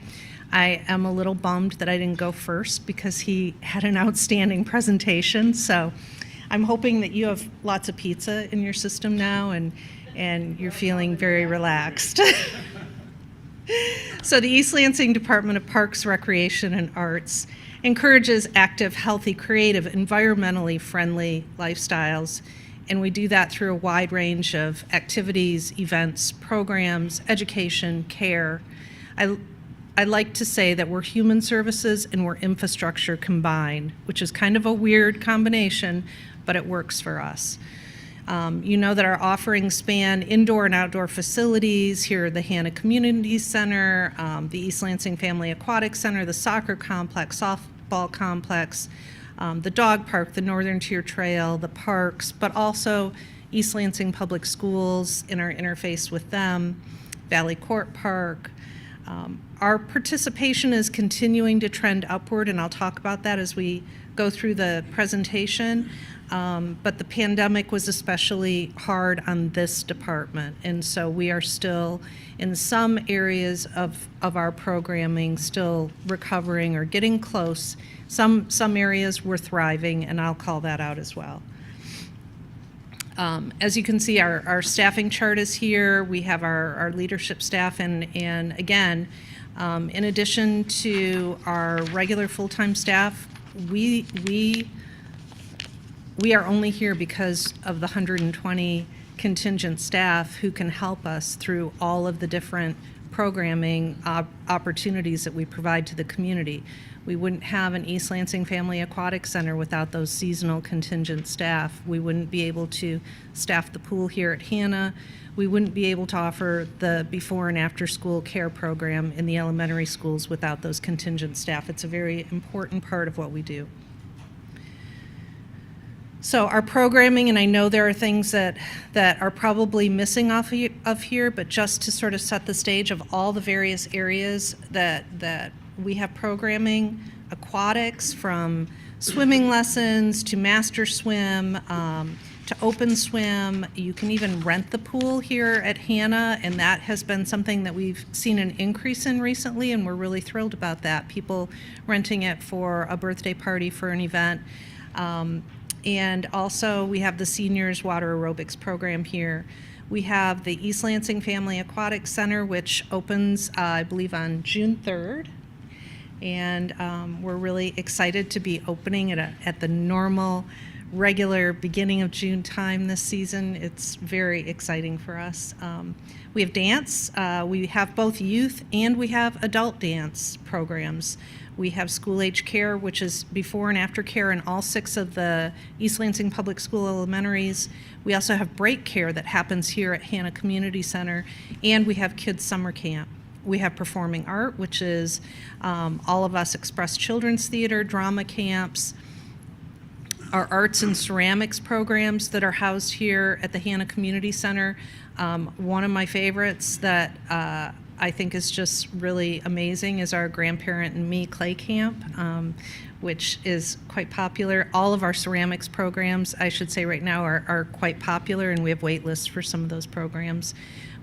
Speaker 17: I am a little bummed that I didn't go first because he had an outstanding presentation. So I'm hoping that you have lots of pizza in your system now and you're feeling very relaxed. So the East Lansing Department of Parks, Recreation, and Arts encourages active, healthy, creative, environmentally friendly lifestyles, and we do that through a wide range of activities, events, programs, education, care. I like to say that we're human services and we're infrastructure combined, which is kind of a weird combination, but it works for us. You know that our offerings span indoor and outdoor facilities. Here are the Hannah Community Center, the East Lansing Family Aquatic Center, the soccer complex, softball complex, the dog park, the Northern Tier Trail, the parks, but also East Lansing Public Schools in our interface with them, Valley Court Park. Our participation is continuing to trend upward, and I'll talk about that as we go through the presentation. But the pandemic was especially hard on this department, and so we are still in some areas of our programming still recovering or getting close. Some areas we're thriving, and I'll call that out as well. As you can see, our staffing chart is here. We have our leadership staff, and again, in addition to our regular full-time staff, we are only here because of the 120 contingent staff who can help us through all of the different programming opportunities that we provide to the community. We wouldn't have an East Lansing Family Aquatic Center without those seasonal contingent staff. We wouldn't be able to staff the pool here at Hannah. We wouldn't be able to offer the before and after school care program in the elementary schools without those contingent staff. It's a very important part of what we do. So our programming, and I know there are things that are probably missing off of here, but just to sort of set the stage of all the various areas that we have programming, aquatics, from swimming lessons to master swim, to open swim. You can even rent the pool here at Hannah, and that has been something that we've seen an increase in recently, and we're really thrilled about that. People renting it for a birthday party, for an event. And also we have the seniors water aerobics program here. We have the East Lansing Family Aquatic Center, which opens, I believe, on June 3rd. And we're really excited to be opening it at the normal, regular beginning of June time this season. It's very exciting for us. We have dance. We have both youth and we have adult dance programs. We have school-age care, which is before and after care in all 6 of the East Lansing Public School elementaries. We also have break care that happens here at Hannah Community Center, and we have kids summer camp. We have performing art, which is All of Us Express Children's Theater, drama camps, our arts and ceramics programs that are housed here at the Hannah Community Center. One of my favorites that I think is just really amazing is our Grandparent and Me Clay Camp, which is quite popular. All of our ceramics programs, I should say right now, are quite popular, and we have wait lists for some of those programs.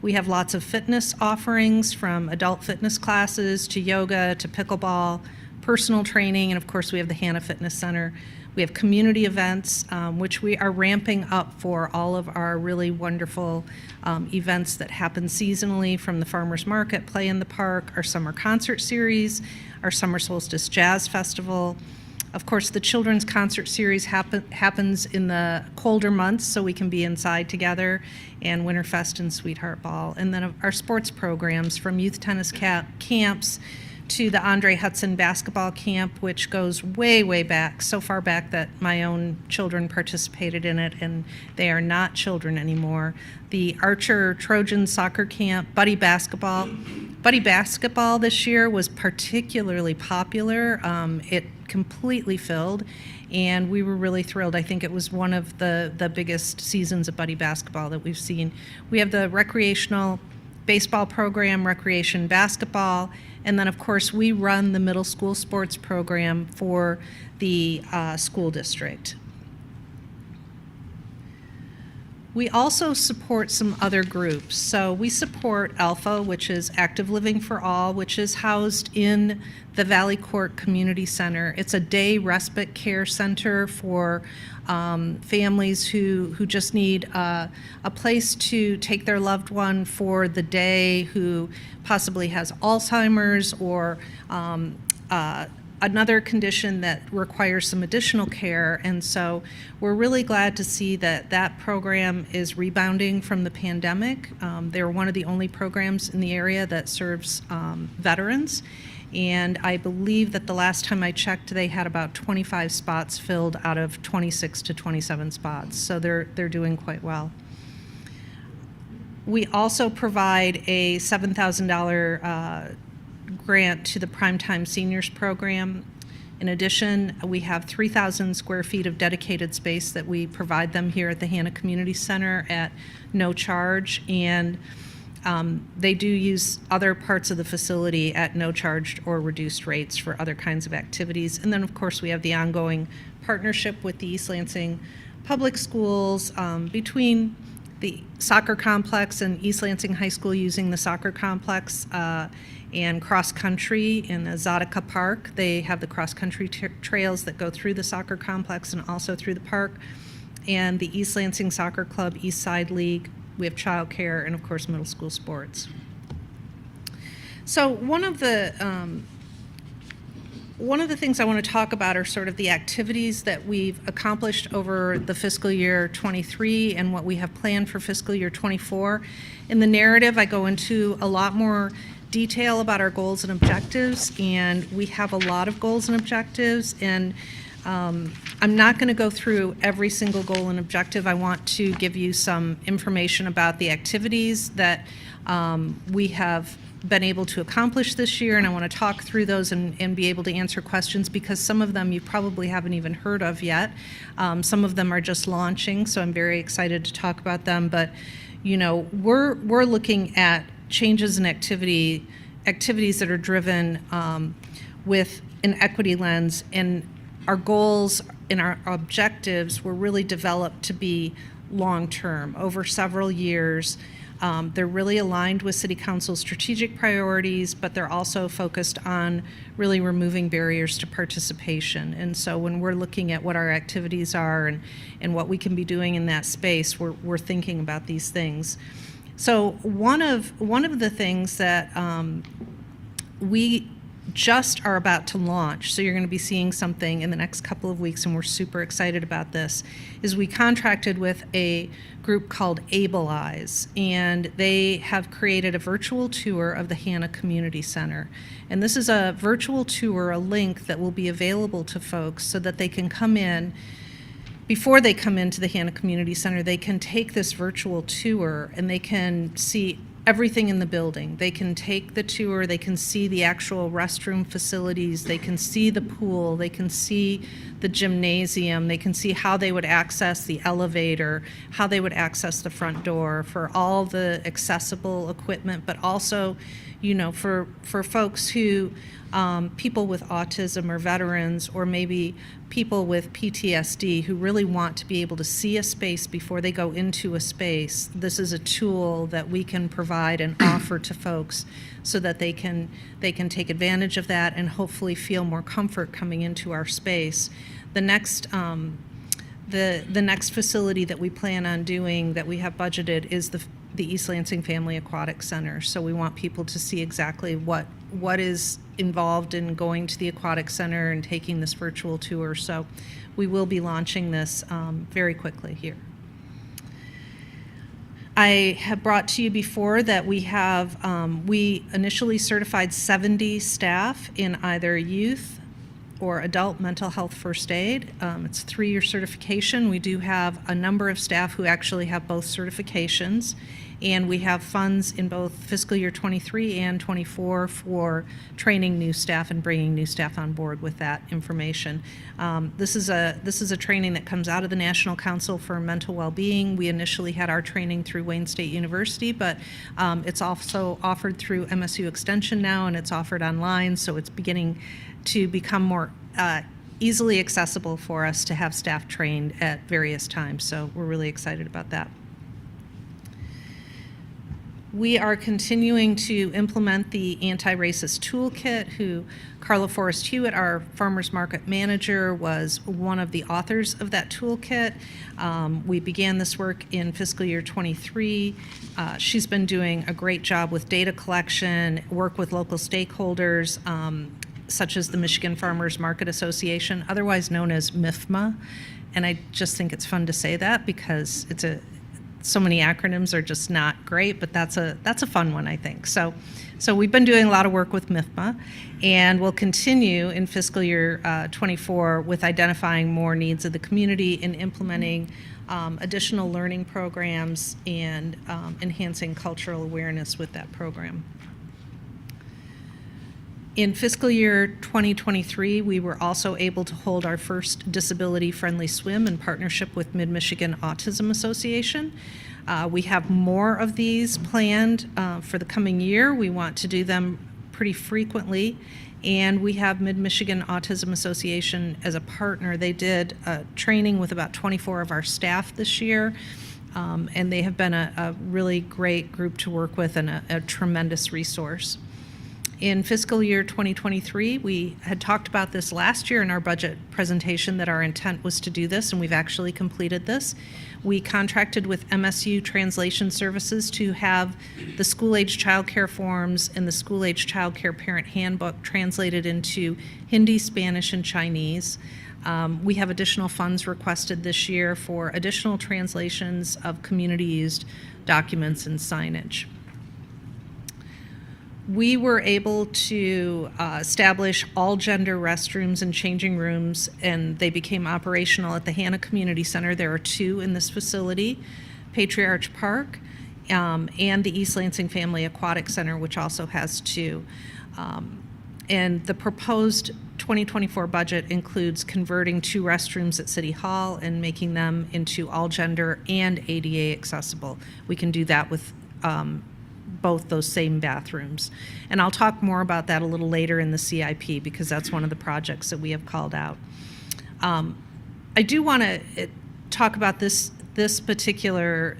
Speaker 17: We have lots of fitness offerings, from adult fitness classes to yoga to pickleball, personal training, and of course we have the Hannah Fitness Center. We have community events, which we are ramping up for all of our really wonderful events that happen seasonally, from the Farmers Market, Play in the Park, our summer concert series, our Summer Solstice Jazz Festival. Of course, the children's concert series happens in the colder months, so we can be inside together, and Winterfest and Sweetheart Ball. And then our sports programs, from youth tennis camps to the Andre Hudson basketball camp, which goes way, way back, so far back that my own children participated in it, and they are not children anymore. The Archer Trojan soccer camp, Buddy basketball. Buddy basketball this year was particularly popular. It completely filled, and we were really thrilled. I think it was one of the biggest seasons of Buddy basketball that we've seen. We have the recreational baseball program, recreation basketball, and then of course we run the middle school sports program for the school district. We also support some other groups. So we support ALPHA, which is Active Living for All, which is housed in the Valley Court Community Center. It's a day respite care center for families who just need a place to take their loved one for the day, who possibly has Alzheimer's or another condition that requires some additional care. And so we're really glad to see that that program is rebounding from the pandemic. They're one of the only programs in the area that serves veterans. And I believe that the last time I checked, they had about 25 spots filled out of 26 to 27 spots. So they're doing quite well. We also provide a $7,000 grant to the Primetime Seniors Program. In addition, we have 3,000 square feet of dedicated space that we provide them here at the Hannah Community Center at no charge, and they do use other parts of the facility at no charge or reduced rates for other kinds of activities. And then, of course, we have the ongoing partnership with the East Lansing Public Schools between the soccer complex and East Lansing High School using the soccer complex and cross-country in Azadica Park. They have the cross-country trails that go through the soccer complex and also through the park. And the East Lansing Soccer Club, East Side League. We have childcare and, of course, middle school sports. So one of the things I want to talk about are sort of the activities that we've accomplished over the fiscal year 23 and what we have planned for fiscal year 24. In the narrative, I go into a lot more detail about our goals and objectives, and we have a lot of goals and objectives, and I'm not going to go through every single goal and objective. I want to give you some information about the activities that we have been able to accomplish this year, and I want to talk through those and be able to answer questions, because some of them you probably haven't even heard of yet. Some of them are just launching, so I'm very excited to talk about them. But you know, we're looking at changes in activities that are driven with an equity lens, and our goals and our objectives were really developed to be long-term, over several years. They're really aligned with City Council's strategic priorities, but they're also focused on really removing barriers to participation. And so when we're looking at what our activities are and what we can be doing in that space, we're thinking about these things. So one of the things that we just are about to launch, so you're going to be seeing something in the next couple of weeks, and we're super excited about this, is we contracted with a group called Abilize, and they have created a virtual tour of the Hannah Community Center. And this is a virtual tour, a link that will be available to folks so that they can come in. Before they come into the Hannah Community Center, they can take this virtual tour and they can see everything in the building. They can take the tour, they can see the actual restroom facilities, they can see the pool, they can see the gymnasium, they can see how they would access the elevator, how they would access the front door, for all the accessible equipment, but also, you know, for folks who, people with autism or veterans, or maybe people with PTSD who really want to be able to see a space before they go into a space. This is a tool that we can provide and offer to folks so that they can take advantage of that and hopefully feel more comfort coming into our space. The next facility that we plan on doing that we have budgeted is the East Lansing Family Aquatic Center. So we want people to see exactly what is involved in going to the aquatic center and taking this virtual tour. So we will be launching this very quickly here. I have brought to you before that we initially certified 70 staff in either youth or adult mental health first aid. It's a 3-year certification. We do have a number of staff who actually have both certifications, and we have funds in both fiscal year 23 and 24 for training new staff and bringing new staff on board with that information. This is a training that comes out of the National Council for Mental Wellbeing. We initially had our training through Wayne State University, but it's also offered through MSU Extension now, and it's offered online, so it's beginning to become more easily accessible for us to have staff trained at various times. So we're really excited about that. We are continuing to implement the anti-racist toolkit, who Carla Forrest Hewitt, our farmers market manager, was one of the authors of that toolkit. We began this work in fiscal year 23. She's been doing a great job with data collection, work with local stakeholders, such as the Michigan Farmers Market Association, otherwise known as MIFMA. And I just think it's fun to say that because so many acronyms are just not great, but that's a fun one, I think. So we've been doing a lot of work with MIFMA, and we'll continue in fiscal year 24 with identifying more needs of the community and implementing additional learning programs and enhancing cultural awareness with that program. In fiscal year 2023, we were also able to hold our first disability-friendly swim in partnership with Mid-Michigan Autism Association. We have more of these planned for the coming year. We want to do them pretty frequently, and we have Mid-Michigan Autism Association as a partner. They did a training with about 24 of our staff this year, and they have been a really great group to work with and a tremendous resource. In fiscal year 2023, we had talked about this last year in our budget presentation that our intent was to do this, and we've actually completed this. We contracted with MSU Translation Services to have the school-age childcare forms and the school-age childcare parent handbook translated into Hindi, Spanish, and Chinese. We have additional funds requested this year for additional translations of community-used documents and signage. We were able to establish all-gender restrooms and changing rooms, and they became operational at the Hannah Community Center. There are 2 in this facility, Patriarch Park, and the East Lansing Family Aquatic Center, which also has 2. And the proposed 2024 budget includes converting 2 restrooms at City Hall and making them into all-gender and ADA accessible. We can do that with both those same bathrooms. And I'll talk more about that a little later in the CIP because that's one of the projects that we have called out. I do want to talk about this particular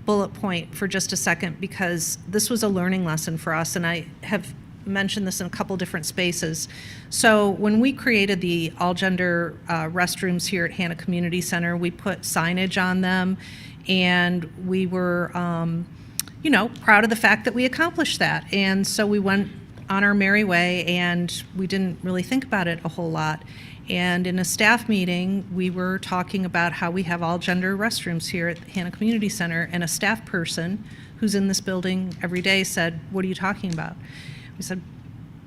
Speaker 17: bullet point for just a second because this was a learning lesson for us, and I have mentioned this in a couple different spaces. So when we created the all-gender restrooms here at Hannah Community Center, we put signage on them, and we were proud of the fact that we accomplished that. And so we went on our merry way, and we didn't really think about it a whole lot. And in a staff meeting, we were talking about how we have all gender restrooms here at Hannah Community Center, and a staff person who's in this building every day said, "What are you talking about?" We said,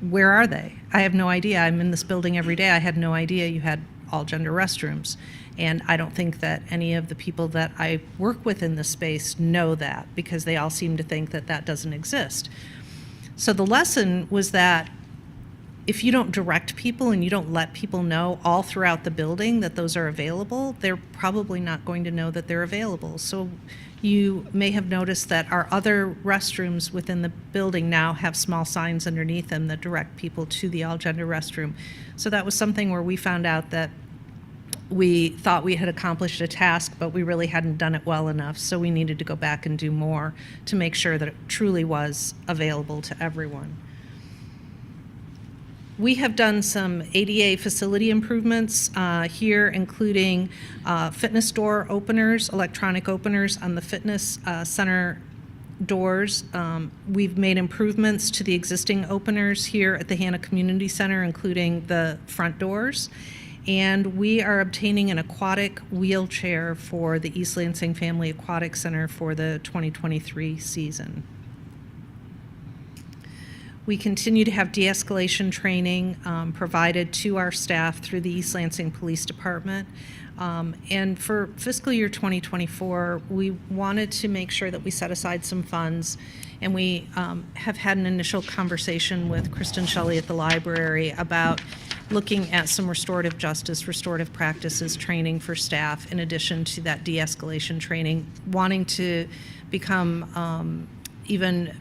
Speaker 17: "Where are they? I have no idea. I'm in this building every day. I had no idea you had all gender restrooms." And I don't think that any of the people that I work with in this space know that, because they all seem to think that that doesn't exist. So the lesson was that if you don't direct people and you don't let people know all throughout the building that those are available, they're probably not going to know that they're available. So you may have noticed that our other restrooms within the building now have small signs underneath them that direct people to the all-gender restroom. So that was something where we found out that we thought we had accomplished a task, but we really hadn't done it well enough, so we needed to go back and do more to make sure that it truly was available to everyone. We have done some ADA facility improvements here, including fitness door openers, electronic openers on the fitness center doors. We've made improvements to the existing openers here at the Hannah Community Center, including the front doors. And we are obtaining an aquatic wheelchair for the East Lansing Family Aquatic Center for the 2023 season. We continue to have de-escalation training provided to our staff through the East Lansing Police Department. And for fiscal year 2024, we wanted to make sure that we set aside some funds, and we have had an initial conversation with Kristen Shelley at the library about looking at some restorative justice, restorative practices training for staff in addition to that de-escalation training, wanting to become even,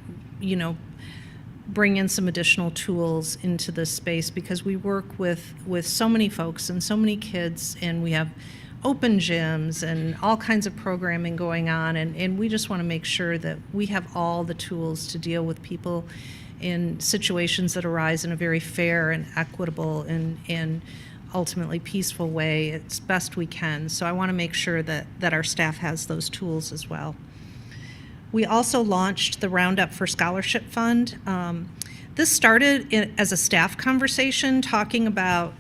Speaker 17: bring in some additional tools into this space, because we work with so many folks and so many kids, and we have open gyms and all kinds of programming going on, and we just want to make sure that we have all the tools to deal with people in situations that arise in a very fair and equitable and ultimately peaceful way as best we can. So I want to make sure that our staff has those tools as well. We also launched the Roundup for Scholarship Fund. This started as a staff conversation talking about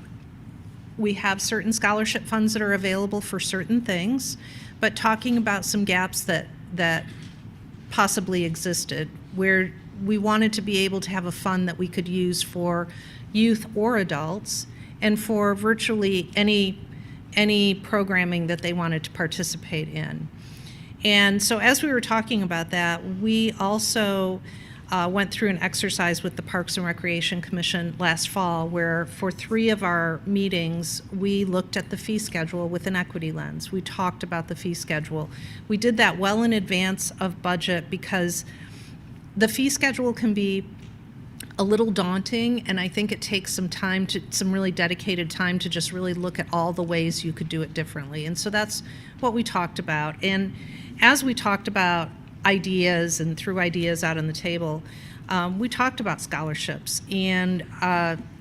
Speaker 17: we have certain scholarship funds that are available for certain things, but talking about some gaps that possibly existed, where we wanted to be able to have a fund that we could use for youth or adults and for virtually any programming that they wanted to participate in. And so as we were talking about that, we also went through an exercise with the Parks and Recreation Commission last fall, where for 3 of our meetings, we looked at the fee schedule with an equity lens. We talked about the fee schedule. We did that well in advance of budget because the fee schedule can be a little daunting, and I think it takes some really dedicated time to just really look at all the ways you could do it differently. And so that's what we talked about. And as we talked about ideas and threw ideas out on the table, we talked about scholarships. And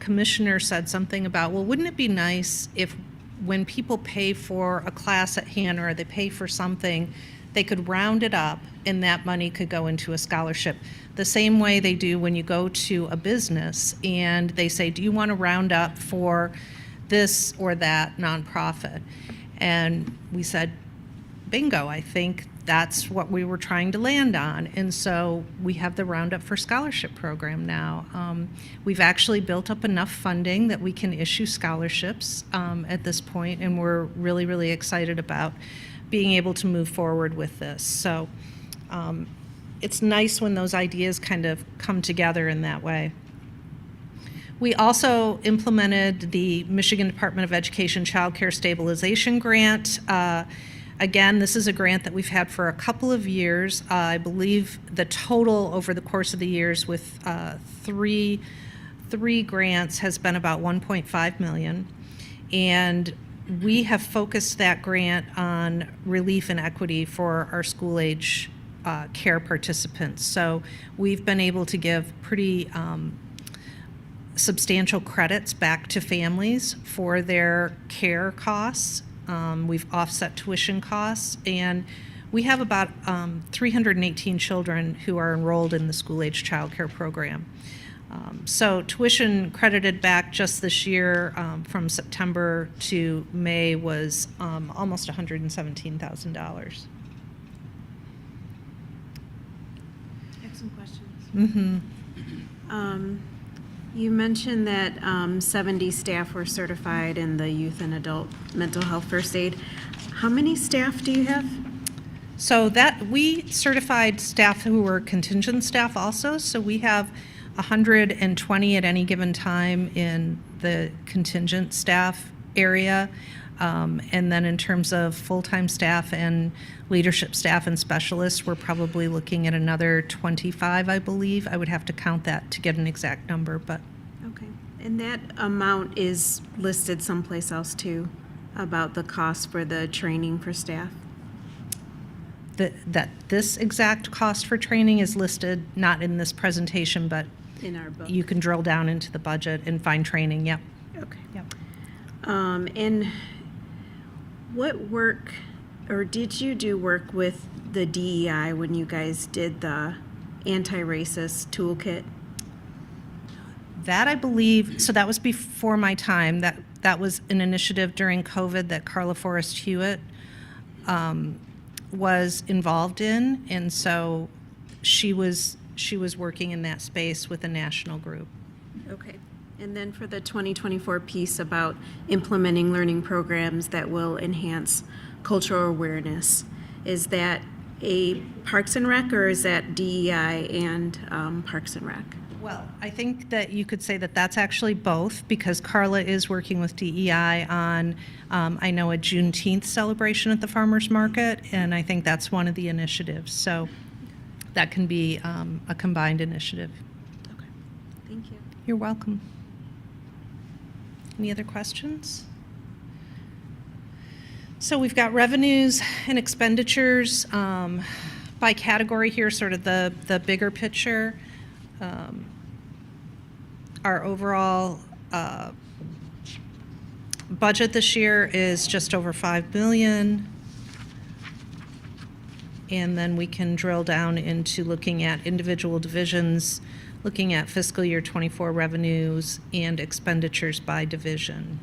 Speaker 17: Commissioner said something about, well, wouldn't it be nice if when people pay for a class at Hannah or they pay for something, they could round it up and that money could go into a scholarship, the same way they do when you go to a business and they say, do you want to round up for this or that nonprofit? And we said, bingo, I think that's what we were trying to land on. And so we have the Roundup for Scholarship program now. We've actually built up enough funding that we can issue scholarships at this point, and we're really, really excited about being able to move forward with this. So it's nice when those ideas kind of come together in that way. We also implemented the Michigan Department of Education Child Care Stabilization Grant. Again, this is a grant that we've had for a couple of years. I believe the total over the course of the years with three grants has been about $1.5 million. And we have focused that grant on relief and equity for our school age care participants. So we've been able to give pretty substantial credits back to families for their care costs. We've offset tuition costs, and we have about 318 children who are enrolled in the school-age child care program. So tuition credited back just this year from September to May was almost $117,000.
Speaker 9: I have some questions.
Speaker 17: Mm-hmm.
Speaker 9: You mentioned that 70 staff were certified in the youth and adult mental health first aid. How many staff do you have?
Speaker 17: So that we certified staff who were contingent staff also. So we have 120 at any given time in the contingent staff area. And then in terms of full-time staff and leadership staff and specialists, we're probably looking at another 25, I believe. I would have to count that to get an exact number, but.
Speaker 9: Okay. And that amount is listed someplace else too, about the cost for the training for staff?
Speaker 17: That this exact cost for training is listed, not in this presentation, but
Speaker 9: in our book.
Speaker 17: You can drill down into the budget and find training, yep.
Speaker 9: Okay.
Speaker 17: Yep.
Speaker 9: And what work, or did you do work with the DEI when you guys did the anti-racist toolkit?
Speaker 17: That I believe, so that was before my time. That was an initiative during COVID that Carla Forrest Hewitt was involved in, and so she was working in that space with a national group.
Speaker 9: Okay. And then for the 2024 piece about implementing learning programs that will enhance cultural awareness, is that a Parks and Rec or is that DEI and Parks and Rec?
Speaker 17: Well, I think that you could say that that's actually both, because Carla is working with DEI on, I know, a Juneteenth celebration at the farmers market, and I think that's one of the initiatives. So that can be a combined initiative.
Speaker 9: Okay. Thank you.
Speaker 17: You're welcome. Any other questions? So we've got revenues and expenditures by category here, sort of the bigger picture. Our overall budget this year is just over $5 billion. And then we can drill down into looking at individual divisions, looking at fiscal year 24 revenues and expenditures by division.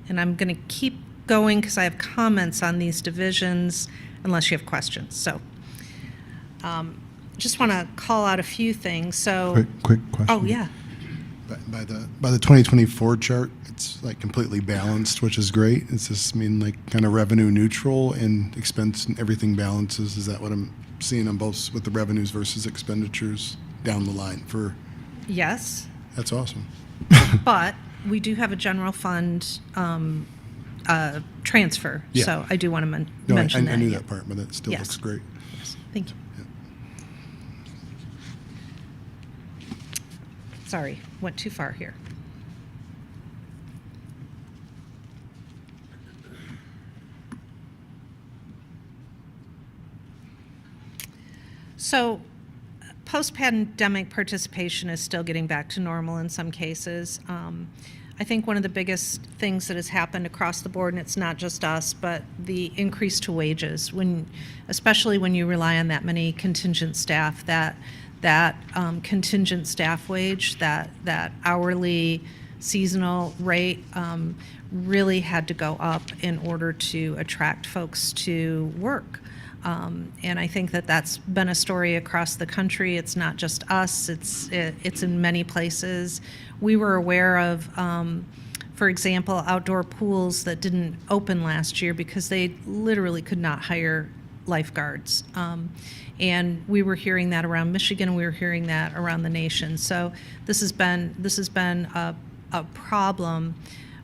Speaker 17: And I'm going to keep going because I have comments on these divisions unless you have questions. So just want to call out a few things. So
Speaker 3: Quick question.
Speaker 17: Oh, yeah.
Speaker 3: By the 2024 chart, it's like completely balanced, which is great. Does this mean like kind of revenue neutral and expense and everything balances? Is that what I'm seeing on both with the revenues versus expenditures down the line for?
Speaker 17: Yes,
Speaker 3: That's awesome.
Speaker 17: but we do have a general fund transfer.
Speaker 3: Yeah.
Speaker 17: So I do want to
Speaker 3: No,
Speaker 17: mention that.
Speaker 3: I knew
Speaker 17: yeah.
Speaker 3: that part, but it still
Speaker 17: Yes.
Speaker 3: looks great.
Speaker 17: Yes, thank you. Sorry, went too far here. So, post-pandemic participation is still getting back to normal in some cases. I think one of the biggest things that has happened across the board, and it's not just us, but the increase to wages, especially when you rely on that many contingent staff, that contingent staff wage, that hourly seasonal rate really had to go up in order to attract folks to work. And I think that that's been a story across the country. It's not just us, it's in many places. We were aware of, for example, outdoor pools that didn't open last year because they literally could not hire lifeguards. And we were hearing that around Michigan, we were hearing that around the nation. So this has been a problem.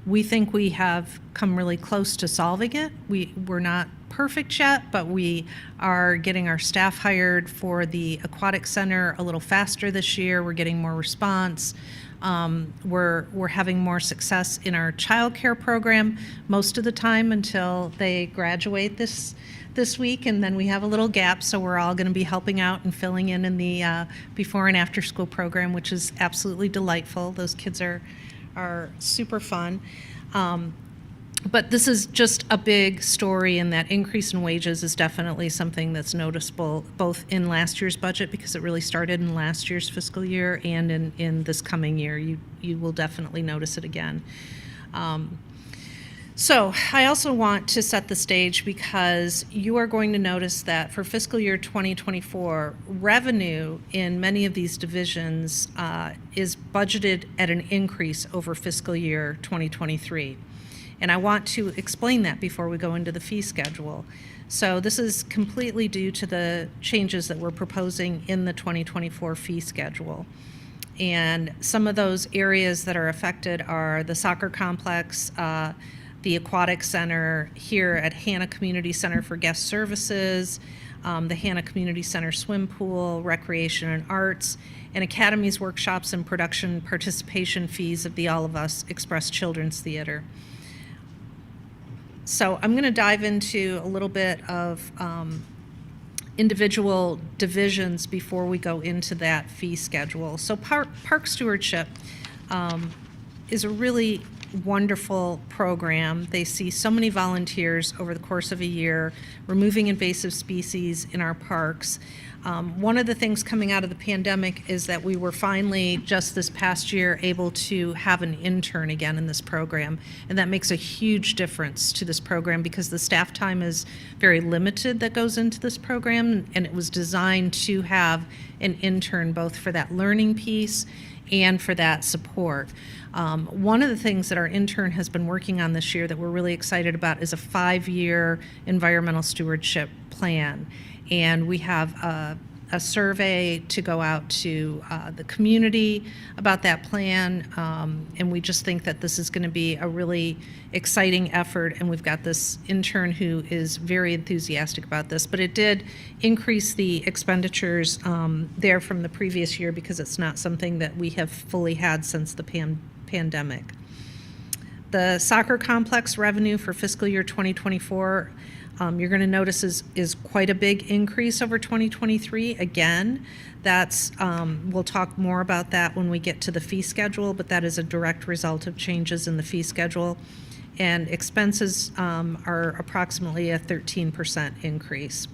Speaker 17: We think we have come really close to solving it. We're not perfect yet, but we are getting our staff hired for the aquatic center a little faster this year. We're getting more response. We're having more success in our childcare program most of the time until they graduate this week, and then we have a little gap, so we're all going to be helping out and filling in the before and after school program, which is absolutely delightful. Those kids are super fun. But this is just a big story, and that increase in wages is definitely something that's noticeable both in last year's budget, because it really started in last year's fiscal year, and in this coming year. You will definitely notice it again. So I also want to set the stage, because you are going to notice that for fiscal year 2024, revenue in many of these divisions is budgeted at an increase over fiscal year 2023. And I want to explain that before we go into the fee schedule. So this is completely due to the changes that we're proposing in the 2024 fee schedule. And some of those areas that are affected are the soccer complex, the aquatic center here at Hannah Community Center for Guest Services, the Hannah Community Center swim pool, recreation and arts, and academies, workshops, and production participation fees of the All of Us Express Children's Theater. So I'm going to dive into a little bit of individual divisions before we go into that fee schedule. So park stewardship is a really wonderful program. They see so many volunteers over the course of a year removing invasive species in our parks. One of the things coming out of the pandemic is that we were finally, just this past year, able to have an intern again in this program. And that makes a huge difference to this program because the staff time is very limited that goes into this program. And it was designed to have an intern both for that learning piece and for that support. One of the things that our intern has been working on this year that we're really excited about is a 5-year environmental stewardship plan. And we have a survey to go out to the community about that plan. And we just think that this is going to be a really exciting effort. And we've got this intern who is very enthusiastic about this. But it did increase the expenditures there from the previous year because it's not something that we have fully had since the pandemic. The soccer complex revenue for fiscal year 2024 you're going to notice is quite a big increase over 2023. Again, that's we'll talk more about that when we get to the fee schedule, but that is a direct result of changes in the fee schedule. And expenses are approximately a 13% increase.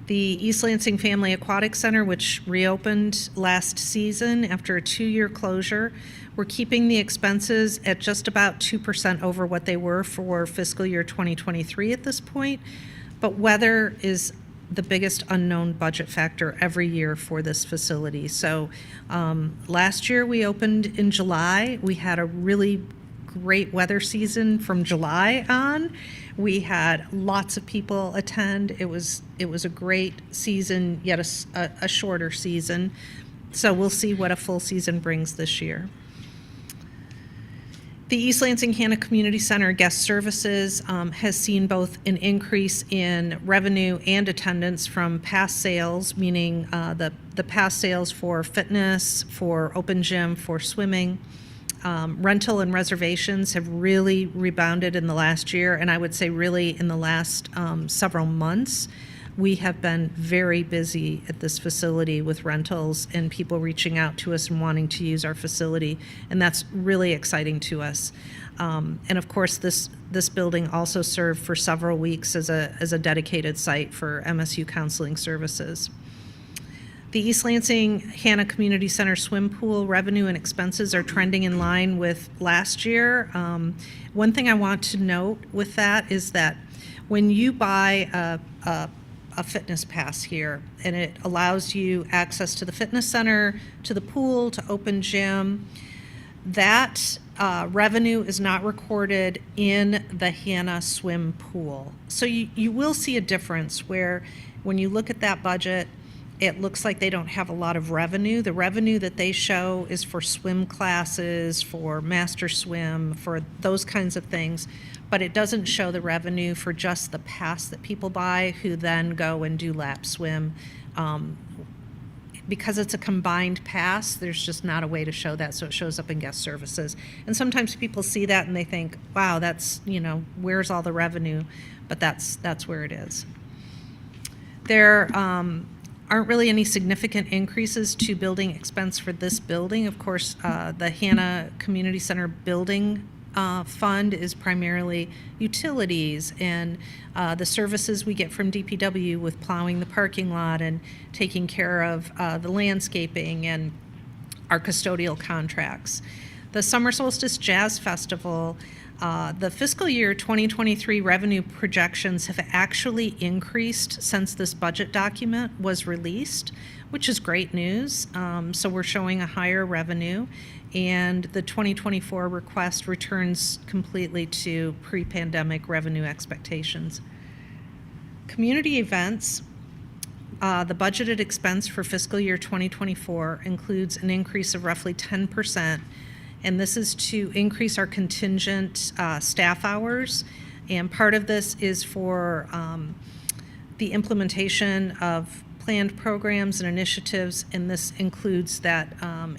Speaker 17: The East Lansing Family Aquatic Center, which reopened last season after a 2-year closure, we're keeping the expenses at just about 2% over what they were for fiscal year 2023 at this point. But weather is the biggest unknown budget factor every year for this facility. So last year we opened in July. We had a really great weather season from July on. We had lots of people attend. It was a great season, yet a shorter season. So we'll see what a full season brings this year. The East Lansing Hannah Community Center guest services has seen both an increase in revenue and attendance from past sales, meaning the past sales for fitness, for open gym, for swimming. Rental and reservations have really rebounded in the last year, and I would say really in the last several months. We have been very busy at this facility with rentals and people reaching out to us and wanting to use our facility, and that's really exciting to us. And of course, this building also served for several weeks as a dedicated site for MSU counseling services. The East Lansing Hannah Community Center swim pool revenue and expenses are trending in line with last year. One thing I want to note with that is that when you buy a fitness pass here, and it allows you access to the fitness center, to the pool, to open gym, that revenue is not recorded in the Hannah swim pool. So you will see a difference where when you look at that budget, it looks like they don't have a lot of revenue. The revenue that they show is for swim classes, for master swim, for those kinds of things. But it doesn't show the revenue for just the pass that people buy who then go and do lap swim. Because it's a combined pass, there's just not a way to show that, so it shows up in guest services. And sometimes people see that and they think, wow, that's, where's all the revenue? But that's where it is. There aren't really any significant increases to building expense for this building. Of course, the Hannah Community Center building fund is primarily utilities and the services we get from DPW with plowing the parking lot and taking care of the landscaping and our custodial contracts. The Summer Solstice Jazz Festival, the fiscal year 2023 revenue projections have actually increased since this budget document was released, which is great news. So we're showing a higher revenue, and the 2024 request returns completely to pre-pandemic revenue expectations. Community events, the budgeted expense for fiscal year 2024 includes an increase of roughly 10%, and this is to increase our contingent staff hours. And part of this is for the implementation of planned programs and initiatives, and this includes that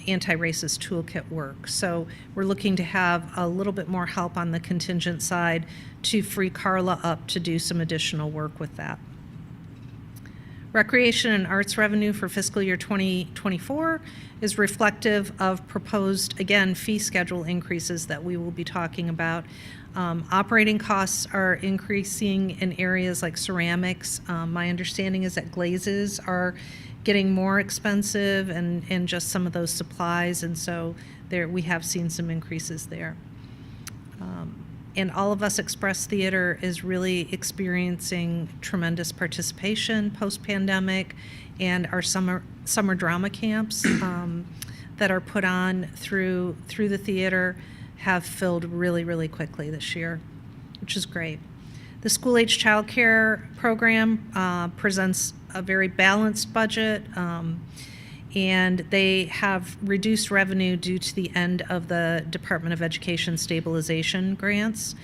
Speaker 17: anti-racist toolkit work. So we're looking to have a little bit more help on the contingent side to free Carla up to do some additional work with that. Recreation and arts revenue for fiscal year 2024 is reflective of proposed, again, fee schedule increases that we will be talking about. Operating costs are increasing in areas like ceramics. My understanding is that glazes are getting more expensive and just some of those supplies, and so there we have seen some increases there. And All of Us Express Theater is really experiencing tremendous participation post-pandemic, and our summer drama camps that are put on through the theater have filled really, really quickly this year, which is great. The school-age childcare program presents a very balanced budget, and they have reduced revenue due to the end of the Department of Education stabilization grants.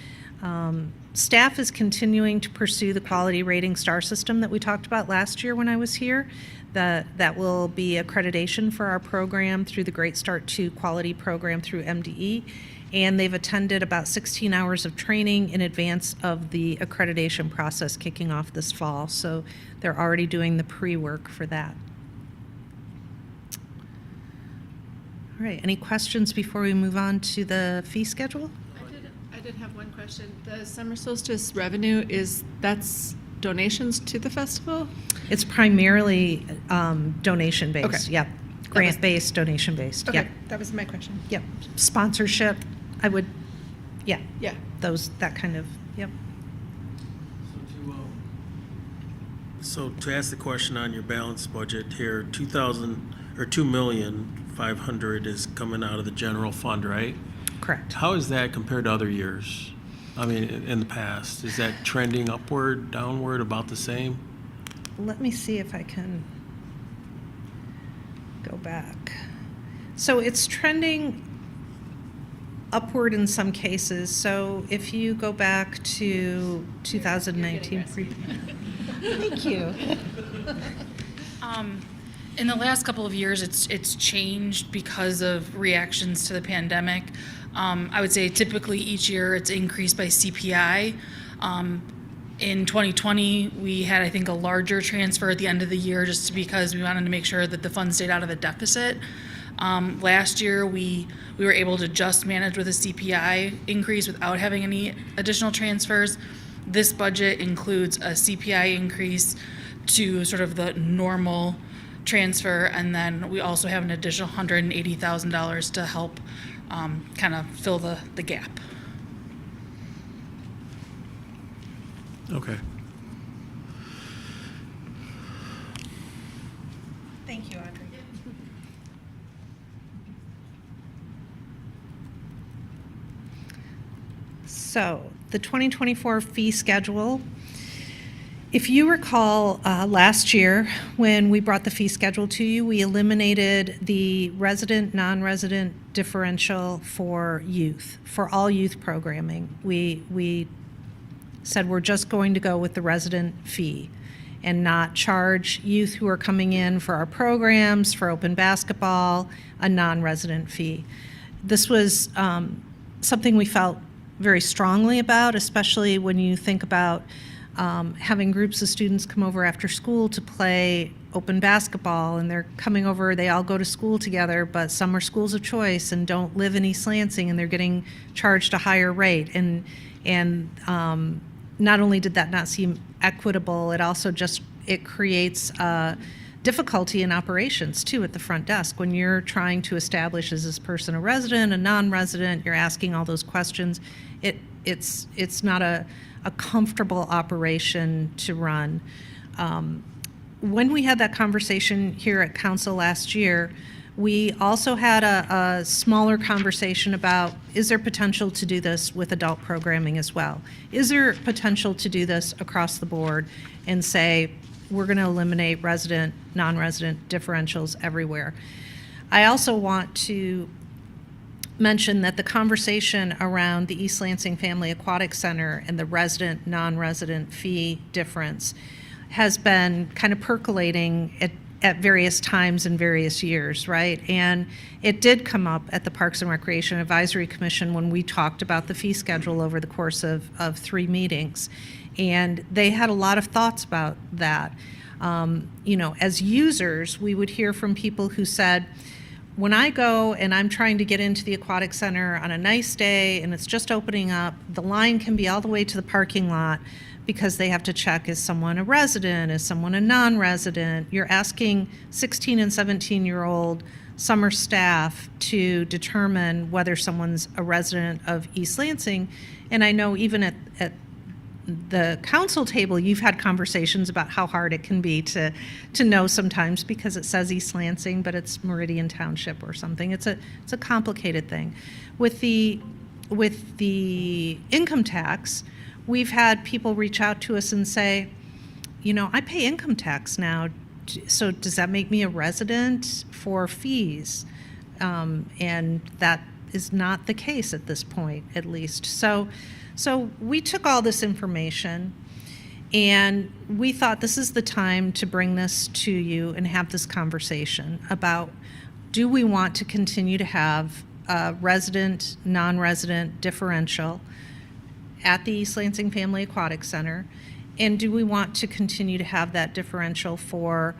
Speaker 17: Staff is continuing to pursue the quality rating star system that we talked about last year when I was here. That will be accreditation for our program through the Great Start 2 quality program through MDE. And they've attended about 16 hours of training in advance of the accreditation process kicking off this fall. So they're already doing the pre-work for that. All right, any questions before we move on to the fee schedule?
Speaker 1: I did have one question. The summer solstice revenue, that's donations to the festival?
Speaker 17: It's primarily donation-based,
Speaker 1: Okay.
Speaker 17: yep. Grant-based, donation-based,
Speaker 1: Okay,
Speaker 17: yep.
Speaker 1: that was my question.
Speaker 17: Yep. Sponsorship, I would, yeah.
Speaker 1: Yeah.
Speaker 17: That kind of, yep.
Speaker 15: So to ask the question on your balanced budget here, 2,500,000 is coming out of the general fund, right?
Speaker 17: Correct.
Speaker 15: How is that compared to other years? I mean, in the past, is that trending upward, downward, about the same?
Speaker 17: Let me see if I can go back. So it's trending upward in some cases. So if you go back to 2019. Thank you.
Speaker 13: In the last couple of years, it's changed because of reactions to the pandemic. I would say typically each year it's increased by CPI. In 2020, we had, I think, a larger transfer at the end of the year just because we wanted to make sure that the fund stayed out of the deficit. Last year, we were able to just manage with a CPI increase without having any additional transfers. This budget includes a CPI increase to sort of the normal transfer, and then we also have an additional $180,000 to help kind of fill the gap.
Speaker 15: Okay.
Speaker 17: Thank you, Audrey. So, the 2024 fee schedule. If you recall, last year, when we brought the fee schedule to you, we eliminated the resident, non-resident differential for youth, for all youth programming. We said we're just going to go with the resident fee and not charge youth who are coming in for our programs, for open basketball, a non-resident fee. This was something we felt very strongly about, especially when you think about having groups of students come over after school to play open basketball, and they're coming over, they all go to school together, but some are schools of choice and don't live in East Lansing, and they're getting charged a higher rate. And not only did that not seem equitable, it creates difficulty in operations too at the front desk. When you're trying to establish, is this person a resident, a non-resident, you're asking all those questions, it's not a comfortable operation to run. When we had that conversation here at council last year, we also had a smaller conversation about, is there potential to do this with adult programming as well? Is there potential to do this across the board and say, we're going to eliminate resident, non-resident differentials everywhere? I also want to mention that the conversation around the East Lansing Family Aquatic Center and the resident, non-resident fee difference has been kind of percolating at various times in various years, right? And it did come up at the Parks and Recreation Advisory Commission when we talked about the fee schedule over the course of 3 meetings. And they had a lot of thoughts about that. As users, we would hear from people who said, when I go and I'm trying to get into the aquatic center on a nice day and it's just opening up, the line can be all the way to the parking lot because they have to check, is someone a resident, is someone a non-resident? You're asking 16 and 17-year-old summer staff to determine whether someone's a resident of East Lansing. And I know even at the council table, you've had conversations about how hard it can be to know sometimes because it says East Lansing, but it's Meridian Township or something. It's a complicated thing. With the income tax, we've had people reach out to us and say, I pay income tax now, so does that make me a resident for fees? And that is not the case at this point, at least. So we took all this information and we thought this is the time to bring this to you and have this conversation about, do we want to continue to have a resident, non-resident differential at the East Lansing Family Aquatic Center? And do we want to continue to have that differential for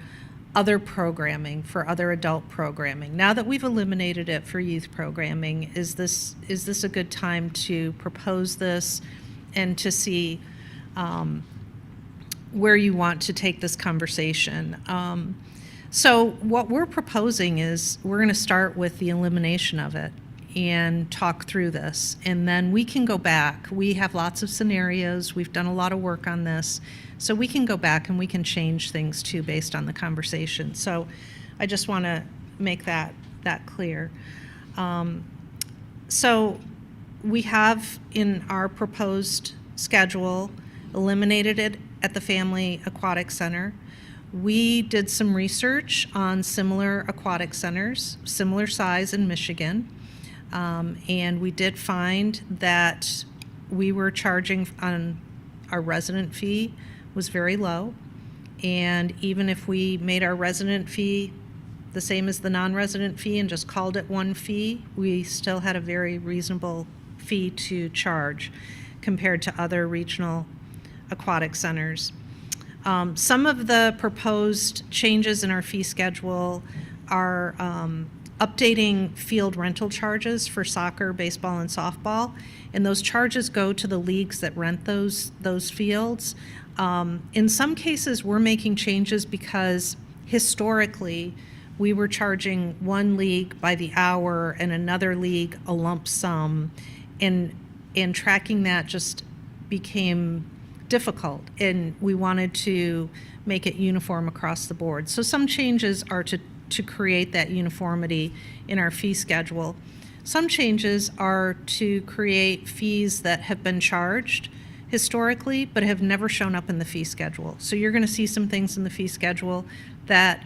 Speaker 17: other programming, for other adult programming? Now that we've eliminated it for youth programming, is this a good time to propose this and to see where you want to take this conversation? So what we're proposing is we're going to start with the elimination of it and talk through this, and then we can go back. We have lots of scenarios. We've done a lot of work on this, so we can go back and we can change things too based on the conversation. So I just want to make that clear. So we have in our proposed schedule eliminated it at the Family Aquatic Center. We did some research on similar aquatic centers, similar size in Michigan. And we did find that we were charging on our resident fee was very low. And even if we made our resident fee the same as the non-resident fee and just called it one fee, we still had a very reasonable fee to charge compared to other regional aquatic centers. Some of the proposed changes in our fee schedule are updating field rental charges for soccer, baseball, and softball, and those charges go to the leagues that rent those fields. In some cases, we're making changes because historically, we were charging one league by the hour and another league a lump sum, and tracking that just became difficult, and we wanted to make it uniform across the board. So some changes are to create that uniformity in our fee schedule. Some changes are to create fees that have been charged historically but have never shown up in the fee schedule. So you're going to see some things in the fee schedule that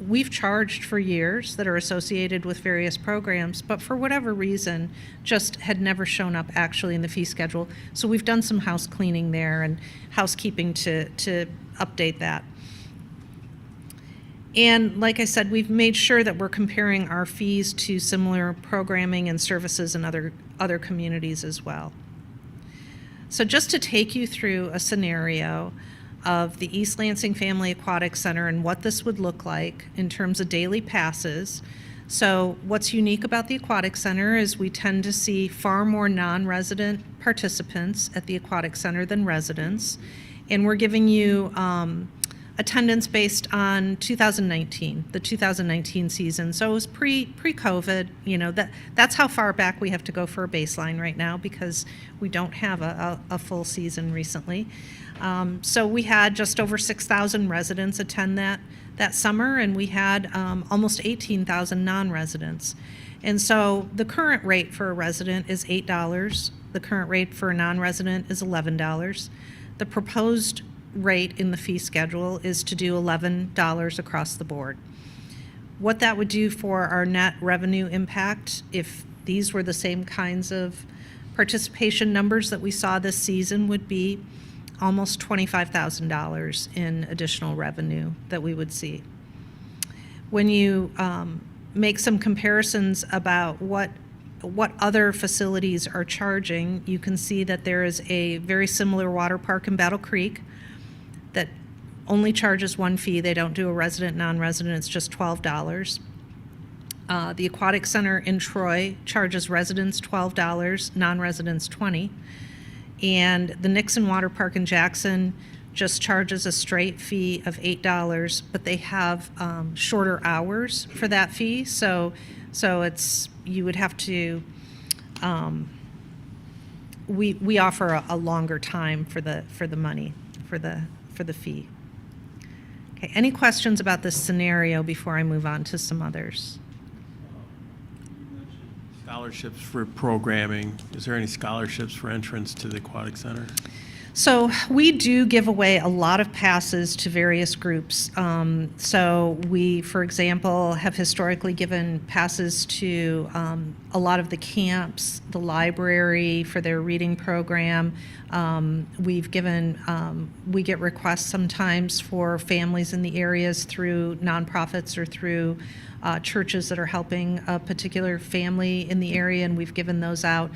Speaker 17: we've charged for years that are associated with various programs, but for whatever reason just had never shown up actually in the fee schedule. So we've done some house cleaning there and housekeeping to update that. And like I said, we've made sure that we're comparing our fees to similar programming and services in other communities as well. So just to take you through a scenario of the East Lansing Family Aquatic Center and what this would look like in terms of daily passes. So what's unique about the Aquatic Center is we tend to see far more non-resident participants at the Aquatic Center than residents. And we're giving you attendance based on 2019, the 2019 season. So it was pre-COVID, that's how far back we have to go for a baseline right now because we don't have a full season recently. So we had just over 6,000 residents attend that summer, and we had almost 18,000 non-residents. And so the current rate for a resident is $8. The current rate for a non-resident is $11. The proposed rate in the fee schedule is to do $11 across the board. What that would do for our net revenue impact, if these were the same kinds of participation numbers that we saw this season, would be almost $25,000 in additional revenue that we would see. When you make some comparisons about what other facilities are charging, you can see that there is a very similar water park in Battle Creek that only charges one fee. They don't do a resident, non-resident. It's just $12. The Aquatic Center in Troy charges residents $12, non-residents $20. And the Nixon Water Park in Jackson just charges a straight fee of $8, but they have shorter hours for that fee. So it's, you would have to, we offer a longer time for the money, for the fee. Okay, any questions about this scenario before I move on to some others?
Speaker 15: Scholarships for programming. Is there any scholarships for entrance to the Aquatic Center?
Speaker 17: So we do give away a lot of passes to various groups. So we, for example, have historically given passes to a lot of the camps, the library for their reading program. We've given, we get requests sometimes for families in the areas through nonprofits or through churches that are helping a particular family in the area, and we've given those out.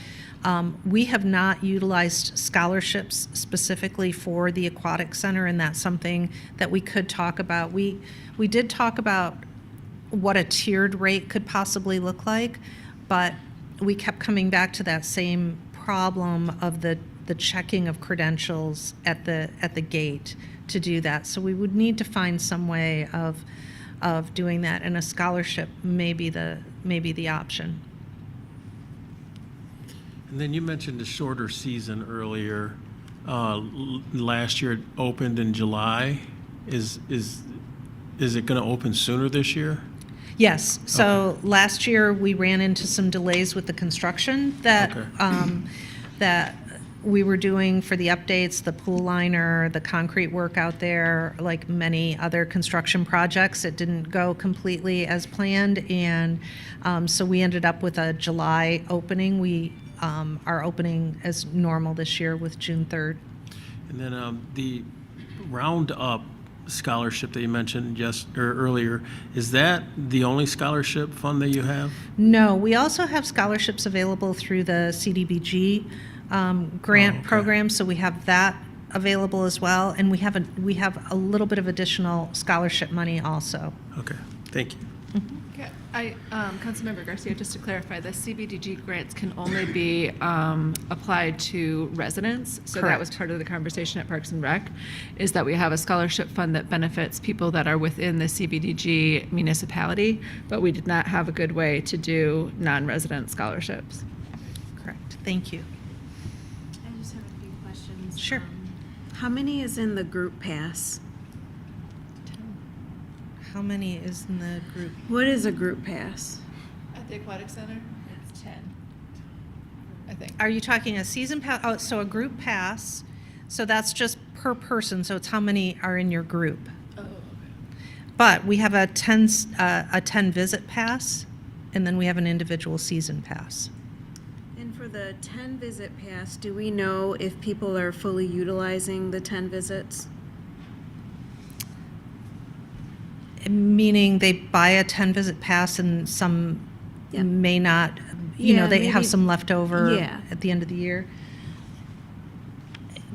Speaker 17: We have not utilized scholarships specifically for the Aquatic Center, and that's something that we could talk about. We did talk about what a tiered rate could possibly look like, but we kept coming back to that same problem of the checking of credentials at the gate to do that. So we would need to find some way of doing that, and a scholarship may be the option.
Speaker 15: And then you mentioned a shorter season earlier. Last year it opened in July. Is it going to open sooner this year?
Speaker 17: Yes. So last year we ran into some delays with the construction that that we were doing for the updates, the pool liner, the concrete work out there. Like many other construction projects, it didn't go completely as planned, and so we ended up with a July opening. We are opening as normal this year with June 3rd.
Speaker 15: And then the Roundup scholarship that you mentioned earlier, is that the only scholarship fund that you have?
Speaker 17: No, we also have scholarships available through the CDBG grant program, so we have that available as well, and we have a little bit of additional scholarship money also.
Speaker 15: Okay, thank you.
Speaker 14: Okay, Councilmember Garcia, just to clarify, the CBDG grants can only be applied to residents. So that was part of the conversation at Parks and Rec, is that we have a scholarship fund that benefits people that are within the CBDG municipality, but we did not have a good way to do non-resident scholarships.
Speaker 17: Correct. Thank you.
Speaker 9: I just have a few questions.
Speaker 17: Sure.
Speaker 9: How many is in the group pass?
Speaker 17: How many is in the group?
Speaker 9: What is a group pass?
Speaker 14: At the Aquatic Center, it's 10, I think.
Speaker 17: Are you talking a season pass? Oh, so a group pass. So that's just per person. So it's how many are in your group.
Speaker 14: Oh, okay.
Speaker 17: But we have a 10 visit pass, and then we have an individual season pass.
Speaker 9: And for the 10 visit pass, do we know if people are fully utilizing the 10 visits?
Speaker 17: Meaning they buy a 10 visit pass and some may not, they have some left over at the end of the year.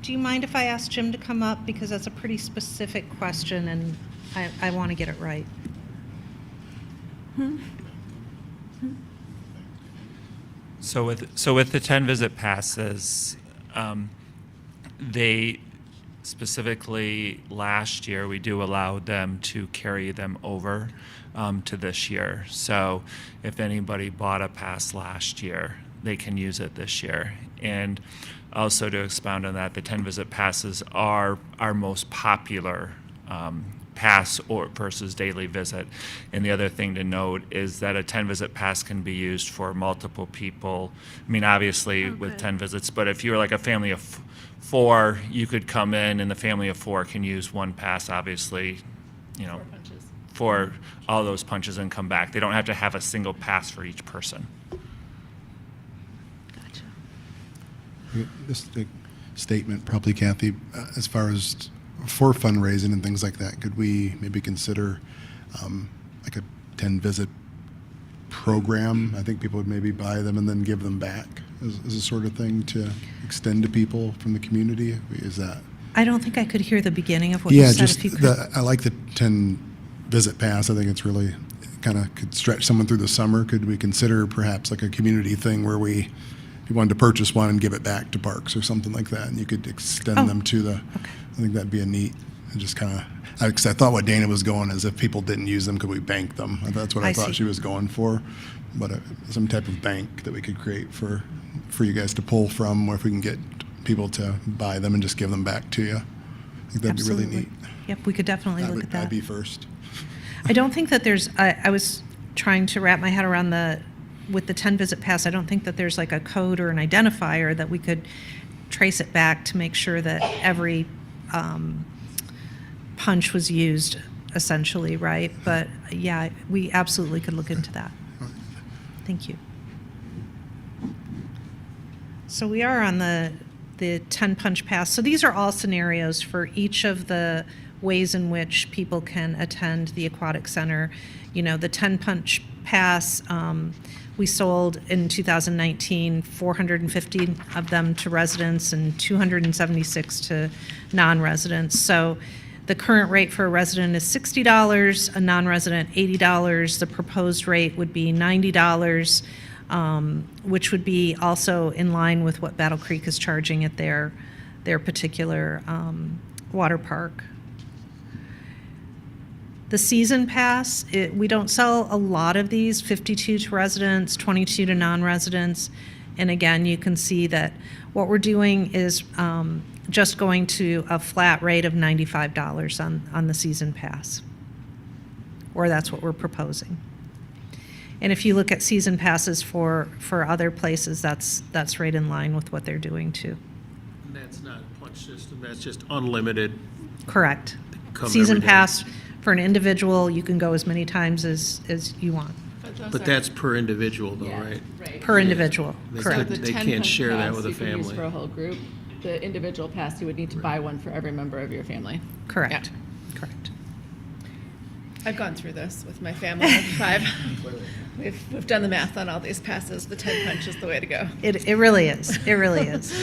Speaker 17: Do you mind if I ask Jim to come up? Because that's a pretty specific question and I want to get it right.
Speaker 18: So with the 10 visit passes, they specifically last year, we do allow them to carry them over to this year. So if anybody bought a pass last year, they can use it this year. And also to expound on that, the 10 visit passes are our most popular pass or versus daily visit. And the other thing to note is that a 10 visit pass can be used for multiple people. I mean, obviously with 10 visits, but if you're like a family of 4, you could come in and the family of 4 can use one pass, obviously, for all those punches and come back. They don't have to have a single pass for each person.
Speaker 17: Gotcha.
Speaker 3: Just a statement, probably Kathy, as far as for fundraising and things like that, could we maybe consider like a 10 visit program? I think people would maybe buy them and then give them back as a sort of thing to extend to people from the community. Is that
Speaker 17: I don't think I could hear the beginning of what you
Speaker 3: Yeah,
Speaker 17: said.
Speaker 3: just
Speaker 17: If you could.
Speaker 3: I like the 10 visit pass. I think it's really kind of could stretch someone through the summer. Could we consider perhaps like a community thing where if you wanted to purchase one and give it back to parks or something like that, and you could extend
Speaker 17: Oh,
Speaker 3: them to the, I think that'd be a neat, and just kind of, because I thought what Dana was going is if people didn't use them, could we bank them? That's what I
Speaker 17: I
Speaker 3: thought
Speaker 17: see.
Speaker 3: she was going for, but some type of bank that we could create for you guys to pull from, or if we can get people to buy them and just give them back to you. I think that'd be really
Speaker 17: Absolutely.
Speaker 3: neat.
Speaker 17: Yep, we could definitely look at that.
Speaker 3: I'd be first.
Speaker 17: I don't think that there's, I was trying to wrap my head around with the 10 visit pass, I don't think that there's like a code or an identifier that we could trace it back to make sure that every punch was used essentially, right? But yeah, we absolutely could look into that. Thank you. So we are on the 10 punch pass. So these are all scenarios for each of the ways in which people can attend the Aquatic Center. You know, the 10 punch pass, we sold in 2019 450 of them to residents and 276 to non-residents. So the current rate for a resident is $60, a non-resident $80. The proposed rate would be $90. Which would be also in line with what Battle Creek is charging at their particular water park. The season pass, we don't sell a lot of these, 52 to residents, 22 to non-residents. And again, you can see that what we're doing is just going to a flat rate of $95 on the season pass, or that's what we're proposing. And if you look at season passes for other places, that's right in line with what they're doing too.
Speaker 15: And that's not a punch system, that's just unlimited.
Speaker 17: Correct.
Speaker 15: Come
Speaker 17: Season
Speaker 15: every day.
Speaker 17: pass for an individual, you can go as many times as you want,
Speaker 15: But that's per individual though, right?
Speaker 17: per individual,
Speaker 15: They
Speaker 17: correct.
Speaker 15: could- They can't share that with a family.
Speaker 1: For a whole group. The individual pass, you would need to buy one for every member of your family.
Speaker 17: Correct, correct.
Speaker 14: I've gone through this with my family of 5. We've done the math on all these passes. The 10 punch is the way to go.
Speaker 17: It really is. It really is.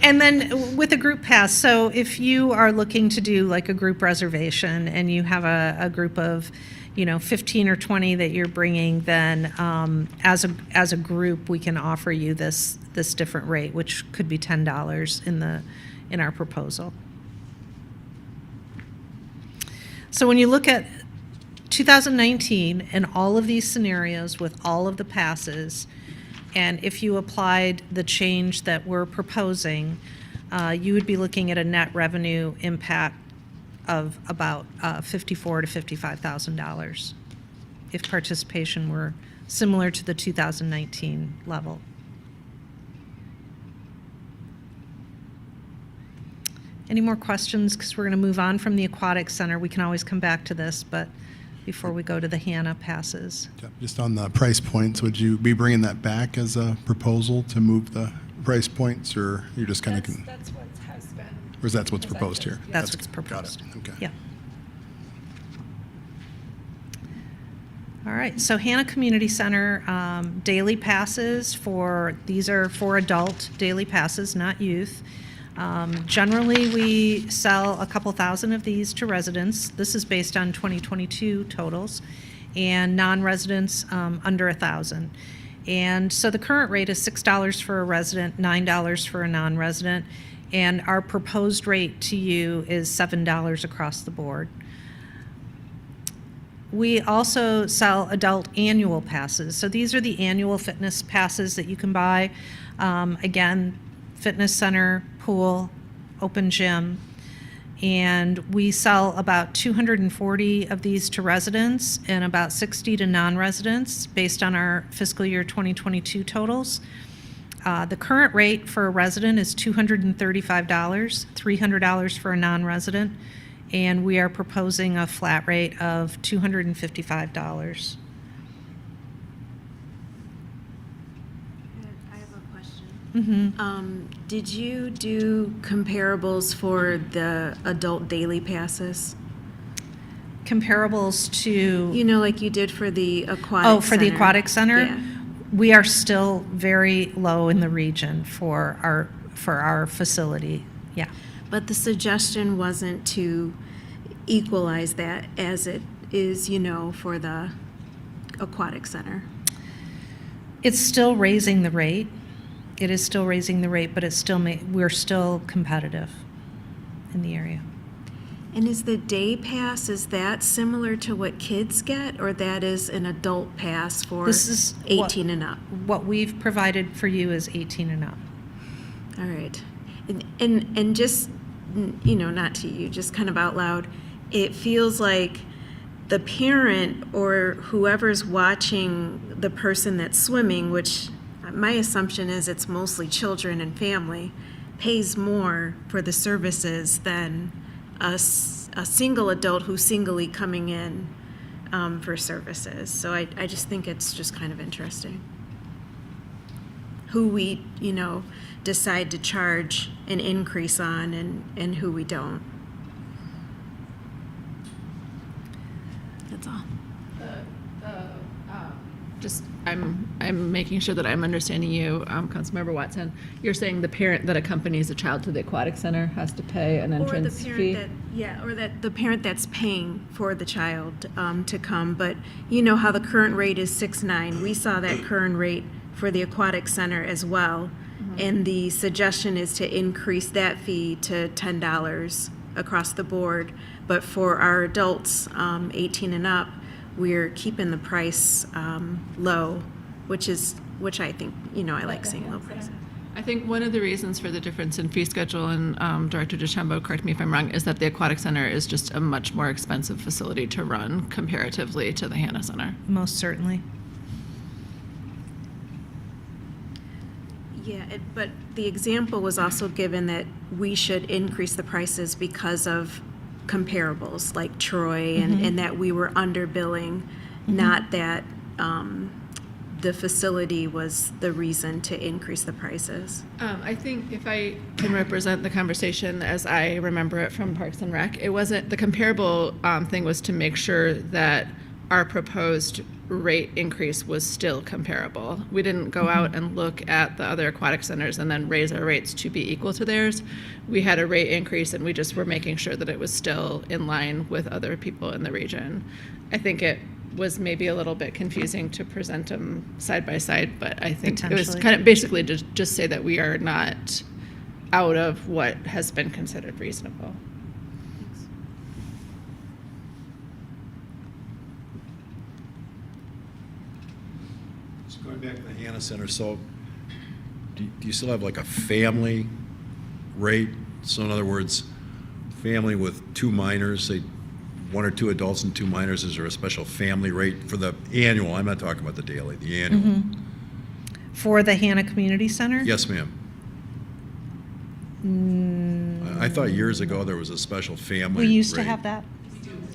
Speaker 17: And then with a group pass, so if you are looking to do like a group reservation and you have a group of, 15 or 20 that you're bringing, then as a group, we can offer you this different rate, which could be $10 in our proposal. So when you look at 2019 and all of these scenarios with all of the passes, and if you applied the change that we're proposing, you would be looking at a net revenue impact of about $54,000 to $55,000 if participation were similar to the 2019 level. Any more questions? Because we're going to move on from the Aquatic Center. We can always come back to this, but before we go to the Hannah passes.
Speaker 3: Just on the price points, would you be bringing that back as a proposal to move the price points, or you're just kind of,
Speaker 14: That's what has been.
Speaker 3: or is that what's proposed here?
Speaker 17: That's what's proposed.
Speaker 3: Got it, okay.
Speaker 17: Yeah. All right, so Hannah Community Center, daily passes these are for adult daily passes, not youth. Generally, we sell a couple thousand of these to residents. This is based on 2022 totals, and non-residents under 1,000. And so the current rate is $6 for a resident, $9 for a non-resident, and our proposed rate to you is $7 across the board. We also sell adult annual passes. So these are the annual fitness passes that you can buy. Again, fitness center, pool, open gym. And we sell about 240 of these to residents and about 60 to non-residents based on our fiscal year 2022 totals. The current rate for a resident is $235, $300 for a non-resident, and we are proposing a flat rate of $255.
Speaker 9: I have a question.
Speaker 17: Mm-hmm.
Speaker 9: Did you do comparables for the adult daily passes?
Speaker 17: Comparables to?
Speaker 9: Like you did for the aquatic
Speaker 17: Oh, for the
Speaker 9: center.
Speaker 17: Aquatic Center?
Speaker 9: Yeah.
Speaker 17: We are still very low in the region for our facility. Yeah.
Speaker 9: But the suggestion wasn't to equalize that as it is, for the aquatic center.
Speaker 17: It's still raising the rate. It is still raising the rate, but it's still we're still competitive in the area.
Speaker 9: And is the day pass, is that similar to what kids get, or that is an adult pass for
Speaker 17: This is
Speaker 9: 18 and up?
Speaker 17: What we've provided for you is 18 and up.
Speaker 9: All right. And just, not to you, just kind of out loud, it feels like the parent or whoever's watching the person that's swimming, which my assumption is it's mostly children and family, pays more for the services than a single adult who's singly coming in for services. So I just think it's just kind of interesting who we, decide to charge an increase on and who we don't. That's all.
Speaker 1: Just, I'm making sure that I'm understanding you, Councilmember Watson. You're saying the parent that accompanies a child to the aquatic center has to pay an entrance fee?
Speaker 9: Or that the parent that's paying for the child to come. But you know how the current rate is $6.9. We saw that current rate for the aquatic center as well. And the suggestion is to increase that fee to $10 across the board. But for our adults, 18 and up, we're keeping the price low, which I think, I like seeing low prices.
Speaker 1: I think one of the reasons for the difference in fee schedule, and Director DeChambeau, correct me if I'm wrong, is that the Aquatic Center is just a much more expensive facility to run comparatively to the Hannah Center.
Speaker 17: Most certainly.
Speaker 9: Yeah, but the example was also given that we should increase the prices because of comparables like Troy and that we were underbilling, not that the facility was the reason to increase the prices.
Speaker 1: I think if I can represent the conversation as I remember it from Parks and Rec, it wasn't, the comparable thing was to make sure that our proposed rate increase was still comparable. We didn't go out and look at the other aquatic centers and then raise our rates to be equal to theirs. We had a rate increase and we just were making sure that it was still in line with other people in the region. I think it was maybe a little bit confusing to present them side by side, but I think it was kind of basically to just say that we are not out of what has been considered reasonable.
Speaker 10: So going back to the Hannah Center, so do you still have like a family rate? So in other words, family with two minors, say 1 or 2 adults and 2 minors, is there a special family rate for the annual? I'm not talking about the daily, the annual.
Speaker 17: For the Hannah Community Center?
Speaker 10: Yes, ma'am. I thought years ago there was a special family
Speaker 17: We used to
Speaker 10: rate.
Speaker 17: have that.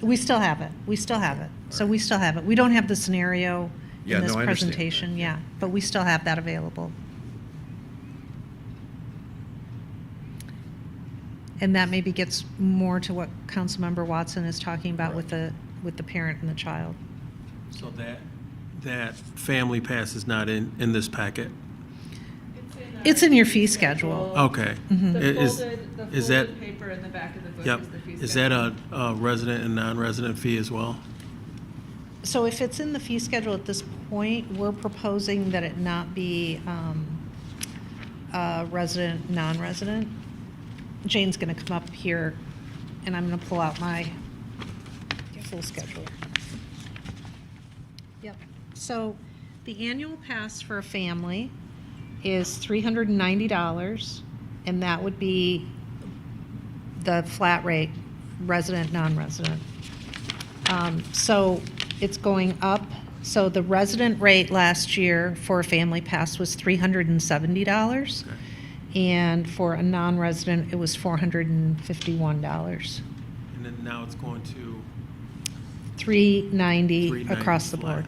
Speaker 17: We still have it. We still have it. So we still have it. We don't have the scenario
Speaker 10: Yeah,
Speaker 17: in this
Speaker 10: no, I understand.
Speaker 17: presentation, yeah, but we still have that available. And that maybe gets more to what Councilmember Watson is talking about with the parent and the child.
Speaker 15: So that family pass is not in this packet?
Speaker 17: It's in your fee schedule.
Speaker 15: Okay. Is that,
Speaker 1: paper in the back of the book
Speaker 15: yep,
Speaker 1: is the fee
Speaker 15: is that a resident and non-resident fee as well?
Speaker 17: So if it's in the fee schedule at this point, we're proposing that it not be resident, non-resident. Jane's going to come up here, and I'm going to pull out my full schedule. Yep. So the annual pass for a family is $390, and that would be the flat rate, resident, non-resident. So it's going up. So the resident rate last year for a family pass was $370.
Speaker 15: Okay.
Speaker 17: And for a non-resident, it was $451.
Speaker 15: And then now it's going to
Speaker 17: $390 across the
Speaker 15: flat.
Speaker 17: board,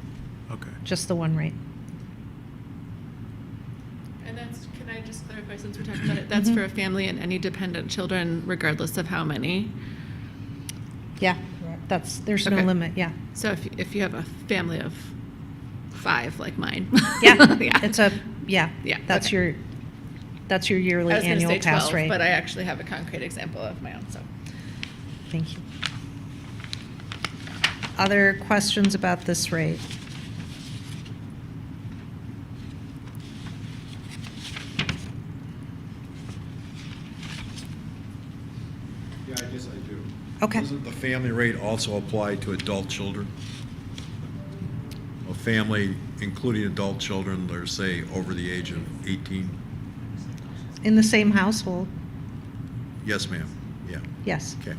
Speaker 15: Okay.
Speaker 17: just the one rate.
Speaker 1: And that's, can I just clarify since we're talking about it, that's for a family and any dependent children regardless of how many?
Speaker 17: Yeah, there's no
Speaker 1: Okay.
Speaker 17: limit, yeah.
Speaker 1: So if you have a family of 5 like mine.
Speaker 17: Yeah,
Speaker 1: Yeah.
Speaker 17: that's
Speaker 1: Yeah,
Speaker 17: okay. That's your yearly
Speaker 14: I was going to
Speaker 17: annual
Speaker 14: say
Speaker 17: pass
Speaker 14: 12,
Speaker 17: rate.
Speaker 14: but I actually have a concrete example of my own, so.
Speaker 17: Thank you. Other questions about this rate?
Speaker 10: Yeah, I guess I do.
Speaker 17: Okay.
Speaker 10: Doesn't the family rate also apply to adult children? A family, including adult children, they're, say, over the age of 18?
Speaker 17: In the same household?
Speaker 10: Yes, ma'am. Yeah.
Speaker 17: Yes.
Speaker 10: Okay.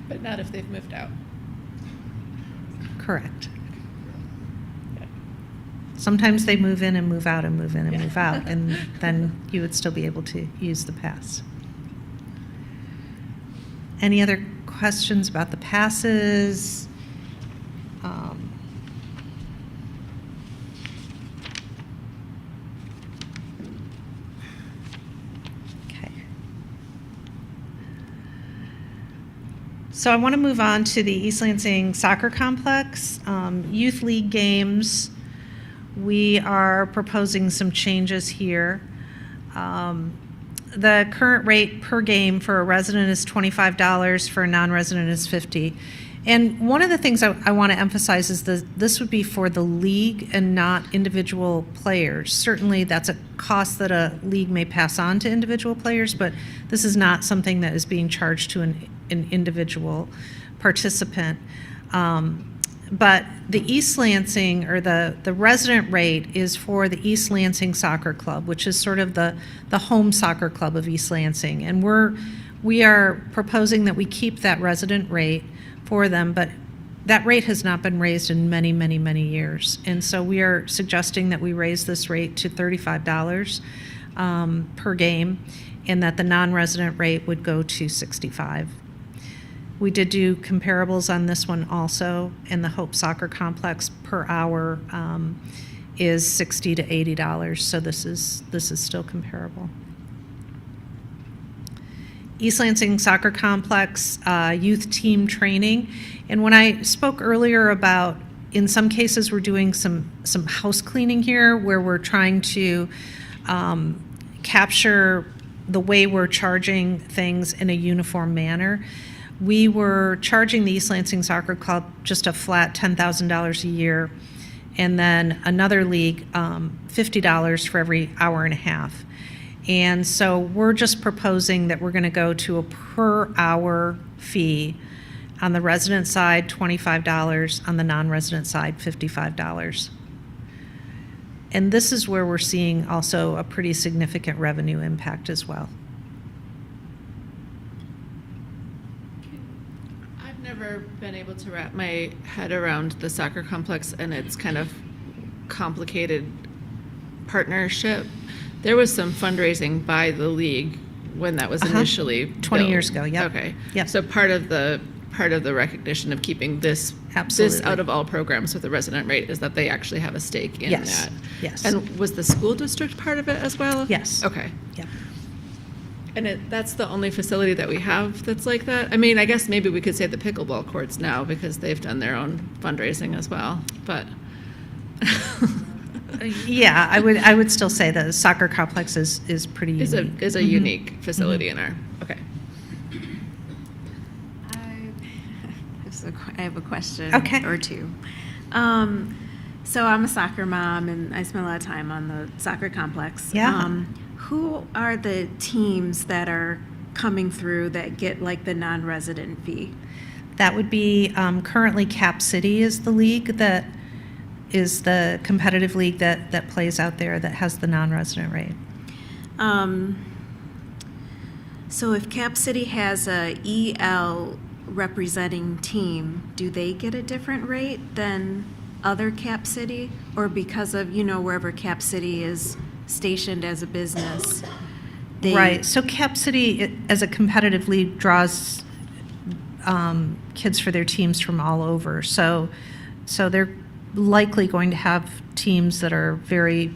Speaker 14: But not if they've moved out.
Speaker 17: Correct. Sometimes they move in and move out and move in and move out, and then you would still be able to use the pass. Any other questions about the passes? Okay. So I want to move on to the East Lansing Soccer Complex. Youth League games. We are proposing some changes here. The current rate per game for a resident is $25, for a non-resident is $50. And one of the things I want to emphasize is that this would be for the league and not individual players. Certainly, that's a cost that a league may pass on to individual players, but this is not something that is being charged to an individual participant. But the East Lansing, or the resident rate, is for the East Lansing Soccer Club, which is sort of the home soccer club of East Lansing. And we are proposing that we keep that resident rate for them, but that rate has not been raised in many, many, many years. And so we are suggesting that we raise this rate to $35 per game, and that the non-resident rate would go to $65. We did do comparables on this one also, and the Hope Soccer Complex per hour is $60 to $80, so this is still comparable. East Lansing Soccer Complex youth team training, and when I spoke earlier about, in some cases we're doing some house cleaning here, where we're trying to capture the way we're charging things in a uniform manner. We were charging the East Lansing Soccer Club just a flat $10,000 a year, and then another league $50 for every hour and a half. And so we're just proposing that we're going to go to a per hour fee. On the resident side, $25, on the non-resident side, $55. And this is where we're seeing also a pretty significant revenue impact as well.
Speaker 14: I've never been able to wrap my head around the soccer complex and its kind of complicated partnership. There was some fundraising by the league when that was initially
Speaker 17: 20
Speaker 14: built.
Speaker 17: years ago, yep.
Speaker 14: Okay.
Speaker 17: Yep.
Speaker 14: So part of the recognition of keeping this
Speaker 17: Absolutely.
Speaker 14: out of all programs with a resident rate is that they actually have a stake in
Speaker 17: Yes.
Speaker 14: that.
Speaker 17: Yes.
Speaker 14: And was the school district part of it as well?
Speaker 17: Yes.
Speaker 14: Okay.
Speaker 17: Yep.
Speaker 14: And that's the only facility that we have that's like that? I mean, I guess maybe we could say the pickleball courts now because they've done their own fundraising as well, but.
Speaker 17: Yeah, I would still say the soccer complex is pretty unique.
Speaker 14: Is a unique facility in our, okay.
Speaker 9: I have a question
Speaker 17: Okay.
Speaker 9: or two. So I'm a soccer mom, and I spend a lot of time on the soccer complex.
Speaker 17: Yeah.
Speaker 9: Who are the teams that are coming through that get like the non-resident fee?
Speaker 17: That would be currently Cap City is the league that is the competitive league that plays out there that has the non-resident rate.
Speaker 9: So if Cap City has a EL representing team, do they get a different rate than other Cap City? Or because of, wherever Cap City is stationed as a business?
Speaker 17: Right, so Cap City, as a competitive league, draws kids for their teams from all over. So they're likely going to have teams that are very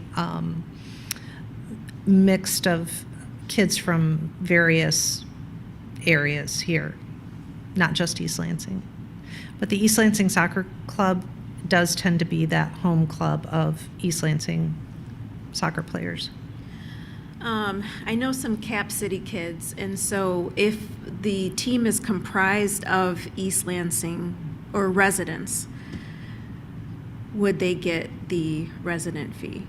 Speaker 17: mixed of kids from various areas here, not just East Lansing. But the East Lansing Soccer Club does tend to be that home club of East Lansing soccer players.
Speaker 9: I know some Cap City kids, and so if the team is comprised of East Lansing or residents, would they get the resident fee?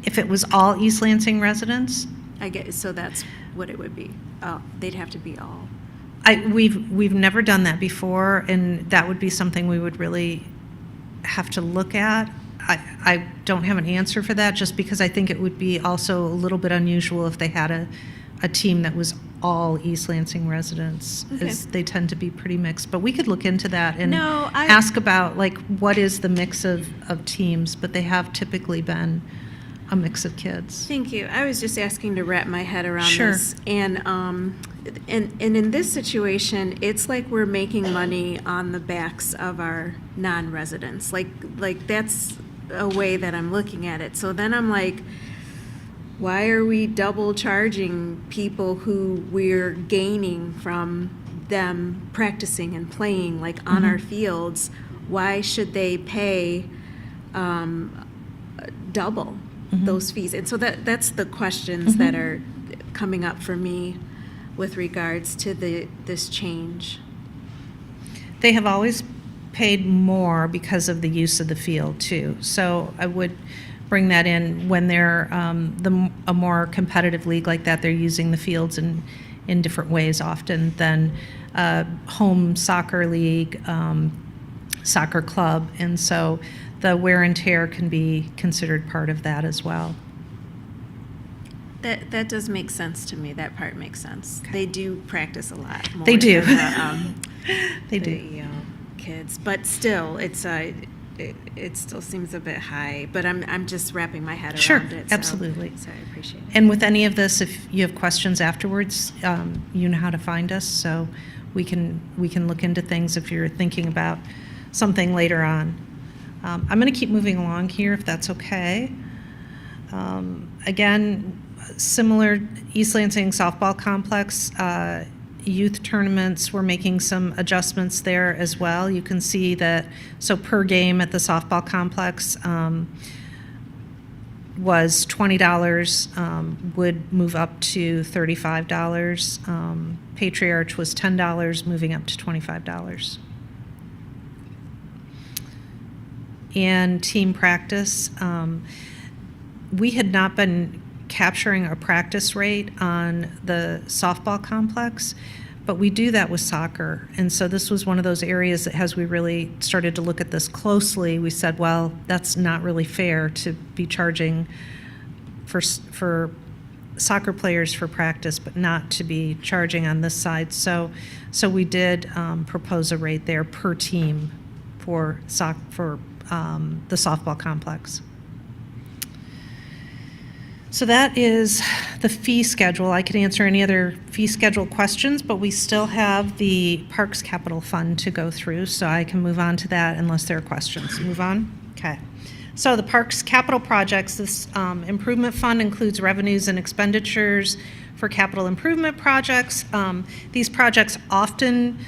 Speaker 17: If it was all East Lansing residents,
Speaker 9: I get, so that's what it would be. They'd have to be all.
Speaker 17: we've never done that before, and that would be something we would really have to look at. I don't have an answer for that, just because I think it would be also a little bit unusual if they had a team that was all East Lansing residents, as they tend to be pretty mixed. But we could look into that and ask about, like, what is the mix of teams, but they have typically been a mix of kids.
Speaker 9: Thank you. I was just asking to wrap my head around
Speaker 17: Sure.
Speaker 9: this. And in this situation, it's like we're making money on the backs of our non-residents. Like that's a way that I'm looking at it. So then I'm like, why are we double charging people who we're gaining from them practicing and playing, like, on our fields? Why should they pay double those fees? And so that's the questions that are coming up for me with regards to this change.
Speaker 17: They have always paid more because of the use of the field too. So I would bring that in when they're a more competitive league like that. They're using the fields in different ways often than home soccer league, soccer club, and so the wear and tear can be considered part of that as well.
Speaker 9: That does make sense to me. That part makes sense. They do practice a lot more.
Speaker 17: They do.
Speaker 9: Than
Speaker 17: They
Speaker 9: the,
Speaker 17: do.
Speaker 9: kids, but still, it still seems a bit high. But I'm just wrapping my head
Speaker 17: Sure,
Speaker 9: around it. So-
Speaker 17: absolutely.
Speaker 9: So I appreciate it.
Speaker 17: And with any of this, if you have questions afterwards, you know how to find us, so we can look into things if you're thinking about something later on. I'm going to keep moving along here, if that's okay. Again, similar East Lansing softball complex, youth tournaments, we're making some adjustments there as well. You can see that, so per game at the softball complex was $20, would move up to $35. Patriarch was $10, moving up to $25. And team practice, we had not been capturing a practice rate on the softball complex, but we do that with soccer. And so this was one of those areas that, as we really started to look at this closely, we said, well, that's not really fair to be charging for soccer players for practice, but not to be charging on this side. So we did propose a rate there per team for the softball complex. So that is the fee schedule. I can answer any other fee schedule questions, but we still have the Parks Capital Fund to go through, so I can move on to that unless there are questions. Move on? Okay. So the Parks Capital Projects, this improvement fund includes revenues and expenditures for capital improvement projects. These projects often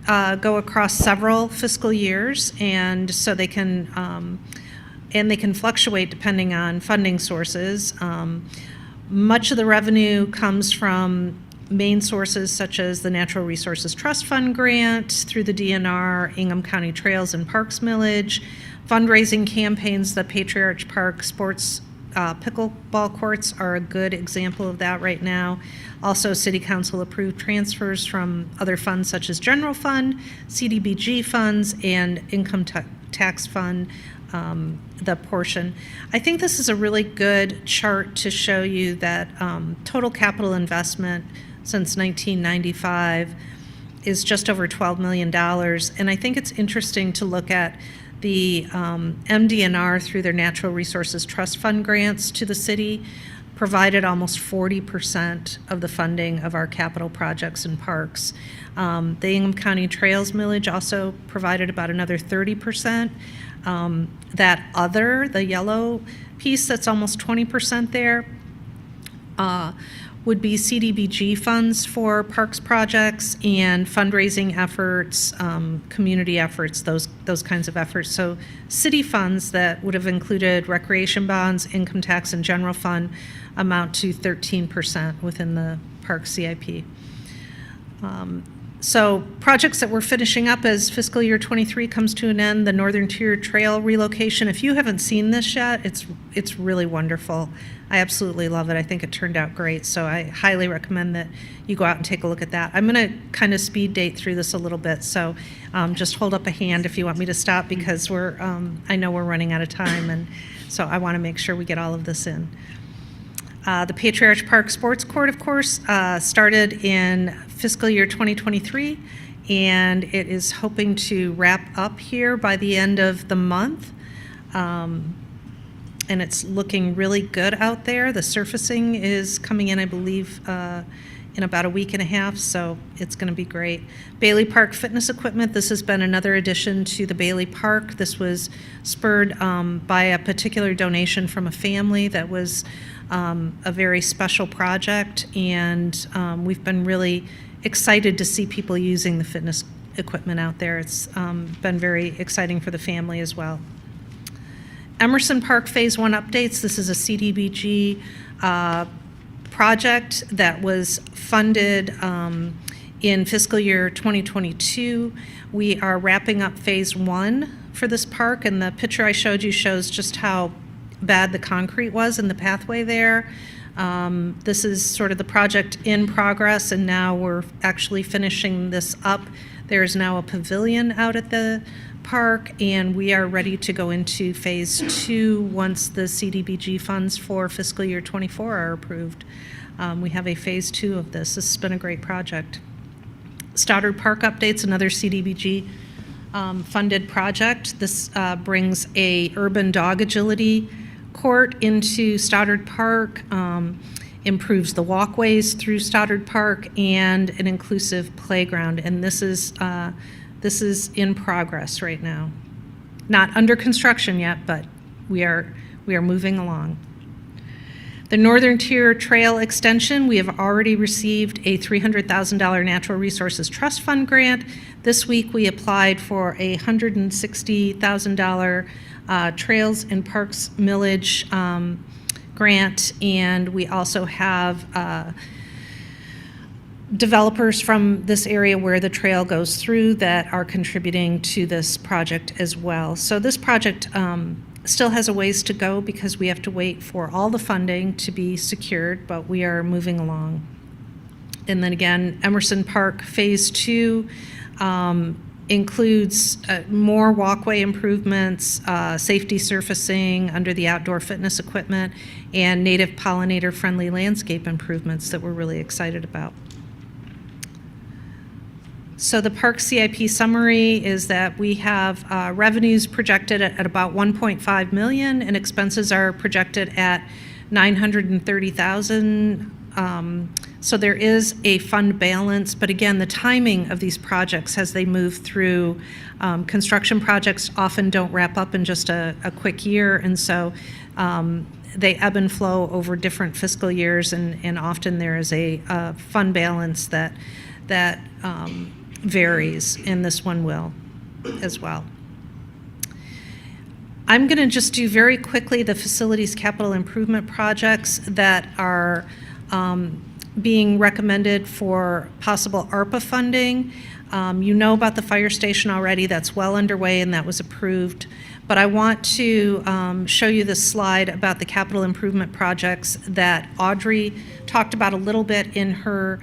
Speaker 17: go across several fiscal years, and so they can fluctuate depending on funding sources. Much of the revenue comes from main sources such as the Natural Resources Trust Fund grant through the DNR, Ingham County Trails and Parks Millage, fundraising campaigns. The Patriarch Park Sports pickleball courts are a good example of that right now. Also, City Council approved transfers from other funds such as General Fund, CDBG funds, and Income Tax Fund, the portion. I think this is a really good chart to show you that total capital investment since 1995 is just over $12 million. And I think it's interesting to look at the MDNR through their Natural Resources Trust Fund grants to the city provided almost 40% of the funding of our capital projects and parks. The Ingham County Trails millage also provided about another 30%. That other, the yellow piece that's almost 20% there, would be CDBG funds for parks projects and fundraising efforts, community efforts, those kinds of efforts. So city funds that would have included recreation bonds, income tax, and general fund amount to 13% within the park CIP. So projects that we're finishing up as fiscal year 23 comes to an end, the Northern Tier Trail relocation. If you haven't seen this yet, it's really wonderful. I absolutely love it. I think it turned out great. So I highly recommend that you go out and take a look at that. I'm going to kind of speed date through this a little bit. So just hold up a hand if you want me to stop, because I know we're running out of time. And so I want to make sure we get all of this in. The Patriarch Park Sports Court, of course, started in fiscal year 2023, and it is hoping to wrap up here by the end of the month. And it's looking really good out there. The surfacing is coming in, I believe, in about a week and a half, so it's going to be great. Bailey Park Fitness Equipment, this has been another addition to the Bailey Park. This was spurred by a particular donation from a family that was a very special project, and we've been really excited to see people using the fitness equipment out there. It's been very exciting for the family as well. Emerson Park Phase 1 updates. This is a CDBG project that was funded in fiscal year 2022. We are wrapping up Phase 1 for this park, and the picture I showed you shows just how bad the concrete was in the pathway there. This is sort of the project in progress, and now we're actually finishing this up. There is now a pavilion out at the park, and we are ready to go into Phase 2 once the CDBG funds for fiscal year 24 are approved. We have a Phase 2 of this. This has been a great project. Stoddard Park updates, another CDBG funded project. This brings a urban dog agility court into Stoddard Park, improves the walkways through Stoddard Park, and an inclusive playground. And this is in progress right now. Not under construction yet, but we are moving along. The Northern Tier Trail Extension, we have already received a $300,000 Natural Resources Trust Fund grant. This week we applied for a $160,000 Trails and Parks Millage grant, and we also have developers from this area where the trail goes through that are contributing to this project as well. So this project still has a ways to go because we have to wait for all the funding to be secured, but we are moving along. And then again, Emerson Park Phase 2 includes more walkway improvements, safety surfacing under the outdoor fitness equipment, and native pollinator-friendly landscape improvements that we're really excited about. So the park CIP summary is that we have revenues projected at about $1.5 million, and expenses are projected at $930,000. So there is a fund balance, but again, the timing of these projects as they move through, construction projects often don't wrap up in just a quick year, and so they ebb and flow over different fiscal years, and often there is a fund balance that varies, and this one will as well. I'm going to just do very quickly the facilities capital improvement projects that are being recommended for possible ARPA funding. You know about the fire station already. That's well underway and that was approved. But I want to show you this slide about the capital improvement projects that Audrey talked about a little bit in her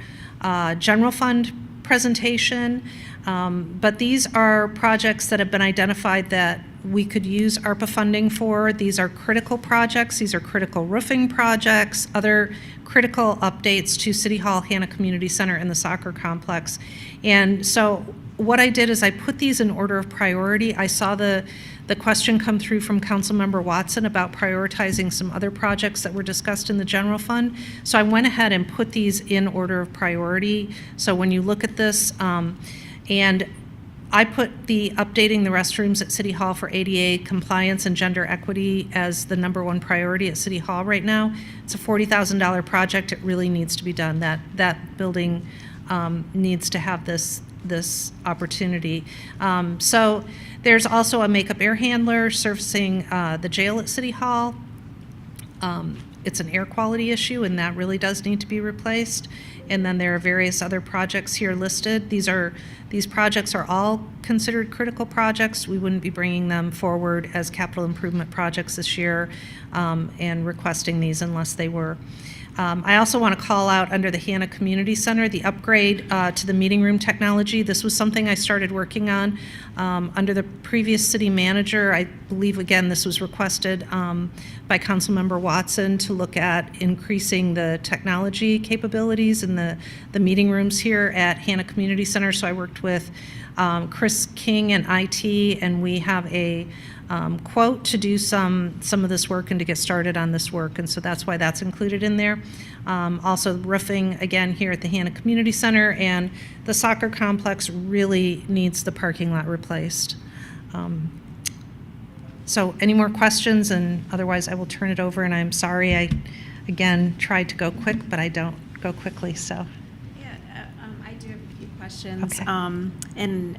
Speaker 17: general fund presentation. But these are projects that have been identified that we could use ARPA funding for. These are critical projects. These are critical roofing projects, other critical updates to City Hall, Hannah Community Center, and the soccer complex. And so what I did is I put these in order of priority. I saw the question come through from Councilmember Watson about prioritizing some other projects that were discussed in the general fund. So I went ahead and put these in order of priority. So when you look at this, and I put the updating the restrooms at City Hall for ADA compliance and gender equity as the number one priority at City Hall right now. It's a $40,000 project. It really needs to be done. That building needs to have this opportunity. So there's also a makeup air handler servicing the jail at City Hall. It's an air quality issue, and that really does need to be replaced. And then there are various other projects here listed. These projects are all considered critical projects. We wouldn't be bringing them forward as capital improvement projects this year and requesting these unless they were. I also want to call out under the Hannah Community Center, the upgrade to the meeting room technology. This was something I started working on under the previous city manager. I believe, again, this was requested by Councilmember Watson to look at increasing the technology capabilities in the meeting rooms here at Hannah Community Center. So I worked with Chris King and IT, and we have a quote to do some of this work and to get started on this work, and so that's why that's included in there. Also roofing, again, here at the Hannah Community Center, and the soccer complex really needs the parking lot replaced. So any more questions? And otherwise I will turn it over, and I'm sorry I, again, tried to go quick, but I don't go quickly, so.
Speaker 9: Yeah, I do have a few questions.
Speaker 17: Okay.
Speaker 9: And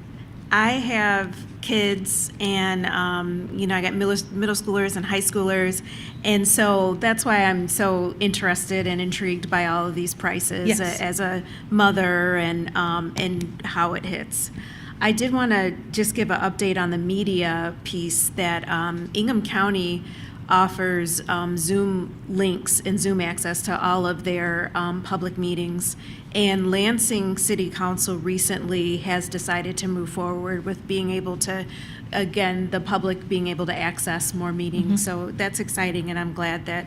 Speaker 9: I have kids, and I got middle schoolers and high schoolers, and so that's why I'm so interested and intrigued by all of these prices
Speaker 17: Yes.
Speaker 9: as a mother and how it hits. I did want to just give an update on the media piece that Ingham County offers Zoom links and Zoom access to all of their public meetings. And Lansing City Council recently has decided to move forward with being able to, again, the public being able to access more meetings. So that's exciting, and I'm glad that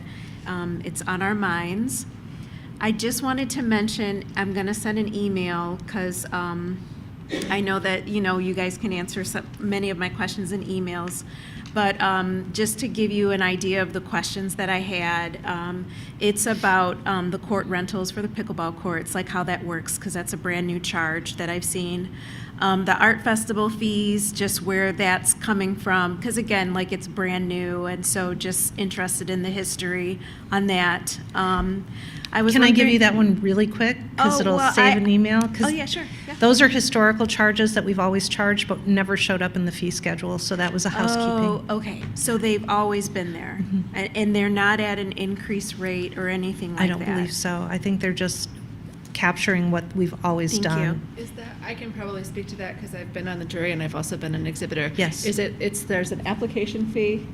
Speaker 9: it's on our minds. I just wanted to mention, I'm going to send an email because I know that, you guys can answer many of my questions in emails. But just to give you an idea of the questions that I had, it's about the court rentals for the pickleball courts, like how that works, because that's a brand new charge that I've seen. The art festival fees, just where that's coming from, because again, like it's brand new, and so just interested in the history on that.
Speaker 17: Can I give you that one really quick? Because it'll save an email. 'Cause
Speaker 9: Oh, yeah, sure. Yeah.
Speaker 17: those are historical charges that we've always charged, but never showed up in the fee schedule, so that was a housekeeping.
Speaker 9: Oh, okay. So they've always been there, and they're not at an increased rate or anything like
Speaker 17: I
Speaker 9: that?
Speaker 17: don't believe so. I think they're just capturing what we've always
Speaker 9: Thank
Speaker 17: done.
Speaker 14: Is that, I can probably speak to that because I've been on the jury and I've also been an exhibitor.
Speaker 17: Yes.
Speaker 14: There's an application fee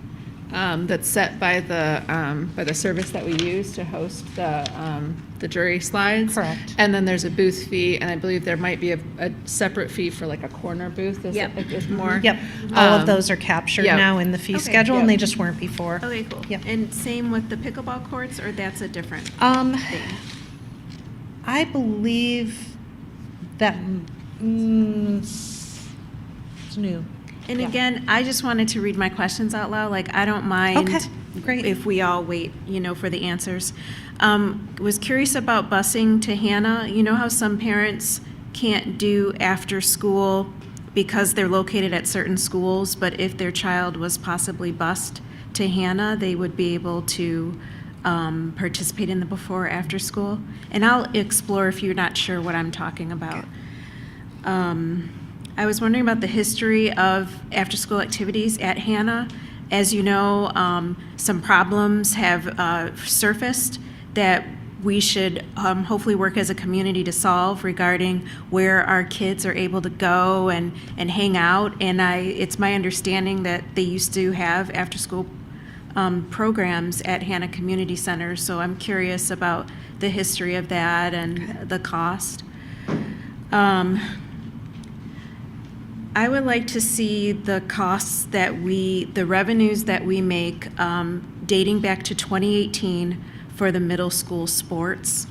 Speaker 14: that's set by the service that we use to host the jury slides.
Speaker 17: Correct.
Speaker 14: And then there's a booth fee, and I believe there might be a separate fee for like a corner booth. Is more.
Speaker 17: Yep, all of those are captured
Speaker 14: yeah.
Speaker 17: now in the fee
Speaker 9: Okay.
Speaker 17: schedule, and
Speaker 14: Yep.
Speaker 17: they just weren't before.
Speaker 9: Okay, cool.
Speaker 17: Yep.
Speaker 9: And same with the pickleball courts, or that's a different thing?
Speaker 17: I believe that it's new.
Speaker 9: And
Speaker 17: Yeah.
Speaker 9: again, I just wanted to read my questions out loud. Like, I don't mind
Speaker 17: Okay, great.
Speaker 9: if we all wait, for the answers. Was curious about busing to Hannah. You know how some parents can't do after school because they're located at certain schools, but if their child was possibly bused to Hannah, they would be able to participate in the before or after school. And I'll explore if you're not sure what I'm talking about. I was wondering about the history of after-school activities at Hannah. As you know, some problems have surfaced that we should hopefully work as a community to solve regarding where our kids are able to go and hang out. And it's my understanding that they used to have after-school programs at Hannah Community Center, so I'm curious about the history of that and the cost. I would like to see the costs the revenues that we make dating back to 2018 for the middle school sports.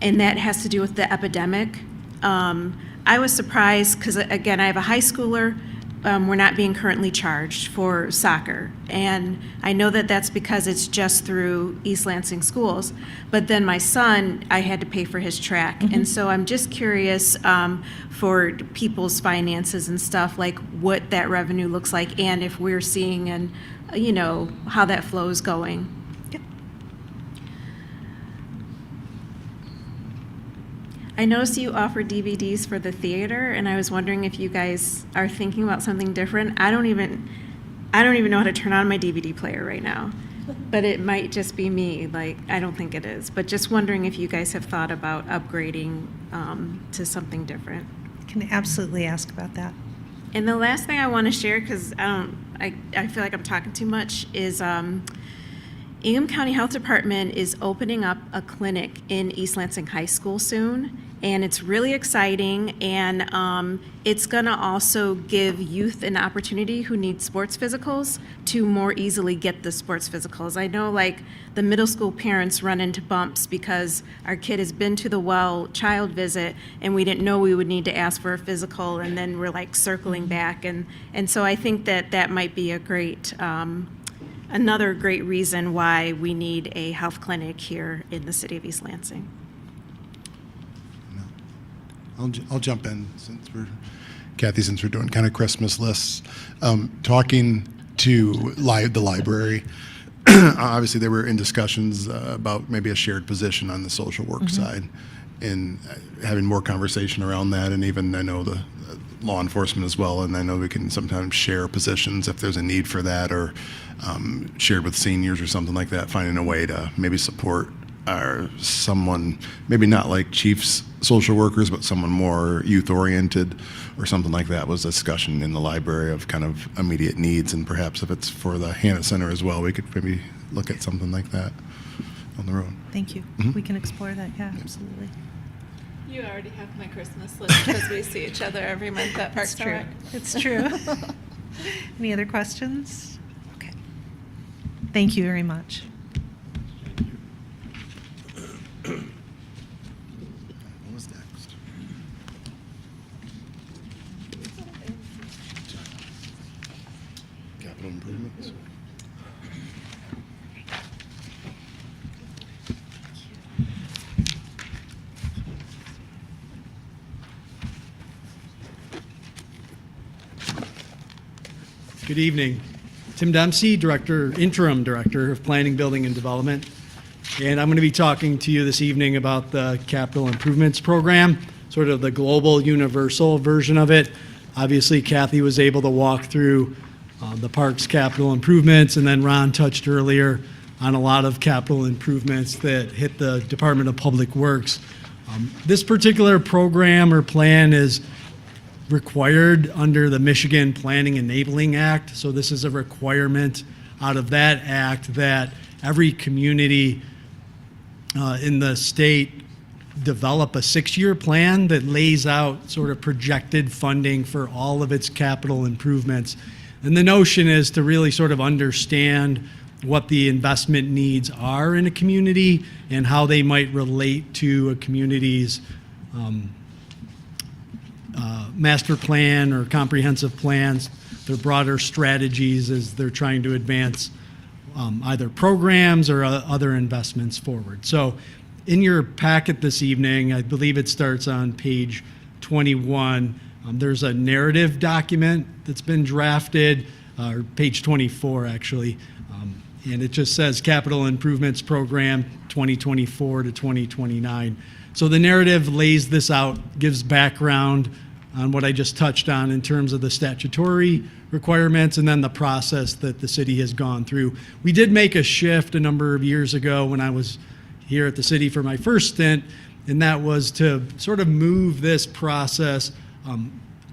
Speaker 9: And that has to do with the epidemic. I was surprised because, again, I have a high schooler we're not being currently charged for soccer. And I know that that's because it's just through East Lansing schools. But then my son, I had to pay for his track. And so I'm just curious for people's finances and stuff, like what that revenue looks like and if we're seeing and, you know, how that flow is going. I noticed you offer DVDs for the theater, and I was wondering if you guys are thinking about something different. I don't even know how to turn on my DVD player right now, but it might just be me. Like, I don't think it is, but just wondering if you guys have thought about upgrading to something different.
Speaker 17: Can absolutely ask about that.
Speaker 9: And the last thing I want to share, because I feel like I'm talking too much, is Ingham County Health Department is opening up a clinic in East Lansing High School soon, and it's really exciting, and it's going to also give youth an opportunity who need sports physicals to more easily get the sports physicals. I know, like, the middle school parents run into bumps because our kid has been to the well child visit, and we didn't know we would need to ask for a physical, and then we're, like, circling back, and so I think that might be a great another great reason why we need a health clinic here in the city of East Lansing.
Speaker 3: I'll jump in since we're doing kind of Christmas lists. Talking to the library, obviously they were in discussions about maybe a shared position on the social work side, and having more conversation around that, and even I know the law enforcement as well, and I know we can sometimes share positions if there's a need for that, or shared with seniors or something like that, finding a way to maybe support someone, maybe not like chief's social workers, but someone more youth-oriented or something like that was a discussion in the library of kind of immediate needs, and perhaps if it's for the Hannah Center as well, we could maybe look at something like that on the road.
Speaker 17: Thank you. We can explore that, yeah, absolutely.
Speaker 14: You already have my Christmas list because we see each other every month at Parks and Rec.
Speaker 17: It's true. Any other questions? Okay. Thank you very much.
Speaker 3: What was next? Capital improvements.
Speaker 19: Good evening. Tim Dempsey, Interim Director of Planning, Building, and Development. And I'm going to be talking to you this evening about the Capital Improvements Program, sort of the global universal version of it. Obviously, Kathy was able to walk through the parks capital improvements, and then Ron touched earlier on a lot of capital improvements that hit the Department of Public Works. This particular program or plan is required under the Michigan Planning Enabling Act. So this is a requirement out of that act that every community in the state develop a 6-year plan that lays out sort of projected funding for all of its capital improvements. And the notion is to really sort of understand what the investment needs are in a community and how they might relate to a community's master plan or comprehensive plans, their broader strategies as they're trying to advance either programs or other investments forward. So in your packet this evening, I believe it starts on page 21, there's a narrative document that's been drafted, or page 24 actually, and it just says Capital Improvements Program 2024 to 2029. So the narrative lays this out, gives background on what I just touched on in terms of the statutory requirements and then the process that the city has gone through. We did make a shift a number of years ago when I was here at the city for my first stint, and that was to sort of move this process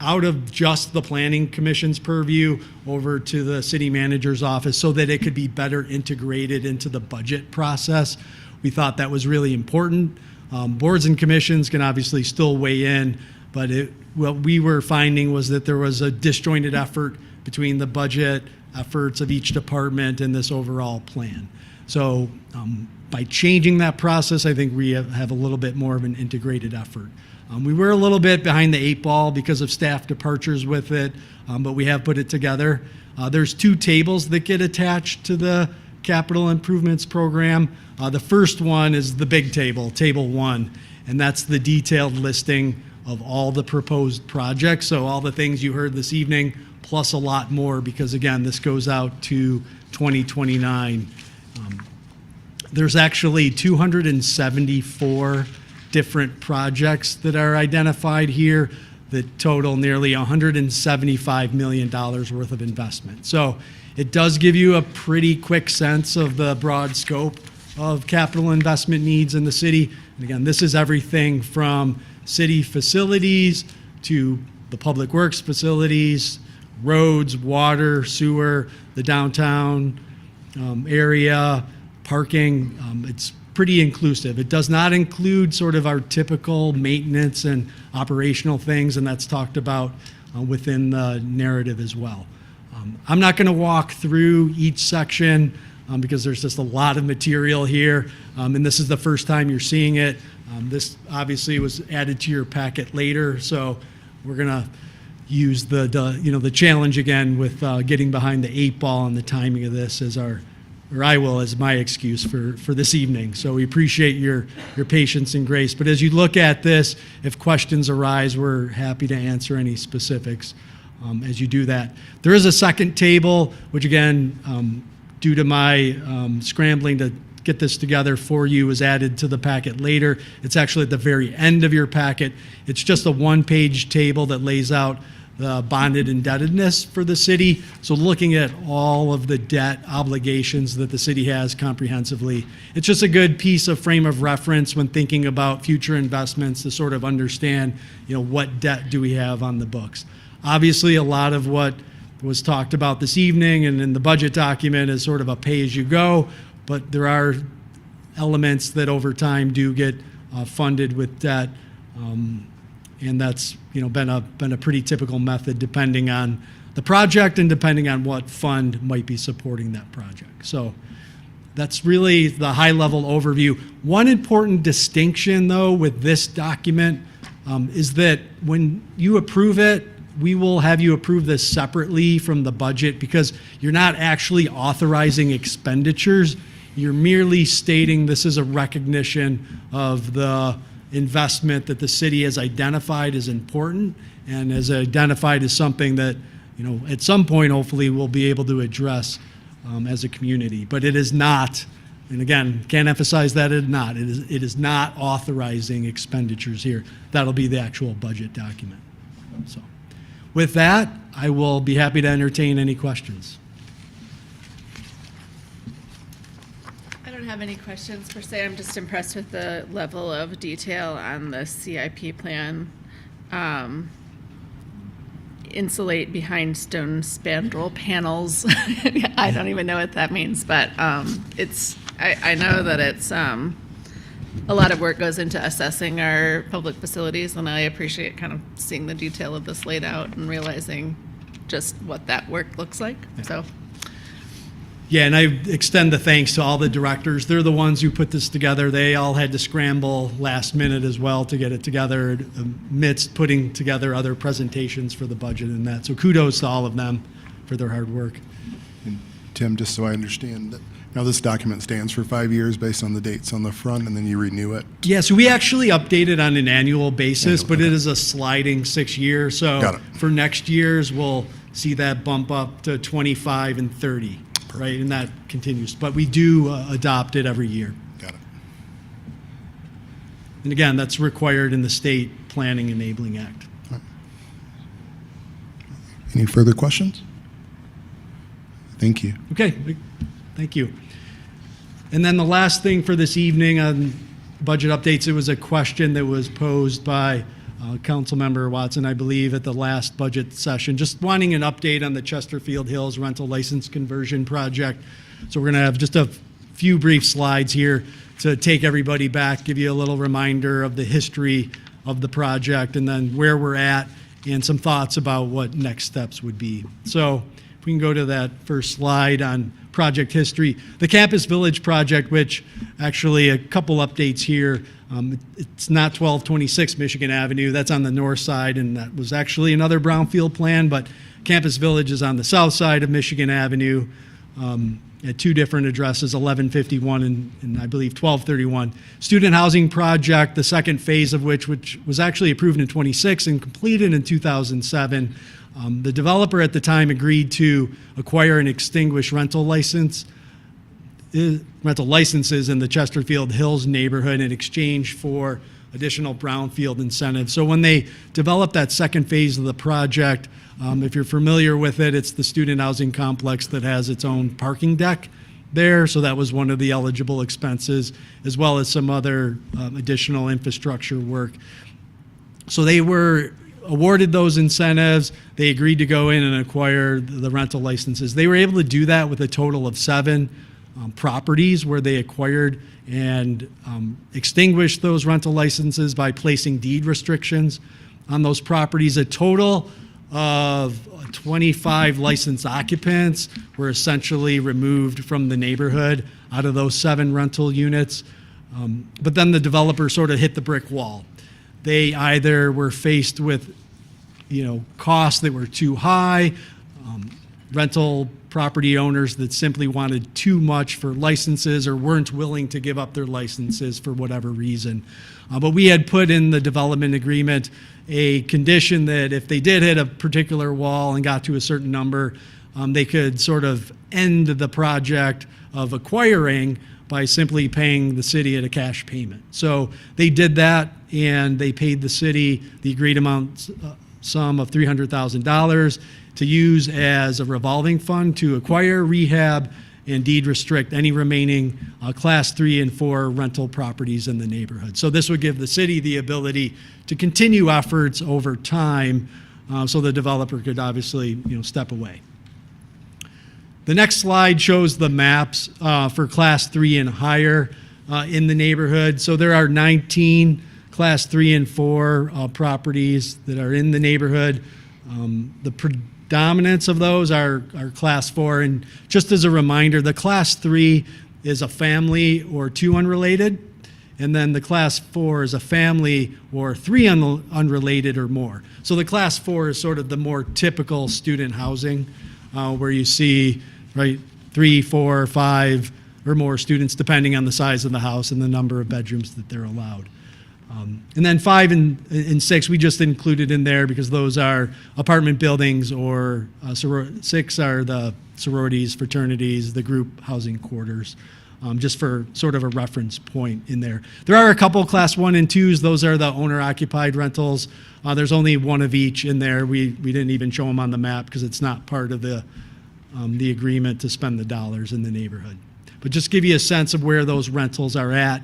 Speaker 19: out of just the Planning Commission's purview over to the city manager's office so that it could be better integrated into the budget process. We thought that was really important. Boards and commissions can obviously still weigh in, but what we were finding was that there was a disjointed effort between the budget efforts of each department and this overall plan. So by changing that process, I think we have a little bit more of an integrated effort. We were a little bit behind the 8 ball because of staff departures with it, but we have put it together. There's 2 tables that get attached to the capital improvements program. The first one is the big table, Table 1, and that's the detailed listing of all the proposed projects. So all the things you heard this evening, plus a lot more, because again, this goes out to 2029. There's actually 274 different projects that are identified here that total nearly $175 million worth of investment. So it does give you a pretty quick sense of the broad scope of capital investment needs in the city. And again, this is everything from city facilities to the public works facilities, roads, water, sewer, the downtown area, parking. It's pretty inclusive. It does not include sort of our typical maintenance and operational things, and that's talked about within the narrative as well. I'm not going to walk through each section because there's just a lot of material here, and this is the first time you're seeing it. This obviously was added to your packet later, so we're going to use the challenge again with getting behind the 8 ball and the timing of this as my excuse for this evening. So we appreciate your patience and grace. But as you look at this, if questions arise, we're happy to answer any specifics as you do that. There is a second table, which again, due to my scrambling to get this together for you, is added to the packet later. It's actually at the very end of your packet. It's just a 1-page table that lays out the bonded indebtedness for the city. So looking at all of the debt obligations that the city has comprehensively, it's just a good piece of frame of reference when thinking about future investments to sort of understand, what debt do we have on the books. Obviously, a lot of what was talked about this evening and in the budget document is sort of a pay-as-you-go, but there are elements that over time do get funded with debt. And that's been a pretty typical method depending on the project and depending on what fund might be supporting that project. So that's really the high-level overview. One important distinction, though, with this document is that when you approve it, we will have you approve this separately from the budget because you're not actually authorizing expenditures. You're merely stating this is a recognition of the investment that the city has identified as important and has identified as something that, at some point, hopefully, we'll be able to address as a community. But it is not, and again, can't emphasize that it is not authorizing expenditures here. That'll be the actual budget document. So with that, I will be happy to entertain any questions.
Speaker 14: I don't have any questions per se. I'm just impressed with the level of detail on the CIP plan. Insulate behind stone spandrel panels. I don't even know what that means, but I know that it's a lot of work goes into assessing our public facilities, and I appreciate kind of seeing the detail of this laid out and realizing just what that work looks like. So.
Speaker 19: Yeah, and I extend the thanks to all the directors. They're the ones who put this together. They all had to scramble last minute as well to get it together amidst putting together other presentations for the budget and that. So kudos to all of them for their hard work.
Speaker 3: And Tim, just so I understand, now this document stands for 5 years based on the dates on the front, and then you renew it?
Speaker 19: Yeah, so we actually update it on an annual basis, but it is a sliding 6-year. So for next year's, we'll see that bump up to 25 and 30. Right, and that continues. But we do adopt it every year.
Speaker 3: Got it.
Speaker 19: And again, that's required in the State Planning Enabling Act.
Speaker 3: Right. Any further questions? Thank you.
Speaker 19: Okay, thank you. And then the last thing for this evening on budget updates, it was a question that was posed by Councilmember Watson, I believe, at the last budget session, just wanting an update on the Chesterfield Hills rental license conversion project. So we're going to have just a few brief slides here to take everybody back, give you a little reminder of the history of the project and then where we're at and some thoughts about what next steps would be. So if we can go to that first slide on project history. The Campus Village project, which actually a couple updates here. It's not 1226 Michigan Avenue. That's on the north side, and that was actually another brownfield plan, but Campus Village is on the south side of Michigan Avenue at two different addresses, 1151 and I believe 1231. Student housing project, the second phase of which was actually approved in 26 and completed in 2007. The developer at the time agreed to acquire and extinguish rental licenses in the Chesterfield Hills neighborhood in exchange for additional brownfield incentives. So when they developed that second phase of the project, if you're familiar with it, it's the student housing complex that has its own parking deck there. So that was one of the eligible expenses, as well as some other additional infrastructure work. So they were awarded those incentives. They agreed to go in and acquire the rental licenses. They were able to do that with a total of 7 properties where they acquired and extinguished those rental licenses by placing deed restrictions on those properties. A total of 25 licensed occupants were essentially removed from the neighborhood out of those 7 rental units. But then the developer sort of hit the brick wall. They either were faced with, costs that were too high, rental property owners that simply wanted too much for licenses or weren't willing to give up their licenses for whatever reason. But we had put in the development agreement a condition that if they did hit a particular wall and got to a certain number, they could sort of end the project of acquiring by simply paying the city at a cash payment. So they did that, and they paid the city the agreed amount sum of $300,000 to use as a revolving fund to acquire, rehab, and deed restrict any remaining Class 3 and 4 rental properties in the neighborhood. So this would give the city the ability to continue efforts over time, so the developer could obviously step away. The next slide shows the maps for Class 3 and higher in the neighborhood. So there are 19 Class 3 and 4 properties that are in the neighborhood. The predominance of those are Class 4. And just as a reminder, the Class 3 is a family or 2 unrelated, and then the Class 4 is a family or 3 unrelated or more. So the Class 4 is sort of the more typical student housing where you see 3, 4, 5 or more students depending on the size of the house and the number of bedrooms that they're allowed. And then 5 and 6 we just included in there because those are apartment buildings, or 6 are the sororities, fraternities, the group housing quarters, just for sort of a reference point in there. There are a couple Class 1 and 2s. Those are the owner-occupied rentals. There's only one of each in there. We didn't even show them on the map because it's not part of the agreement to spend the dollars in the neighborhood. But just give you a sense of where those rentals are at.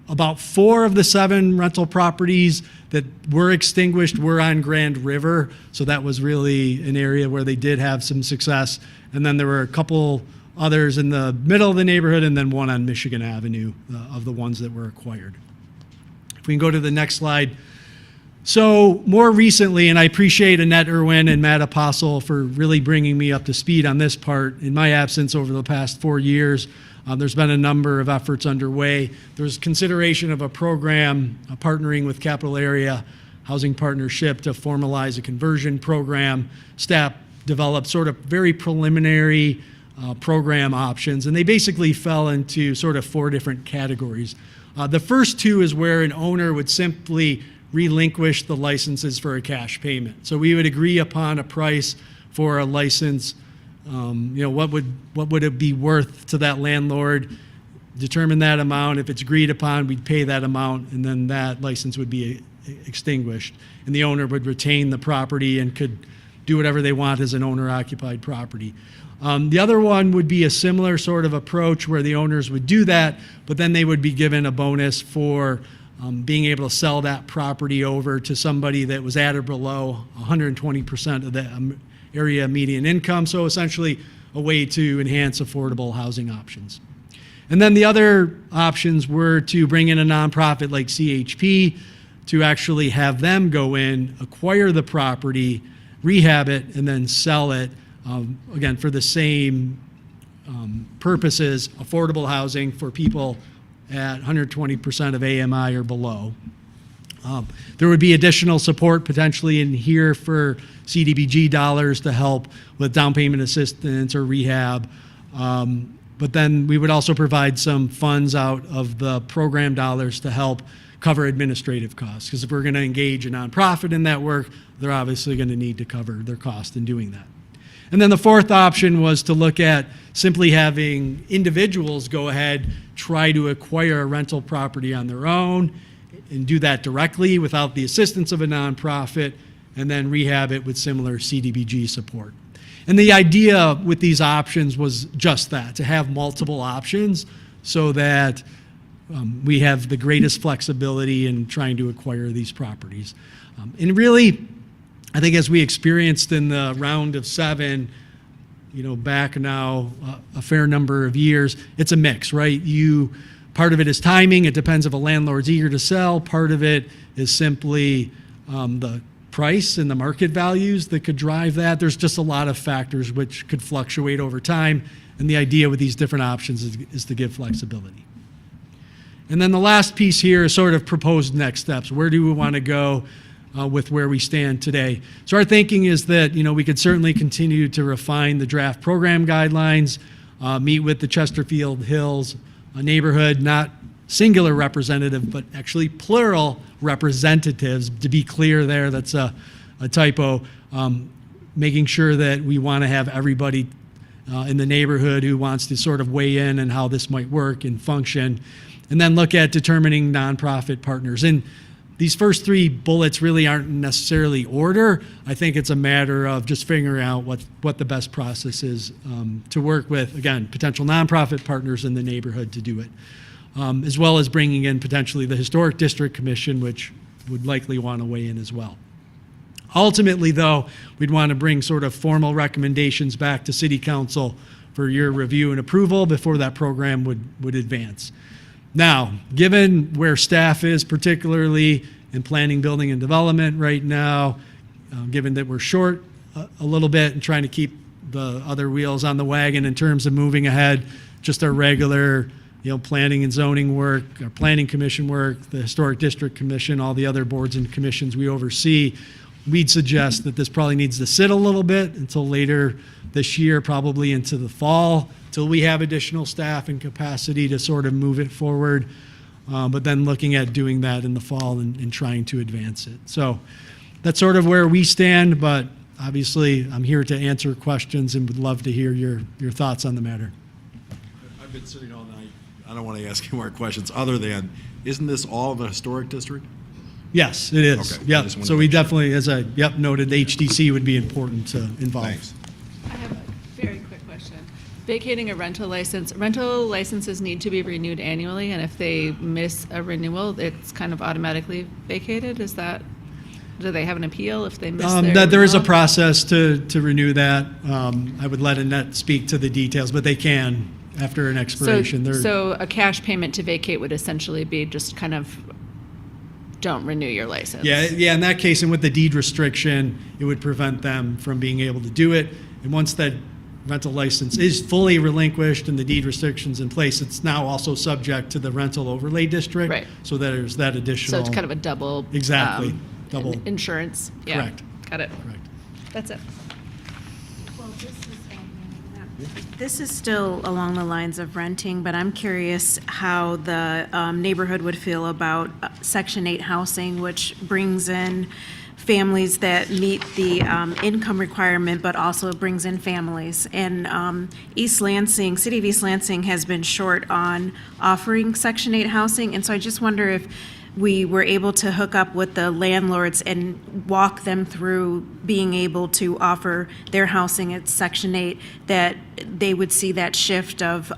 Speaker 19: About 4 of the 7 rental properties that were extinguished were on Grand River, so that was really an area where they did have some success. And then there were a couple others in the middle of the neighborhood, and then one on Michigan Avenue of the ones that were acquired. If we can go to the next slide. So more recently, and I appreciate Annette Irwin and Matt Apostle for really bringing me up to speed on this part. In my absence over the past 4 years, there's been a number of efforts underway. There's consideration of a program partnering with Capital Area Housing Partnership to formalize a conversion program. Staff developed sort of very preliminary program options, and they basically fell into sort of 4 different categories. The first 2 is where an owner would simply relinquish the licenses for a cash payment. So we would agree upon a price for a license. What would it be worth to that landlord? Determine that amount. If it's agreed upon, we'd pay that amount, and then that license would be extinguished, and the owner would retain the property and could do whatever they want as an owner-occupied property. The other one would be a similar sort of approach where the owners would do that, but then they would be given a bonus for being able to sell that property over to somebody that was at or below 120% of the area median income, so essentially a way to enhance affordable housing options. And then the other options were to bring in a nonprofit like CHP to actually have them go in, acquire the property, rehab it, and then sell it, again, for the same purposes, affordable housing for people at 120% of AMI or below. There would be additional support potentially in here for CDBG dollars to help with down payment assistance or rehab. But then we would also provide some funds out of the program dollars to help cover administrative costs. Because if we're going to engage a nonprofit in that work, they're obviously going to need to cover their cost in doing that. And then the fourth option was to look at simply having individuals go ahead, try to acquire a rental property on their own, and do that directly without the assistance of a nonprofit, and then rehab it with similar CDBG support. And the idea with these options was just that, to have multiple options so that we have the greatest flexibility in trying to acquire these properties. And really, I think as we experienced in the round of 7, back now a fair number of years, it's a mix, right? Part of it is timing. It depends if a landlord's eager to sell. Part of it is simply the price and the market values that could drive that. There's just a lot of factors which could fluctuate over time. And the idea with these different options is to give flexibility. And then the last piece here is sort of proposed next steps. Where do we want to go with where we stand today? So our thinking is that, we could certainly continue to refine the draft program guidelines, meet with the Chesterfield Hills neighborhood, not singular representative, but actually plural representatives. To be clear there, that's a typo. Making sure that we want to have everybody in the neighborhood who wants to sort of weigh in on how this might work and function. And then look at determining nonprofit partners. And these first 3 bullets really aren't necessarily order. I think it's a matter of just figuring out what the best process is to work with, again, potential nonprofit partners in the neighborhood to do it, as well as bringing in potentially the Historic District Commission, which would likely want to weigh in as well. Ultimately, though, we'd want to bring sort of formal recommendations back to City Council for your review and approval before that program would advance. Now, given where staff is, particularly in planning, building, and development right now, given that we're short a little bit and trying to keep the other wheels on the wagon in terms of moving ahead, just our regular, planning and zoning work, our planning commission work, the Historic District Commission, all the other boards and commissions we oversee, we'd suggest that this probably needs to sit a little bit until later this year, probably into the fall, till we have additional staff and capacity to sort of move it forward, but then looking at doing that in the fall and trying to advance it. So that's sort of where we stand, but obviously I'm here to answer questions and would love to hear your thoughts on the matter.
Speaker 10: I've been sitting all night. I don't want to ask you more questions other than, isn't this all the historic district?
Speaker 19: Yes, it is.
Speaker 10: Okay.
Speaker 19: Yep. So we definitely, as I noted, HDC would be important to involve.
Speaker 10: Thanks.
Speaker 1: I have a very quick question. Vacating a rental licenses need to be renewed annually, and if they miss a renewal, it's kind of automatically vacated? Do they have an appeal if they miss their
Speaker 19: There is a
Speaker 1: renewal?
Speaker 19: process to renew that. I would let Annette speak to the details, but they can after an expiration.
Speaker 1: So a cash payment to vacate would essentially be just kind of don't renew your license.
Speaker 19: Yeah, in that case, and with the deed restriction, it would prevent them from being able to do it. And once that rental license is fully relinquished and the deed restrictions in place, it's now also subject to the rental overlay district.
Speaker 1: Right.
Speaker 19: So there's that additional.
Speaker 1: So it's kind of a double.
Speaker 19: Exactly. Double.
Speaker 1: Insurance. Yeah.
Speaker 19: Correct.
Speaker 1: Got it.
Speaker 19: Correct.
Speaker 1: That's it.
Speaker 9: Well, this is still along the lines of renting, but I'm curious how the neighborhood would feel about Section 8 housing, which brings in families that meet the income requirement, but also brings in families. And East Lansing, City of East Lansing has been short on offering Section 8 housing, and so I just wonder if we were able to hook up with the landlords and walk them through being able to offer their housing at Section 8, that they would see that shift of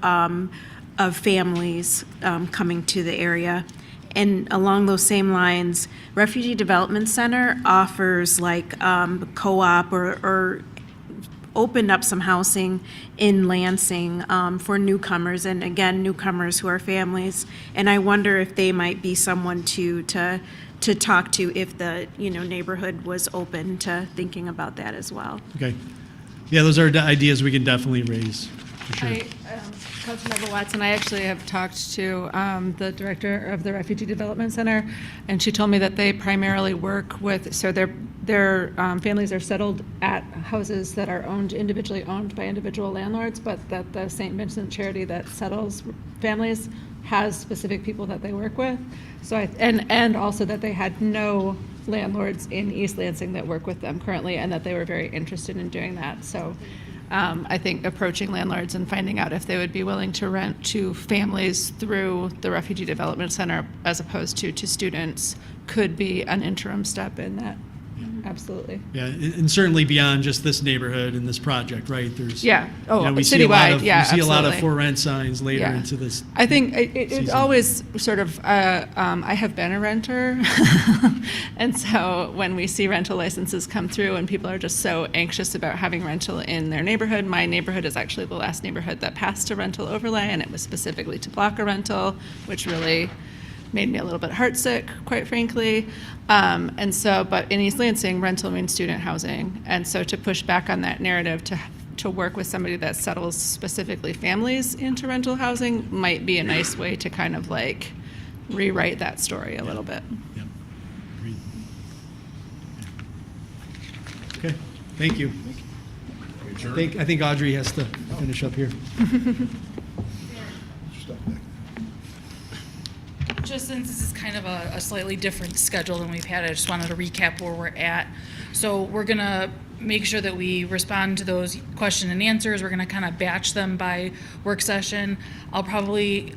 Speaker 9: families coming to the area. And along those same lines, Refugee Development Center offers like co-op or opened up some housing in Lansing for newcomers, and again, newcomers who are families. And I wonder if they might be someone to talk to if the neighborhood was open to thinking about that as well.
Speaker 19: Okay. Yeah, those are ideas we can definitely raise. for sure.
Speaker 1: Councilmember Watson, I actually have talked to the director of the Refugee Development Center, and she told me that they primarily work with, so their families are settled at houses that are individually owned by individual landlords, but that the St. Vincent charity that settles families has specific people that they work with. So and also that they had no landlords in East Lansing that work with them currently, and that they were very interested in doing that. So I think approaching landlords and finding out if they would be willing to rent to families through the Refugee Development Center as opposed to students could be an interim step in that. Absolutely.
Speaker 19: Yeah, and certainly beyond just this neighborhood and this project, right? There's
Speaker 1: Yeah. Oh,
Speaker 19: we see a lot
Speaker 1: citywide.
Speaker 19: of,
Speaker 1: Yeah,
Speaker 19: we see a lot of
Speaker 1: absolutely.
Speaker 19: for rent signs later
Speaker 1: Yeah.
Speaker 19: into this.
Speaker 1: I think it
Speaker 19: season.
Speaker 1: always sort of, I have been a renter. And so when we see rental licenses come through and people are just so anxious about having rental in their neighborhood, my neighborhood is actually the last neighborhood that passed a rental overlay, and it was specifically to block a rental, which really made me a little bit heartsick, quite frankly. And so, but in East Lansing, rental means student housing. And so to push back on that narrative to work with somebody that settles specifically families into rental housing might be a nice way to kind of like rewrite that story a little bit.
Speaker 19: Yep. Agreed. Okay, thank you. I think Audrey has to finish up here.
Speaker 13: Just since this is kind of a slightly different schedule than we've had, I just wanted to recap where we're at. So we're going to make sure that we respond to those question and answers. We're going to kind of batch them by work session. I'll probably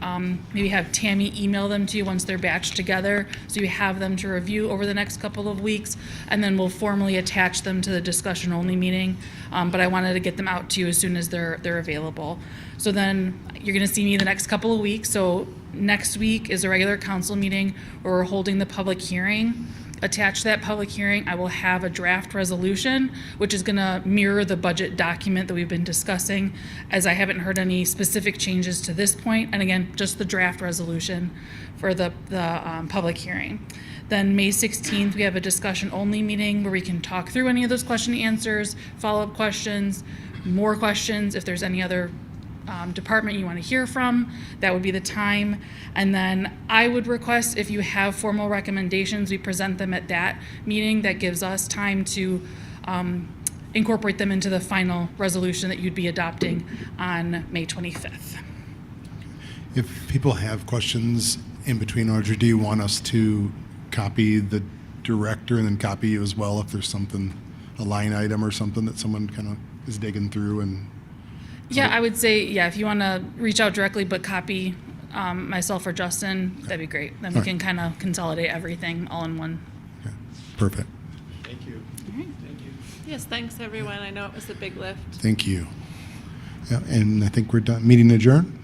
Speaker 13: maybe have Tammy email them to you once they're batched together, so you have them to review over the next couple of weeks, and then we'll formally attach them to the discussion-only meeting. But I wanted to get them out to you as soon as they're available. So then you're going to see me the next couple of weeks. So next week is a regular council meeting where we're holding the public hearing. Attached to that public hearing, I will have a draft resolution, which is going to mirror the budget document that we've been discussing, as I haven't heard any specific changes to this point. And again, just the draft resolution for the public hearing. Then May 16th, we have a discussion-only meeting where we can talk through any of those question and answers, follow-up questions, more questions. If there's any other department you want to hear from, that would be the time. And then I would request, if you have formal recommendations, we present them at that meeting. That gives us time to incorporate them into the final resolution that you'd be adopting on May 25th.
Speaker 3: If people have questions in between, Audrey, do you want us to copy the director and then copy you as well if there's something, a line item or something that someone kind of is digging through? And
Speaker 13: Yeah, I would say, if you want to reach out directly but copy myself or Justin, that'd be great. Then we
Speaker 3: All right.
Speaker 13: can kind of consolidate everything all in one.
Speaker 3: perfect.
Speaker 19: Thank you.
Speaker 1: Yes, thanks, everyone. I know it was a big lift.
Speaker 3: Thank you. Yeah, and I think we're done. Meeting adjourned?